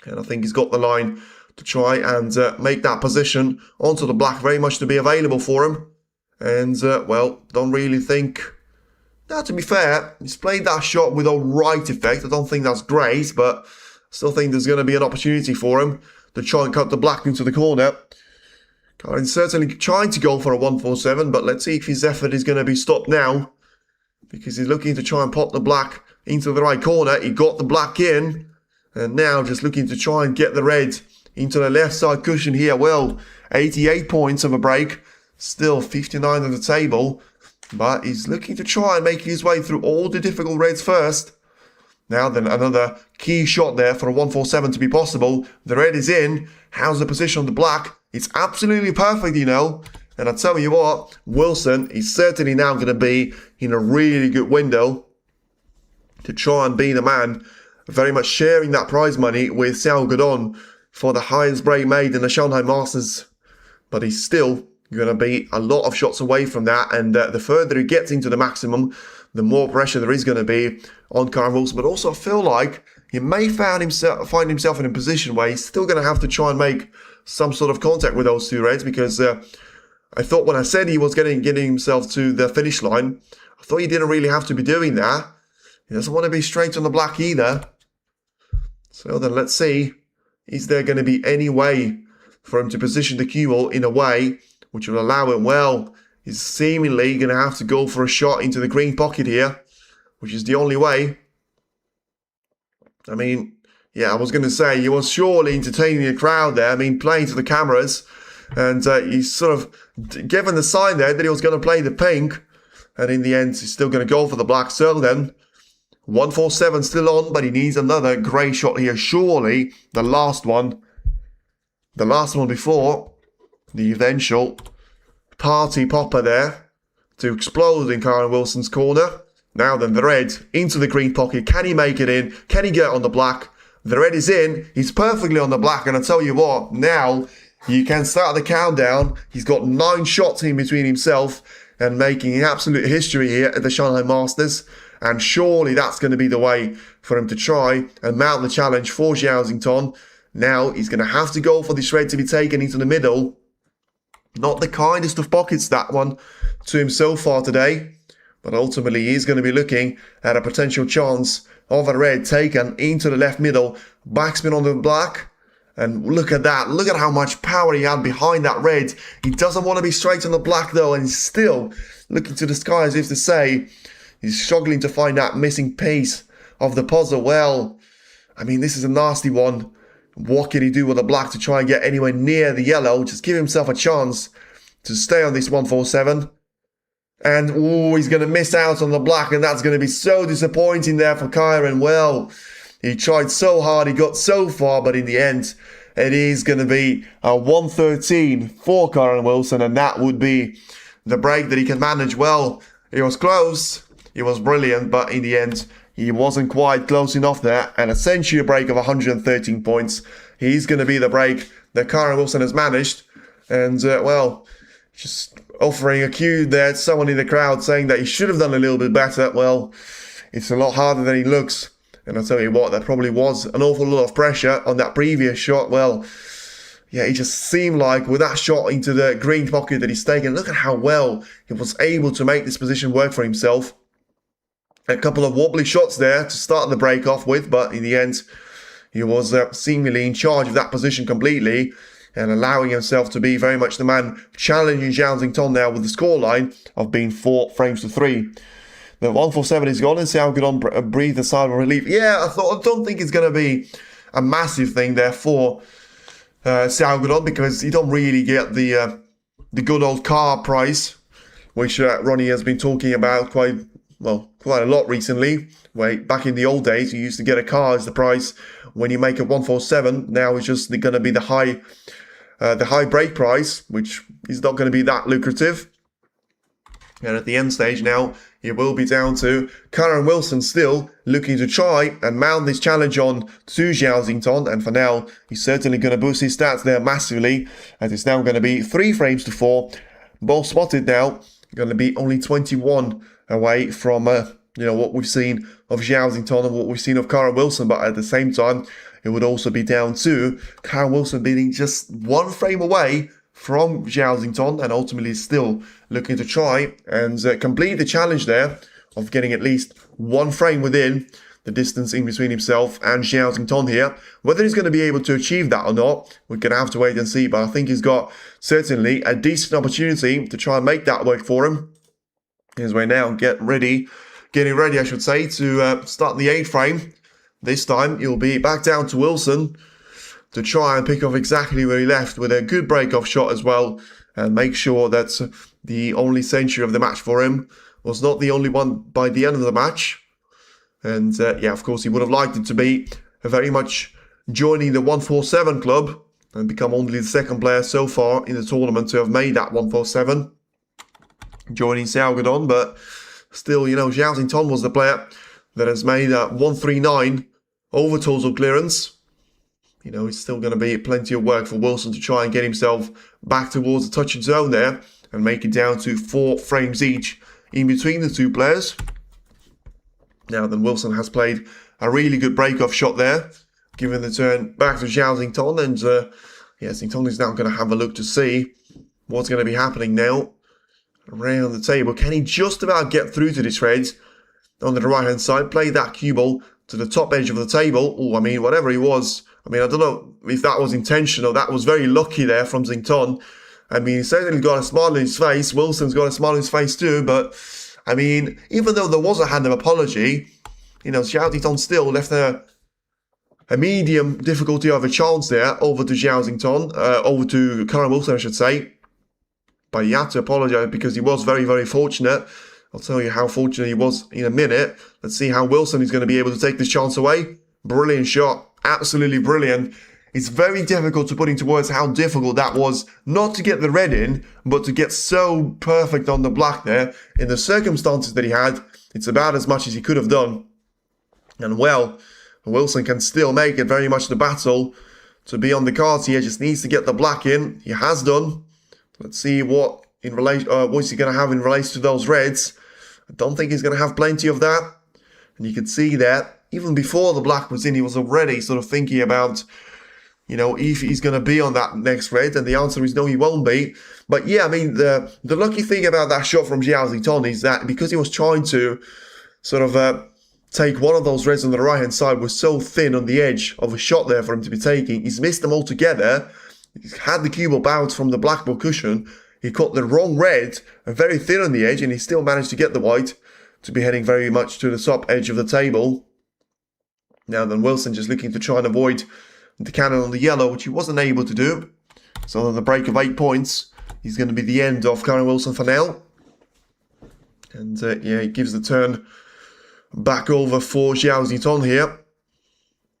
and I think he's got the line to try and make that position onto the black very much to be available for him, and well, don't really think... Now, to be fair, he's played that shot with all right effect. I don't think that's great, but I still think there's going to be an opportunity for him to try and cut the black into the corner. Karan's certainly trying to go for a 147, but let's see if his effort is going to be stopped now, because he's looking to try and pop the black into the right corner. He got the black in, and now just looking to try and get the red into the left side cushion here. Well, 88 points of a break, still 59 on the table. But he's looking to try and make his way through all the difficult reds first. Now then, another key shot there for a 147 to be possible. The red is in. How's the position on the black? It's absolutely perfect, you know. And I tell you what, Wilson is certainly now going to be in a really good window to try and be the man very much sharing that prize money with Zhao Guodong for the highest break made in the Shanghai Masters. But he's still going to be a lot of shots away from that, and the further he gets into the maximum, the more pressure there is going to be on Karan Wilson. But also I feel like he may find himself in a position where he's still going to have to try and make some sort of contact with those two reds, because I thought when I said he was getting himself to the finish line, I thought he didn't really have to be doing that. He doesn't want to be straight on the black either. So then let's see, is there going to be any way for him to position the cue ball in a way which will allow him? Well, he's seemingly going to have to go for a shot into the green pocket here, which is the only way. I mean, yeah, I was going to say, he was surely entertaining the crowd there. I mean, playing to the cameras. And he's sort of given the sign there that he was going to play the pink. And in the end, he's still going to go for the black. So then, 147 still on, but he needs another grey shot here. Surely, the last one before the eventual party popper there to explode in Karen Wilson's corner. Now then, the red into the green pocket. Can he make it in? Can he get on the black? The red is in. He's perfectly on the black. And I tell you what, now you can start the countdown. He's got 9 shots in between himself and making absolute history here at the Shanghai Masters. And surely that's going to be the way for him to try and mount the challenge for Zhao Xington. Now he's going to have to go for this red to be taken into the middle. Not the kindest of pockets, that one, to him so far today. But ultimately he's going to be looking at a potential chance of a red taken into the left middle. Backspin on the black. And look at that. Look at how much power he had behind that red. He doesn't want to be straight on the black though. And he's still looking to the sky as if to say he's struggling to find that missing piece of the puzzle. Well, I mean, this is a nasty one. What can he do with the black to try and get anywhere near the yellow? Just give himself a chance to stay on this 147. And, oh, he's going to miss out on the black. And that's going to be so disappointing there for Kyron. Well, he tried so hard. He got so far. But in the end, it is going to be a 113 for Kyron Wilson. And that would be the break that he can manage. Well, it was close. It was brilliant. But in the end, he wasn't quite close enough there. And essentially a break of 113 points. He's going to be the break that Kyron Wilson has managed. And, well, just offering a cue there to someone in the crowd saying that he should have done a little bit better. Well, it's a lot harder than he looks. And I'll tell you what, there probably was an awful lot of pressure on that previous shot. Well, yeah, it just seemed like with that shot into the green pocket that he's taken, look at how well he was able to make this position work for himself. A couple of wobbly shots there to start the break off with, but in the end, he was seemingly in charge of that position completely and allowing himself to be very much the man challenging Zhao Xington now with the scoreline of being 4 frames to 3. The 147 is gone and Zhao Xington breathed a sigh of relief. Yeah, I don't think it's going to be a massive thing there for Zhao Xington because you don't really get the good old car price, which Ronnie has been talking about quite a lot recently. Back in the old days, you used to get a car as the price when you make a 147. Now it's just going to be the high break price, which is not going to be that lucrative. And at the end stage now, it will be down to Kyron Wilson still looking to try and mount this challenge on to Zhao Xington. And for now, he's certainly going to boost his stats there massively. As it's now going to be 3 frames to 4. Ball spotted now, going to be only 21 away from what we've seen of Zhao Xington and what we've seen of Kyron Wilson. But at the same time, it would also be down to Kyron Wilson being just 1 frame away from Zhao Xington and ultimately still looking to try and complete the challenge there of getting at least 1 frame within the distance in between himself and Zhao Xington here. Whether he's going to be able to achieve that or not, we're going to have to wait and see. But I think he's got certainly a decent opportunity to try and make that work for him. As we now getting ready, I should say, to start the 8th frame. This time, he'll be back down to Wilson to try and pick off exactly where he left with a good break-off shot as well and make sure that the only century of the match for him was not the only one by the end of the match. And yeah, of course, he would have liked it to be very much joining the 147 club and become only the 2nd player so far in the tournament to have made that 147. Joining Zhao Xington, but still, Zhao Xington was the player that has made that 139 over total clearance. It's still going to be plenty of work for Wilson to try and get himself back towards the touching zone there and make it down to 4 frames each in between the 2 players. Now then, Wilson has played a really good break-off shot there, giving the turn back to Zhao Xington, and Xington is now going to have a look to see what's going to be happening now around the table. Can he just about get through to this red on the right-hand side? Play that cue ball to the top edge of the table. Oh, I mean, whatever he was. I mean, I don't know if that was intentional. That was very lucky there from Xington. I mean, he certainly got a smile on his face. Wilson's got a smile on his face too. But, I mean, even though there was a hand of apology, you know, Zhao Xington still left a medium difficulty of a chance there over to Zhao Xington, over to Karen Wilson, I should say. But he had to apologise because he was very, very fortunate. I'll tell you how fortunate he was in a minute. Let's see how Wilson is going to be able to take this chance away. Brilliant shot. Absolutely brilliant. It's very difficult to put into words how difficult that was, not to get the red in, but to get so perfect on the black there. In the circumstances that he had, it's about as much as he could have done. And well, Wilson can still make it very much the battle to be on the cards here. Just needs to get the black in. He has done. Let's see what what's he going to have in relation to those reds. I don't think he's going to have plenty of that. And you can see that even before the black was in, he was already sort of thinking about, you know, if he's going to be on that next red. And the answer is no, he won't be. But yeah, I mean, the lucky thing about that shot from Zhao Xington is that because he was trying to sort of take one of those reds on the right-hand side, was so thin on the edge of a shot there for him to be taking. He's missed them altogether. He's had the cue ball bounce from the black ball cushion. He caught the wrong red, and very thin on the edge, and he still managed to get the white to be heading very much to the top edge of the table. Now then, Wilson just looking to try and avoid the cannon on the yellow, which he wasn't able to do. So on the break of 8 points, he's going to be the end of Karen Wilson for now. And yeah, he gives the turn back over for Zhao Xington here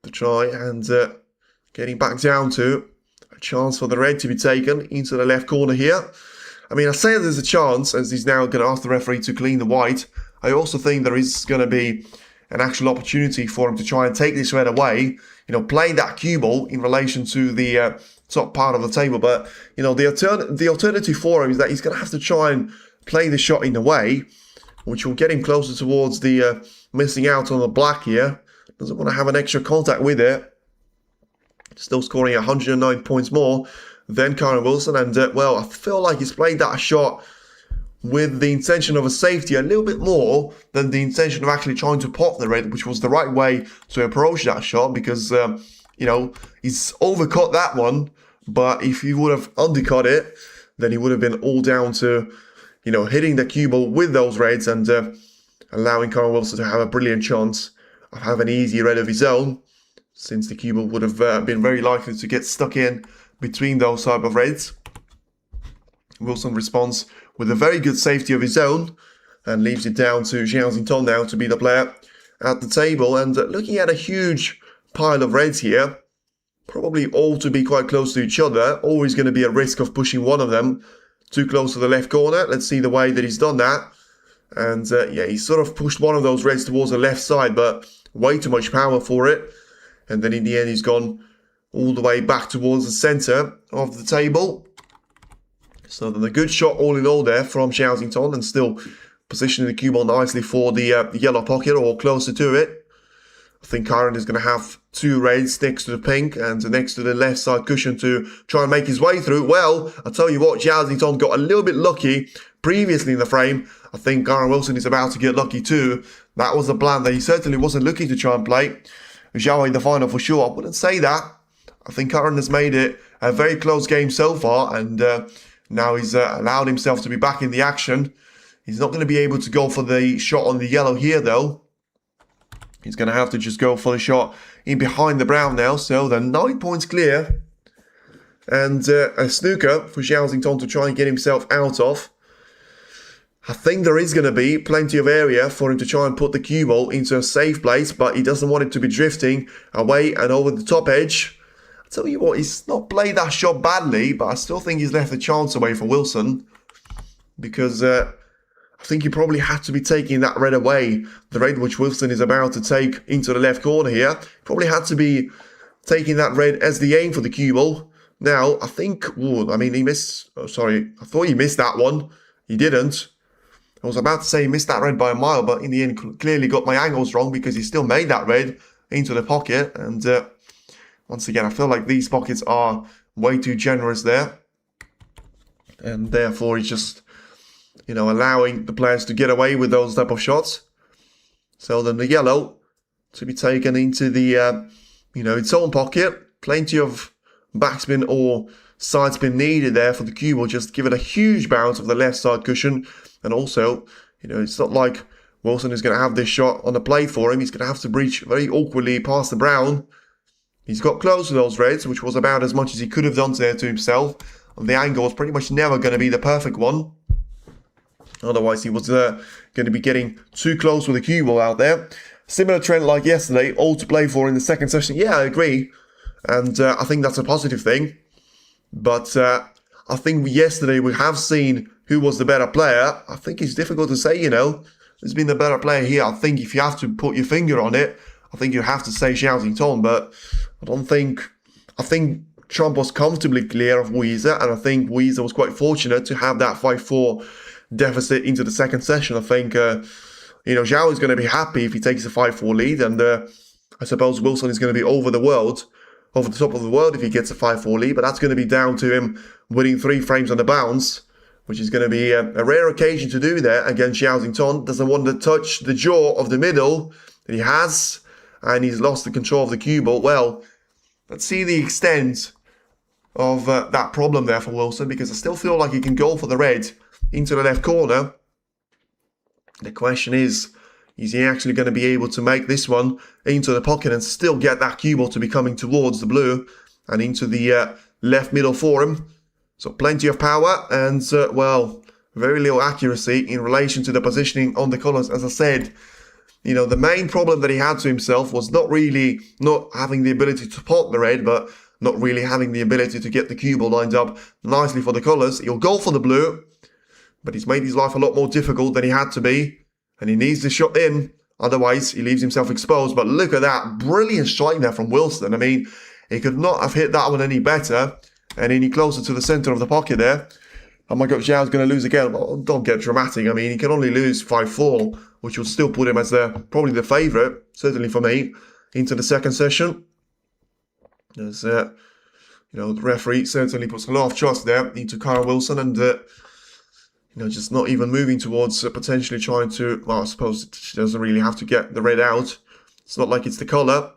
to try and getting back down to a chance for the red to be taken into the left corner here. I mean, I say there's a chance as he's now going to ask the referee to clean the white. I also think there is going to be an actual opportunity for him to try and take this red away, you know, play that cue ball in relation to the top part of the table. But, you know, the alternative for him is that he's going to have to try and play the shot in a way which will get him closer towards the missing out on the black here. Doesn't want to have an extra contact with it. Still scoring 109 points more than Karen Wilson. And, well, I feel like he's played that shot with the intention of a safety a little bit more than the intention of actually trying to pop the red, which was the right way to approach that shot because, you know, he's overcut that one. But if he would have undercut it, then he would have been all down to, you know, hitting the cue ball with those reds and allowing Karen Wilson to have a brilliant chance of having an easy red of his own, since the cue ball would have been very likely to get stuck in between those type of reds. Wilson responds with a very good safety of his own and leaves it down to Zhao Xington now to be the player at the table. And looking at a huge pile of reds here, probably all to be quite close to each other. Always going to be a risk of pushing one of them too close to the left corner. Let's see the way that he's done that. And yeah, he sort of pushed one of those reds towards the left side, but way too much power for it. And then in the end, he's gone all the way back towards the centre of the table. So then a good shot all in all there from Zhao Xington, and still positioning the cue ball nicely for the yellow pocket or closer to it. I think Karen is going to have two reds next to the pink and next to the left side cushion to try and make his way through. Well, I'll tell you what, Zhao Xington got a little bit lucky previously in the frame. I think Karen Wilson is about to get lucky too. That was a plan that he certainly wasn't looking to try and play. Zhao in the final for sure. I wouldn't say that. I think Karen has made it a very close game so far, and now he's allowed himself to be back in the action. He's not going to be able to go for the shot on the yellow here though. He's going to have to just go for the shot in behind the brown now. So they're 9 points clear. And a snooker for Zhao Xington to try and get himself out of. I think there is going to be plenty of area for him to try and put the cue ball into a safe place, but he doesn't want it to be drifting away and over the top edge. I'll tell you what, he's not played that shot badly, but I still think he's left a chance away for Wilson. Because I think he probably had to be taking that red away. The red which Wilson is about to take into the left corner here. Probably had to be taking that red as the aim for the cue ball. Now, I think, I mean, he missed, I thought he missed that one. He didn't. I was about to say he missed that red by a mile, but in the end clearly got my angles wrong because he still made that red into the pocket. And once again, I feel like these pockets are way too generous there. And therefore, he's just, allowing the players to get away with those type of shots. So then the yellow to be taken into the, its own pocket. Plenty of backspin or side spin needed there for the cue ball. Just give it a huge bounce of the left side cushion. And also, it's not like Wilson is going to have this shot on the plate for him. He's going to have to breach very awkwardly past the brown. He's got close to those reds, which was about as much as he could have done there to himself. And the angle was pretty much never going to be the perfect one. Otherwise, he was going to be getting too close with the cue ball out there. Similar trend like yesterday, all to play for in the second session. Yeah, I agree. And I think that's a positive thing. But I think yesterday we have seen who was the better player. I think it's difficult to say, who's been the better player here. I think if you have to put your finger on it, I think you have to say Zhao Tom. But I think Trump was comfortably clear of Weezer. And I think Weezer was quite fortunate to have that 5-4 deficit into the second session. I think, Zhao is going to be happy if he takes a 5-4 lead. And I suppose Wilson is going to be over the top of the world if he gets a 5-4 lead. But that's going to be down to him winning 3 frames on the bounce, which is going to be a rare occasion to do there against Zhao Tom. Doesn't want to touch the jaw of the middle that he has. And he's lost the control of the cue ball. Well, let's see the extent of that problem there for Wilson, because I still feel like he can go for the red into the left corner. The question is he actually going to be able to make this one into the pocket and still get that cue ball to be coming towards the blue and into the left middle for him? So plenty of power and, very little accuracy in relation to the positioning on the colours. As I said, the main problem that he had to himself was not having the ability to pot the red, but not really having the ability to get the cue ball lined up nicely for the colours. He'll go for the blue, but he's made his life a lot more difficult than he had to be. And he needs the shot in, otherwise he leaves himself exposed. But look at that, brilliant strike there from Wilson. I mean, he could not have hit that one any better, and any closer to the centre of the pocket there. Oh my God, Zhao's going to lose again. Well, don't get dramatic. I mean, he can only lose 5-4, which would still put him as probably the favourite, certainly for me, into the second session. As the referee certainly puts a lot of trust there into Kyle Wilson, and just not even moving towards potentially trying to, well, I suppose she doesn't really have to get the red out. It's not like it's the colour.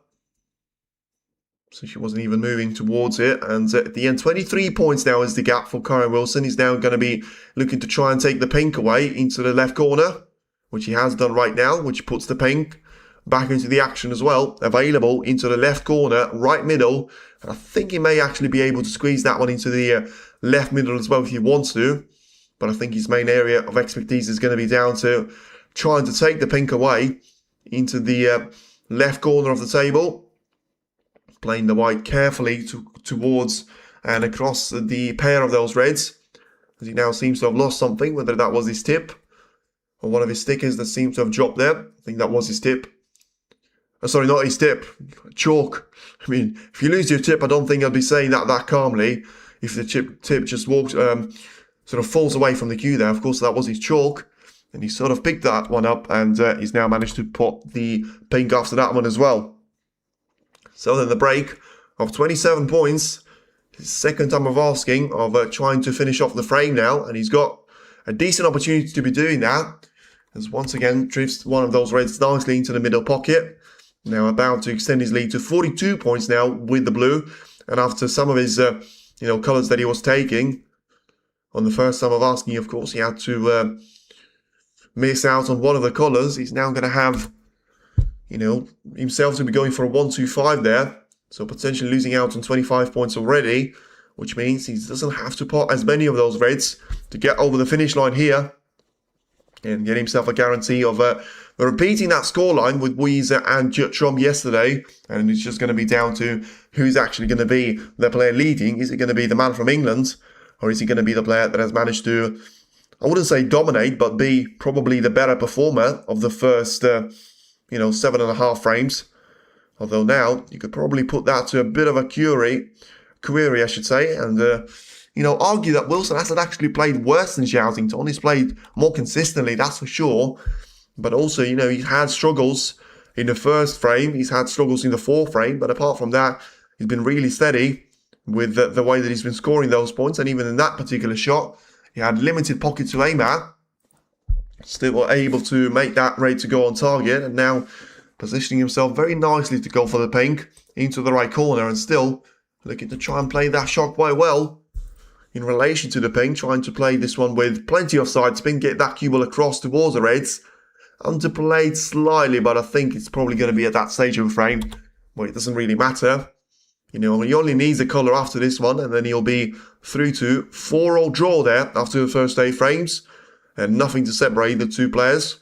So she wasn't even moving towards it. And at the end, 23 points now is the gap for Kyle Wilson. He's now going to be looking to try and take the pink away into the left corner, which he has done right now, which puts the pink back into the action as well. Available into the left corner, right middle. And I think he may actually be able to squeeze that one into the left middle as well if he wants to. But I think his main area of expertise is going to be down to trying to take the pink away into the left corner of the table. Playing the white carefully towards and across the pair of those reds. As he now seems to have lost something, whether that was his tip or one of his stickers that seemed to have dropped there. I think that was his tip. Sorry, not his tip. Chalk. I mean, if you lose your tip, I don't think I'll be saying that calmly. If the tip just walks... sort of falls away from the cue there. Of course, that was his chalk. And he sort of picked that one up, and he's now managed to put the pink after that one as well. So then the break of 27 points. His second time of asking, of trying to finish off the frame now. And he's got a decent opportunity to be doing that. As once again, drifts one of those reds nicely into the middle pocket. Now about to extend his lead to 42 points now with the blue. And after some of his, colours that he was taking... On the first time of asking, of course, he had to miss out on one of the colours. He's now going to have, himself to be going for a 1-2-5 there. So potentially losing out on 25 points already, which means he doesn't have to pot as many of those reds to get over the finish line here. And get himself a guarantee of repeating that scoreline with Weezer and Trump yesterday. And it's just going to be down to who's actually going to be the player leading. Is it going to be the man from England? Or is he going to be the player that has managed to, I wouldn't say dominate, but be probably the better performer of the first, 7.5 frames. Although now, you could probably put that to a bit of a query, I should say. And, argue that Wilson hasn't actually played worse than Zhao Tom. He's played more consistently, that's for sure. But also, he's had struggles in the first frame. He's had struggles in the fourth frame. But apart from that, he's been really steady with the way that he's been scoring those points. And even in that particular shot, He had limited pocket to aim at. Still were able to make that ready to go on target, and now positioning himself very nicely to go for the pink into the right corner, and still looking to try and play that shot quite well in relation to the pink, trying to play this one with plenty of side spin, get that cue ball across towards the reds. Underplayed slightly, but I think it's probably going to be at that stage of the frame where it doesn't really matter. You know, he only needs a colour after this one, and then he'll be through to 4-all draw there after the first 8 frames, and nothing to separate the two players.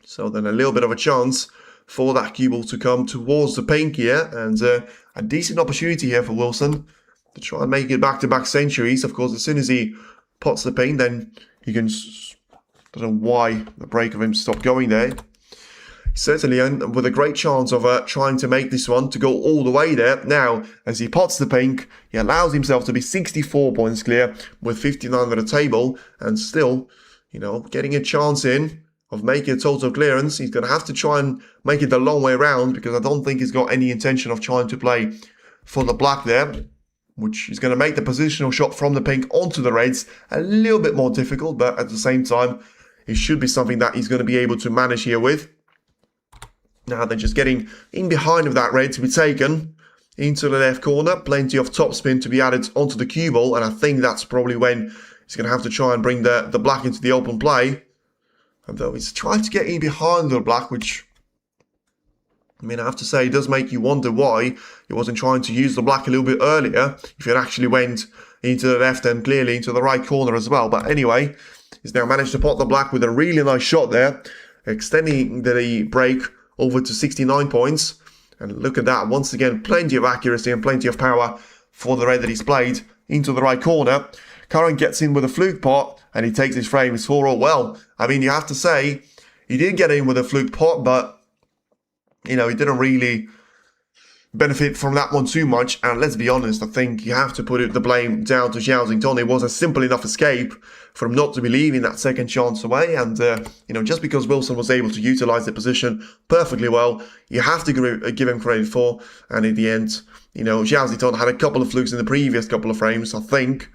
So then a little bit of a chance for that cue ball to come towards the pink here, and a decent opportunity here for Wilson to try and make it back-to-back centuries. Of course, as soon as he pots the pink, then he can... I don't know why the break of him stopped going there. Certainly, and with a great chance of trying to make this one to go all the way there. Now, as he pots the pink, he allows himself to be 64 points clear with 59 at the table, and still, you know, getting a chance in of making a total clearance. He's going to have to try and make it the long way around, because I don't think he's got any intention of trying to play for the black there, which is going to make the positional shot from the pink onto the reds a little bit more difficult, but at the same time, it should be something that he's going to be able to manage here with. Now they're just getting in behind of that red to be taken into the left corner. Plenty of topspin to be added onto the cue ball, and I think that's probably when he's going to have to try and bring the black into the open play. Although he's tried to get in behind the black, which, I mean, I have to say, it does make you wonder why he wasn't trying to use the black a little bit earlier, if it actually went into the left and clearly into the right corner as well. But anyway, he's now managed to pot the black with a really nice shot there, extending the break over to 69 points. And look at that, once again, plenty of accuracy and plenty of power for the red that he's played into the right corner. Curran gets in with a fluke pot, and he takes his frame. It's 4-all. Well, I mean, you have to say, he did get in with a fluke pot, but, you know, he didn't really benefit from that one too much. And let's be honest, I think you have to put the blame down to Zhao. It was a simple enough escape for him not to be leaving that second chance away. And, you know, just because Wilson was able to utilize the position perfectly well, you have to give him credit for. And in the end, you know, Zhao had a couple of flukes in the previous couple of frames, I think.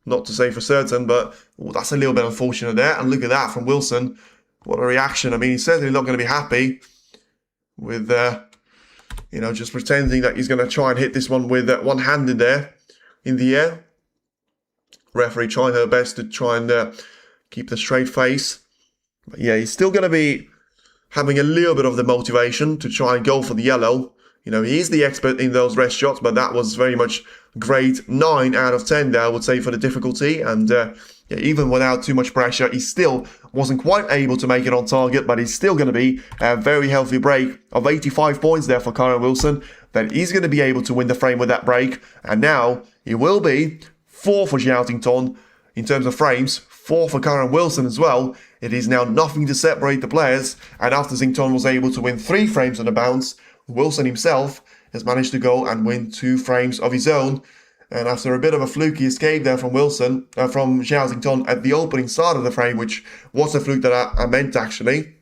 Not to say for certain, but that's a little bit unfortunate there. And look at that from Wilson. What a reaction. I mean, he's certainly not going to be happy with, you know, just pretending that he's going to try and hit this one with one-handed there in the air. Referee trying her best to try and keep the straight face. But yeah, he's still going to be having a little bit of the motivation to try and go for the yellow. You know, he is the expert in those rest shots, but that was very much grade 9 out of 10 there, I would say, for the difficulty. And yeah, even without too much pressure, he still wasn't quite able to make it on target, but he's still going to be a very healthy break of 85 points there for Kyron Wilson. That he's going to be able to win the frame with that break. And now he will be 4 for Zhao in terms of frames, 4 for Kyron Wilson as well. It is now nothing to separate the players. And after Xington was able to win 3 frames on the bounce, Wilson himself has managed to go and win 2 frames of his own. And after a bit of a fluky escape there from Wilson, from Zhao Xington at the opening start of the frame, which was a fluke that I meant actually.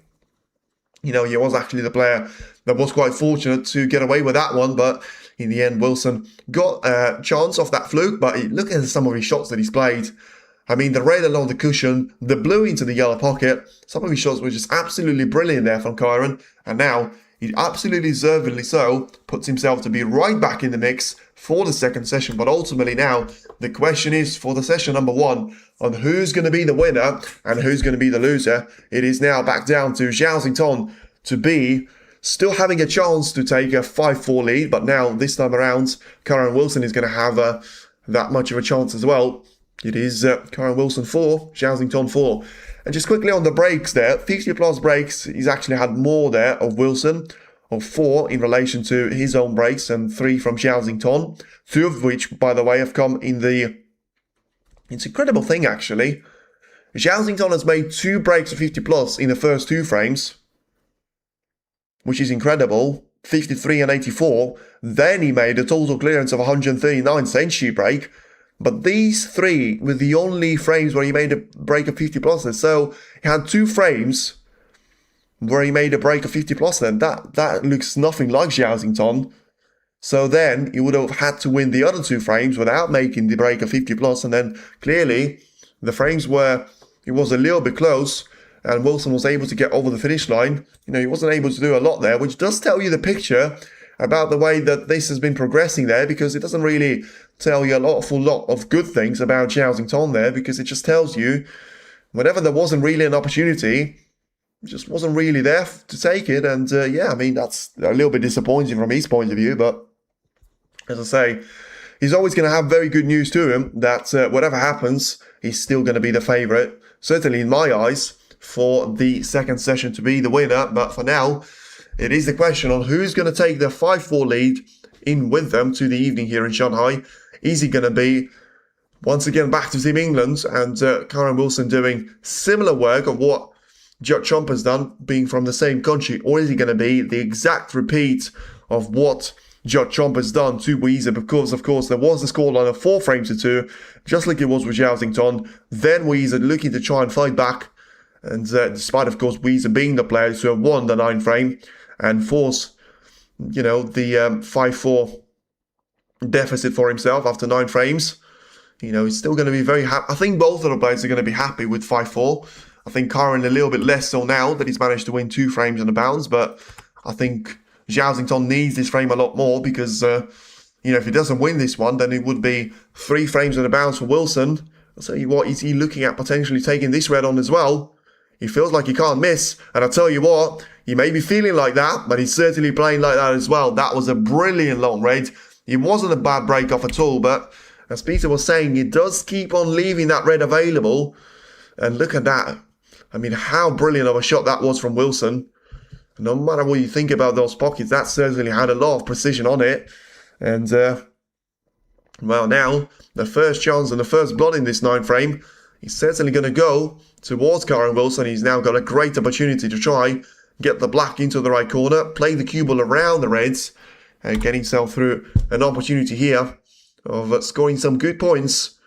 You know, he was actually the player that was quite fortunate to get away with that one, but in the end, Wilson got a chance off that fluke. But look at some of his shots that he's played. I mean, the red along the cushion, the blue into the yellow pocket. Some of his shots were just absolutely brilliant there from Kyron. And now, he absolutely deservedly so puts himself to be right back in the mix for the second session. But ultimately now, the question is for the session number 1 on who's going to be the winner and who's going to be the loser. It is now back down to Zhao Xington to be still having a chance to take a 5-4 lead. But now, this time around, Kyron Wilson is going to have that much of a chance as well. It is Kyron Wilson 4, Zhao Xington 4. And just quickly on the breaks there, 50 plus breaks, he's actually had more there of Wilson, of 4 in relation to his own breaks and 3 from Zhao Xington, 2 of which, by the way, have come in the... It's an incredible thing, actually. Zhao Xington has made 2 breaks of 50 plus in the first 2 frames, which is incredible, 53 and 84. Then he made a total clearance of 139 century break. But these 3 were the only frames where he made a break of 50 plus. So he had 2 frames where he made a break of 50 plus. Then that looks nothing like Zhao Xington. So then he would have had to win the other 2 frames without making the break of 50 plus. And then clearly the frames where it was a little bit close and Wilson was able to get over the finish line, he wasn't able to do a lot there, which does tell you the picture about the way that this has been progressing there, because it doesn't really tell you an awful lot of good things about Zhao Xingtong there, because it just tells you whenever there wasn't really an opportunity, it just wasn't really there to take it. And that's a little bit disappointing from his point of view, but as I say, he's always going to have very good news to him that whatever happens, he's still going to be the favourite, certainly in my eyes, for the second session to be the winner. But for now, it is the question on who's going to take the 5-4 lead in with them to the evening here in Shanghai. Is he going to be, once again, back to Team England and Karen Wilson doing similar work of what Judd Trump has done, being from the same country, or is he going to be the exact repeat of what Judd Trump has done to Weezer? Because, of course, there was the scoreline of 4 frames to 2, just like it was with Zhao Xingtong. Then Weezer looking to try and fight back. And despite, of course, Weezer being the player to have won the 9 frame and force, the 5-4 deficit for himself after 9 frames, he's still going to be very happy. I think both of the players are going to be happy with 5-4. I think Karen a little bit less so now that he's managed to win 2 frames and a bounce, but I think Zhao Xingtong needs this frame a lot more because, if he doesn't win this one, then it would be 3 frames and a bounce for Wilson. I'll tell you what, is he looking at potentially taking this red on as well? He feels like he can't miss, and I'll tell you what, he may be feeling like that, but he's certainly playing like that as well. That was a brilliant long red. It wasn't a bad break off at all, but as Peter was saying, he does keep on leaving that red available. And look at that. I mean, how brilliant of a shot that was from Wilson. No matter what you think about those pockets, that certainly had a lot of precision on it. And, now, the first chance and the first blood in this 9 frame, he's certainly going to go towards Karen Wilson. He's now got a great opportunity to try get the black into the right corner, play the cue ball around the reds, and get himself through an opportunity here of scoring some good points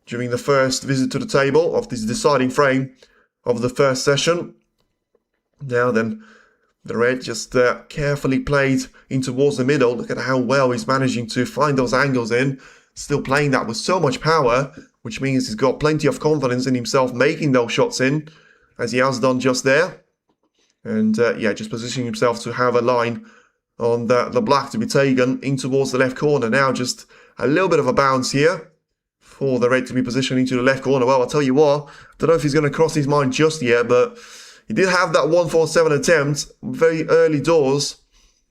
during the first visit to the table of this deciding frame of the first session. Now then, the red just carefully played in towards the middle. Look at how well he's managing to find those angles in. Still playing that with so much power, which means he's got plenty of confidence in himself making those shots in, as he has done just there. And just positioning himself to have a line on the black to be taken in towards the left corner. Now just a little bit of a bounce here for the red to be positioned into the left corner. Well, I'll tell you what, I don't know if he's going to cross his mind just yet, but he did have that 1-4-7 attempt very early doors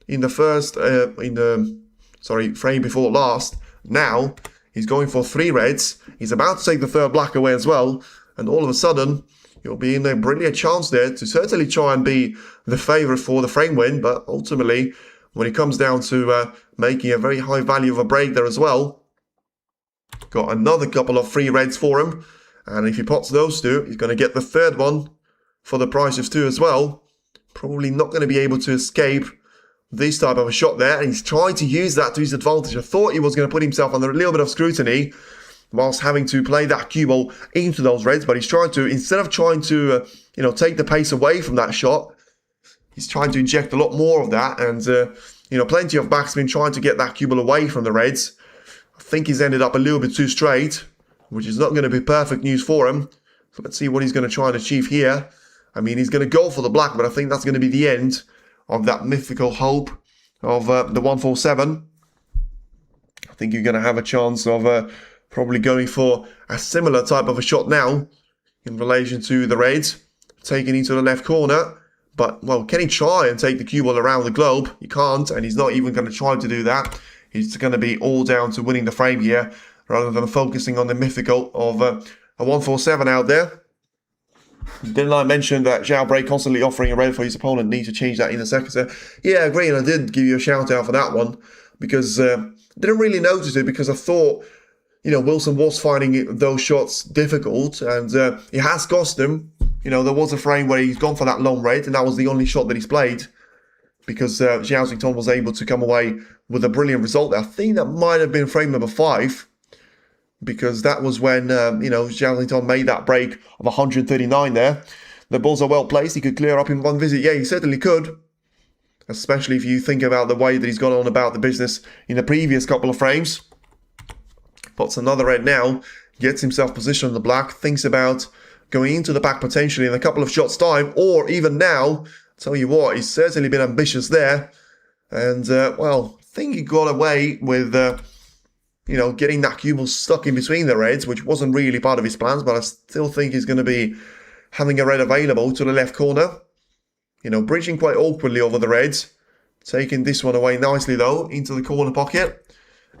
in the first, frame before last. Now, he's going for 3 reds. He's about to take the third black away as well. And all of a sudden, he'll be in a brilliant chance there to certainly try and be the favourite for the frame win. But ultimately, when it comes down to making a very high value of a break there as well, got another couple of 3 reds for him. And if he pots those 2, he's going to get the third one for the price of 2 as well. Probably not going to be able to escape this type of a shot there. And he's trying to use that to his advantage. I thought he was going to put himself under a little bit of scrutiny whilst having to play that cue ball into those reds. But he's trying to, instead of trying to, take the pace away from that shot, he's trying to inject a lot more of that. And, plenty of backsmen trying to get that cue ball away from the reds. I think he's ended up a little bit too straight, which is not going to be perfect news for him. So let's see what he's going to try and achieve here. I mean, he's going to go for the black, but I think that's going to be the end of that mythical hope of the 1-4-7. I think you're going to have a chance of probably going for a similar type of a shot now in relation to the reds, taking into the left corner. But, well, can he try and take the cue ball around the globe? He can't, and he's not even going to try to do that. He's going to be all down to winning the frame here, rather than focusing on the mythical of a 1-4-7 out there. Didn't I mention that Zhao Bray constantly offering a red for his opponent? Need to change that in a second. So, yeah, I agree, and I did give you a shout out for that one, because I didn't really notice it, because I thought, Wilson was finding those shots difficult, and it has cost him. There was a frame where he's gone for that long red, and that was the only shot that he's played, because Zhao Xingtong was able to come away with a brilliant result there. I think that might have been frame number 5, because that was when, Zhao Xingtong made that break of 139 there. The balls are well placed. He could clear up in one visit. Yeah, he certainly could, especially if you think about the way that he's gone on about the business in the previous couple of frames. Pots another red now, gets himself positioned on the black, thinks about going into the back potentially in a couple of shots time, or even now, tell you what, he's certainly been ambitious there. And, well, I think he got away with, you know, getting that cue ball stuck in between the reds, which wasn't really part of his plans, but I still think he's going to be having a red available to the left corner. You know, bridging quite awkwardly over the reds. Taking this one away nicely, though, into the corner pocket.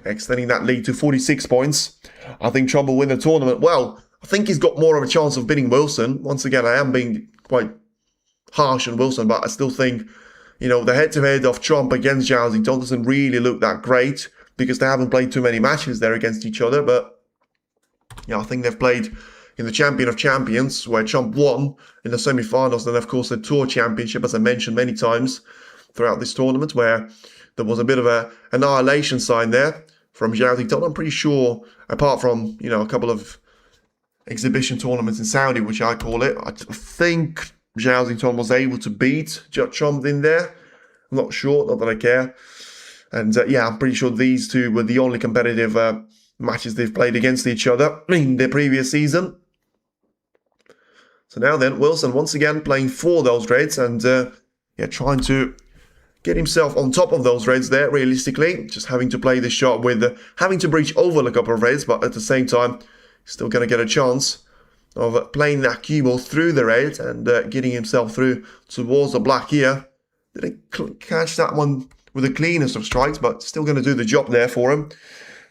Extending that lead to 46 points. I think Trump will win the tournament. Well, I think he's got more of a chance of beating Wilson. Once again, I am being quite harsh on Wilson, but I still think, you know, the head-to-head of Trump against Zhao Xingtong doesn't really look that great because they haven't played too many matches there against each other. But, yeah, I think they've played in the Champion of Champions, where Trump won in the semi-finals, and of course the Tour Championship, as I mentioned many times throughout this tournament, where there was a bit of an annihilation sign there from Zhao Xingtong. I'm pretty sure, apart from, you know, a couple of exhibition tournaments in Saudi, which I call it, I think Zhao Xingtong was able to beat Trump in there. I'm not sure, not that I care. And yeah, I'm pretty sure these two were the only competitive matches they've played against each other in the previous season. So now then, Wilson once again playing for those reds and yeah, trying to get himself on top of those reds there, realistically. Just having to play this shot with having to breach over a couple of reds, but at the same time, still going to get a chance of playing that cue ball through the red and getting himself through towards the black here. Didn't catch that one with the cleanest of strikes, but still going to do the job there for him.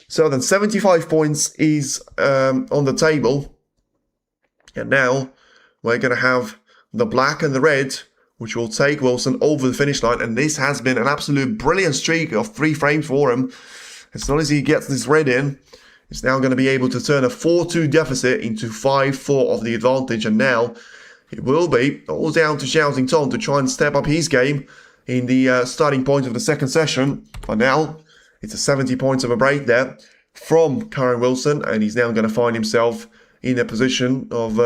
So then 75 points is on the table. And now we're going to have the black and the red, which will take Wilson over the finish line. And this has been an absolute brilliant streak of 3 frames for him. As long as he gets this red in, he's now going to be able to turn a 4-2 deficit into 5-4 of the advantage. And now it will be all down to Zhao Xingtong to try and step up his game in the starting point of the second session. For now, it's a 70 points of a break there from Karen Wilson. And he's now going to find himself in a position of,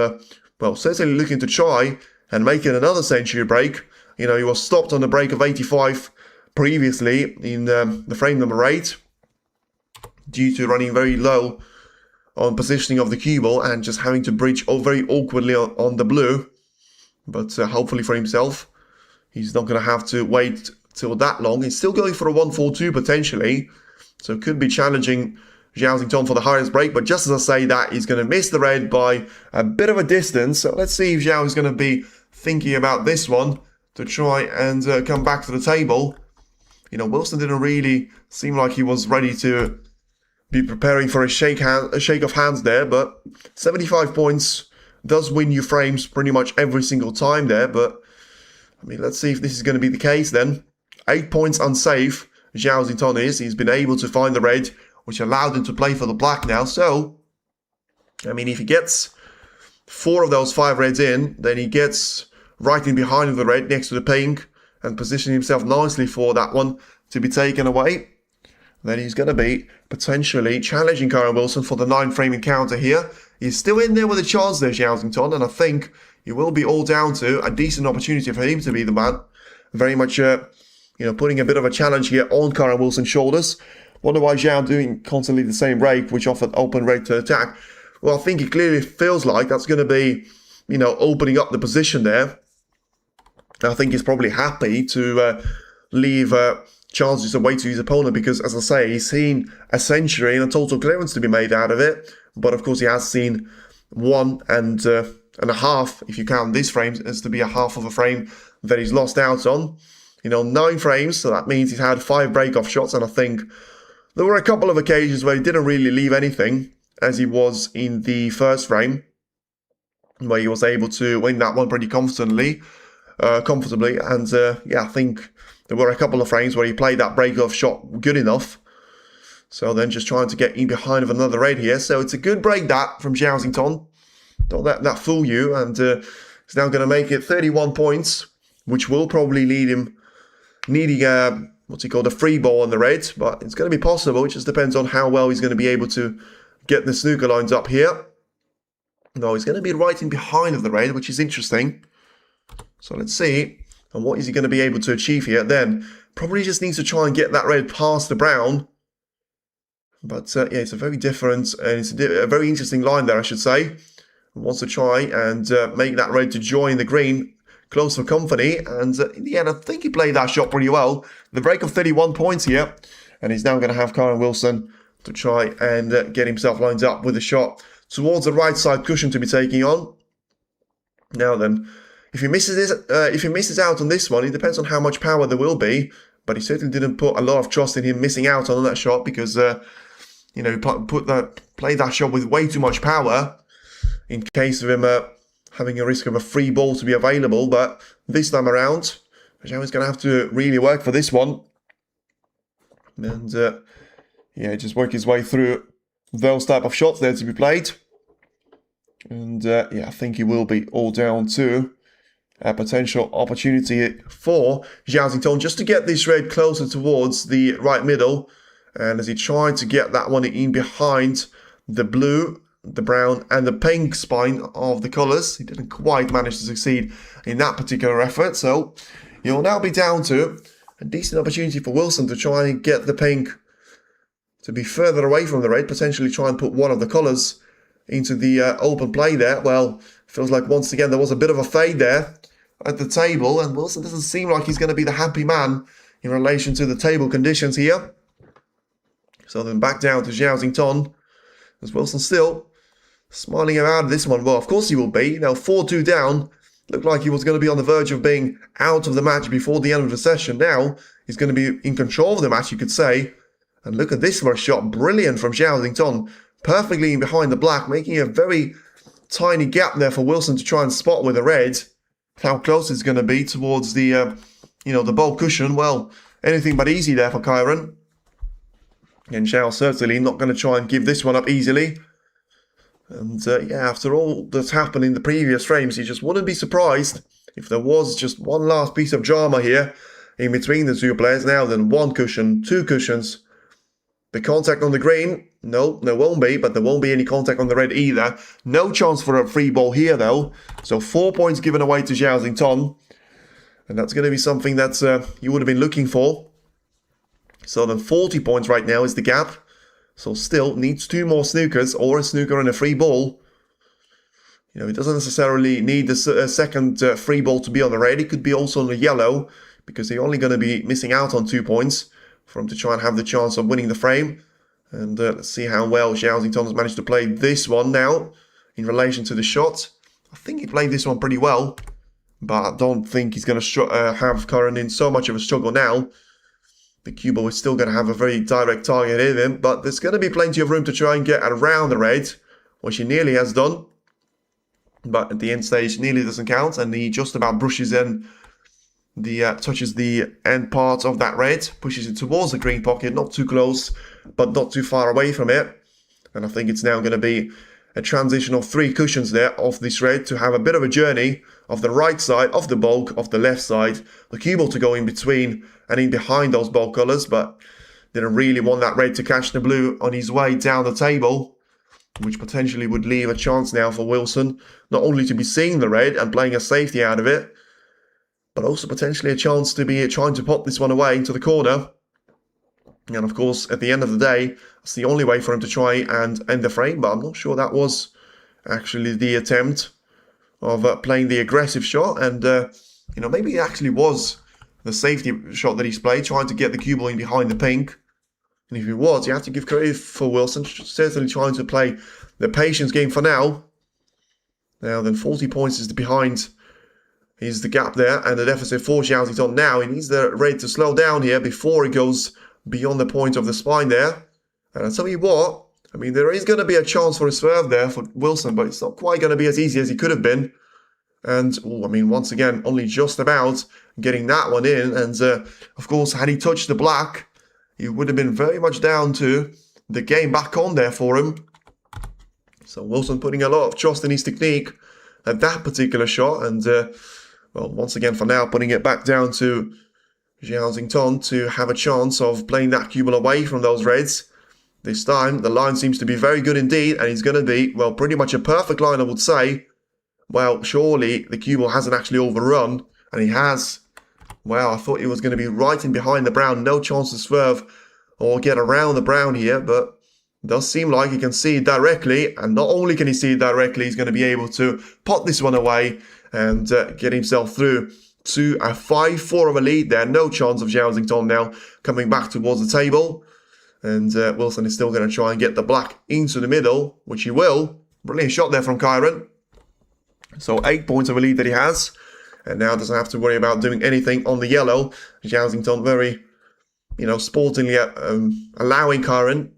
well, certainly looking to try and make it another century break. You know, he was stopped on the break of 85 previously in the frame number 8 due to running very low on positioning of the cue ball and just having to bridge very awkwardly on the blue. But hopefully for himself, he's not going to have to wait till that long. He's still going for a 1-4-2 potentially, so it could be challenging Zhao Xingtong for the highest break, but just as I say that, he's going to miss the red by a bit of a distance. So let's see if Zhao is going to be thinking about this one to try and come back to the table. You know, Wilson didn't really seem like he was ready to be preparing for a shake of hands there, but 75 points does win you frames pretty much every single time there. But I mean, let's see if this is going to be the case then. 8 points unsafe, Zhao Xingtong is. He's been able to find the red, which allowed him to play for the black now. So, I mean, if he gets 4 of those 5 reds in, then he gets right in behind the red next to the pink and positioning himself nicely for that one to be taken away. Then he's going to be potentially challenging Karen Wilson for the 9-frame encounter here. He's still in there with a chance there, Zhao Xingtong, and I think it will be all down to a decent opportunity for him to be the man. Very much, you know, putting a bit of a challenge here on Karen Wilson's shoulders. Wonder why Zhao doing constantly the same break, which offered open red to attack. Well, I think it clearly feels like that's going to be, you know, opening up the position there. I think he's probably happy to leave chances away to his opponent because, as I say, he's seen a century and a total clearance to be made out of it. But of course, he has seen 1.5, if you count these frames, as to be a half of a frame that he's lost out on. You know, 9 frames, so that means he's had 5 break-off shots, and I think there were a couple of occasions where he didn't really leave anything, as he was in the first frame, where he was able to win that one pretty comfortably. And yeah, I think there were a couple of frames where he played that break-off shot good enough. So then just trying to get in behind of another red here. So it's a good break that from Zhao Xingtong. Don't let that fool you. And he's now going to make it 31 points, which will probably lead him needing a free ball on the red, but it's going to be possible. It just depends on how well he's going to be able to get the snooker lines up here. No, he's going to be right in behind of the red, which is interesting. So let's see. And what is he going to be able to achieve here? Then probably just needs to try and get that red past the brown But yeah, it's a very different, and it's a very interesting line there, I should say. Wants to try and make that red to join the green, close for company, and in the end, I think he played that shot pretty well. The break of 31 points here, and he's now going to have Kyren Wilson to try and get himself lined up with a shot towards the right side cushion to be taking on. Now then, if he misses out on this one, it depends on how much power there will be, but he certainly didn't put a lot of trust in him missing out on that shot because, you know, played that shot with way too much power in case of him having a risk of a free ball to be available. But this time around, Zhao is going to have to really work for this one. And yeah, just work his way through those type of shots there to be played. And yeah, I think he will be all down to a potential opportunity for Zhao Xingtong just to get this red closer towards the right middle. And as he tried to get that one in behind the blue, the brown and the pink spine of the colours, he didn't quite manage to succeed in that particular effort. So you'll now be down to a decent opportunity for Wilson to try and get the pink to be further away from the red, potentially try and put one of the colours into the open play there. Well, feels like once again there was a bit of a fade there at the table, and Wilson doesn't seem like he's going to be the happy man in relation to the table conditions here. So then back down to Zhao Xingtong, as Wilson still smiling about this one. Well, of course he will be. Now 4-2 down. Looked like he was going to be on the verge of being out of the match before the end of the session. Now he's going to be in control of the match, you could say. And look at this first shot. Brilliant from Zhao Xingtong. Perfectly in behind the black, making a very tiny gap there for Wilson to try and spot with the red. How close it's going to be towards the, you know, the ball cushion. Well, anything but easy there for Kyren. And Zhao certainly not going to try and give this one up easily. And yeah, after all that's happened in the previous frames, you just wouldn't be surprised if there was just one last piece of drama here in between the two players. Now then, one cushion, two cushions. The contact on the green, no, there won't be, but there won't be any contact on the red either. No chance for a free ball here though. So 4 points given away to Zhao Xingtong. And that's going to be something that you would have been looking for. So then 40 points right now is the gap. So still needs 2 more snookers or a snooker and a free ball. You know, it doesn't necessarily need the second free ball to be on the red. It could be also on the yellow because they're only going to be missing out on 2 points for him to try and have the chance of winning the frame. And let's see how well Zhao Xingtong has managed to play this one now in relation to the shot. I think he played this one pretty well, but I don't think he's going to have Kyren in so much of a struggle now. The cue ball is still going to have a very direct target in him, but there's going to be plenty of room to try and get around the red, which he nearly has done. But at the end stage, nearly doesn't count, and he just about brushes in touches the end part of that red, pushes it towards the green pocket, not too close, but not too far away from it. And I think it's now going to be a transition of 3 cushions there off this red to have a bit of a journey of the right side, of the bulk, of the left side, the cue ball to go in between and in behind those bulk colours, but didn't really want that red to catch the blue on his way down the table, which potentially would leave a chance now for Wilson, not only to be seeing the red and playing a safety out of it, but also potentially a chance to be trying to pop this one away into the corner. And of course, at the end of the day, that's the only way for him to try and end the frame, but I'm not sure that was actually the attempt of playing the aggressive shot. And, you know, maybe it actually was the safety shot that he's played, trying to get the cue ball in behind the pink. And if it was, you have to give credit for Wilson, certainly trying to play the patience game for now. Now then, 40 points is the behind. Is the gap there, and the deficit for Zhao Xingtong now. He needs the red to slow down here before it goes beyond the point of the spine there. And I'll tell you what, I mean, there is going to be a chance for a swerve there for Wilson, but it's not quite going to be as easy as it could have been. And, I mean, once again, only just about getting that one in. And, of course, had he touched the black, it would have been very much down to the game back on there for him. So Wilson putting a lot of trust in his technique at that particular shot. And, well, once again, for now, putting it back down to Zhao Xingtong to have a chance of playing that cue ball away from those reds. This time, the line seems to be very good indeed, and it's going to be, well, pretty much a perfect line, I would say. Well, surely the cue ball hasn't actually overrun, and he has. Well, I thought he was going to be right in behind the brown. No chance to swerve or get around the brown here, but does seem like he can see it directly, and not only can he see it directly, he's going to be able to pot this one away and get himself through to a 5-4 of a lead there. No chance of Zhao Xingtong now coming back towards the table. And Wilson is still going to try and get the black into the middle, which he will. Brilliant shot there from Kyron. So 8 points of a lead that he has. And now doesn't have to worry about doing anything on the yellow. Zhao Xingtong very, sportingly allowing Kyron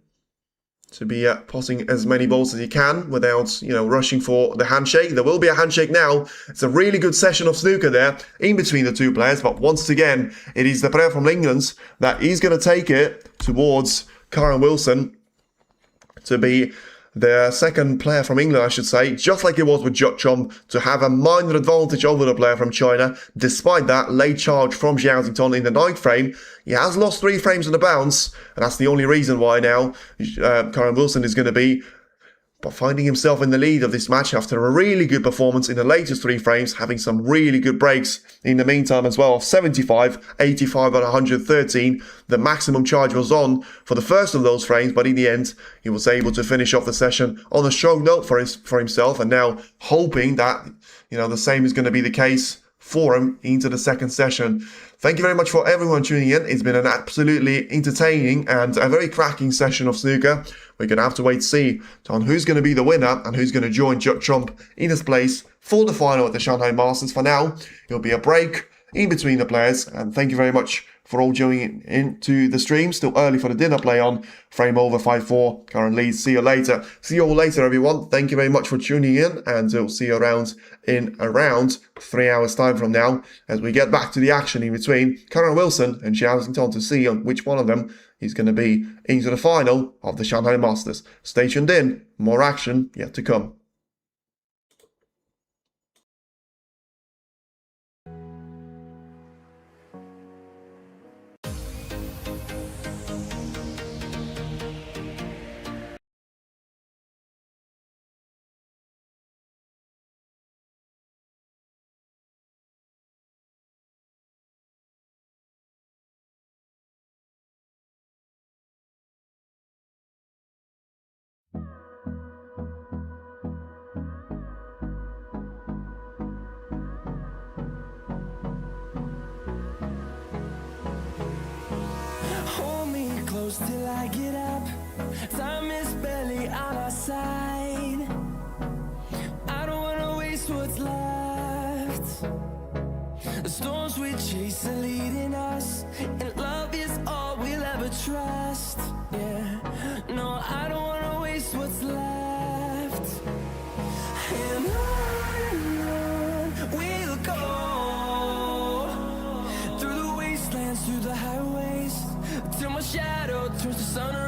to be potting as many balls as he can without, rushing for the handshake. There will be a handshake now. It's a really good session of snooker there in between the two players. But once again, it is the player from England that is going to take it towards Kyron Wilson to be the second player from England, I should say, just like it was with Watchalong, to have a minor advantage over the player from China. Despite that late charge from Zhao Xingtong in the 9th frame, he has lost 3 frames on the bounce, and that's the only reason why now Kyron Wilson is going to be finding himself in the lead of this match after a really good performance in the latest 3 frames, having some really good breaks in the meantime as well of 75, 85 and 113. The maximum charge was on for the first of those frames, but in the end, he was able to finish off the session on a strong note for himself, and now hoping that, the same is going to be the case for him into the second session. Thank you very much for everyone tuning in. It's been an absolutely entertaining and a very cracking session of snooker. We're going to have to wait to see on who's going to be the winner and who's going to join Trump in his place for the final at the Shanghai Masters. For now, it'll be a break in between the players, and thank you very much for all joining into the stream. Still early for the dinner play on. Frame over 5-4. Current lead. See you later. See you all later, everyone. Thank you very much for tuning in, and we'll see you around in around 3 hours time from now as we get back to the action in between Kyron Wilson and Zhao Xingtong to see on which one of them is going to be into the final of the Shanghai Masters. Stay tuned in. More action yet to come. Hold me close till I get up. Time is barely on our side. I don't wanna waste what's left. The storms we chase are leading us, and love is all we'll ever trust. Yeah, no, I don't wanna waste what's left. And on we'll go, through the wastelands, through the highways, till my shadow turns to sun.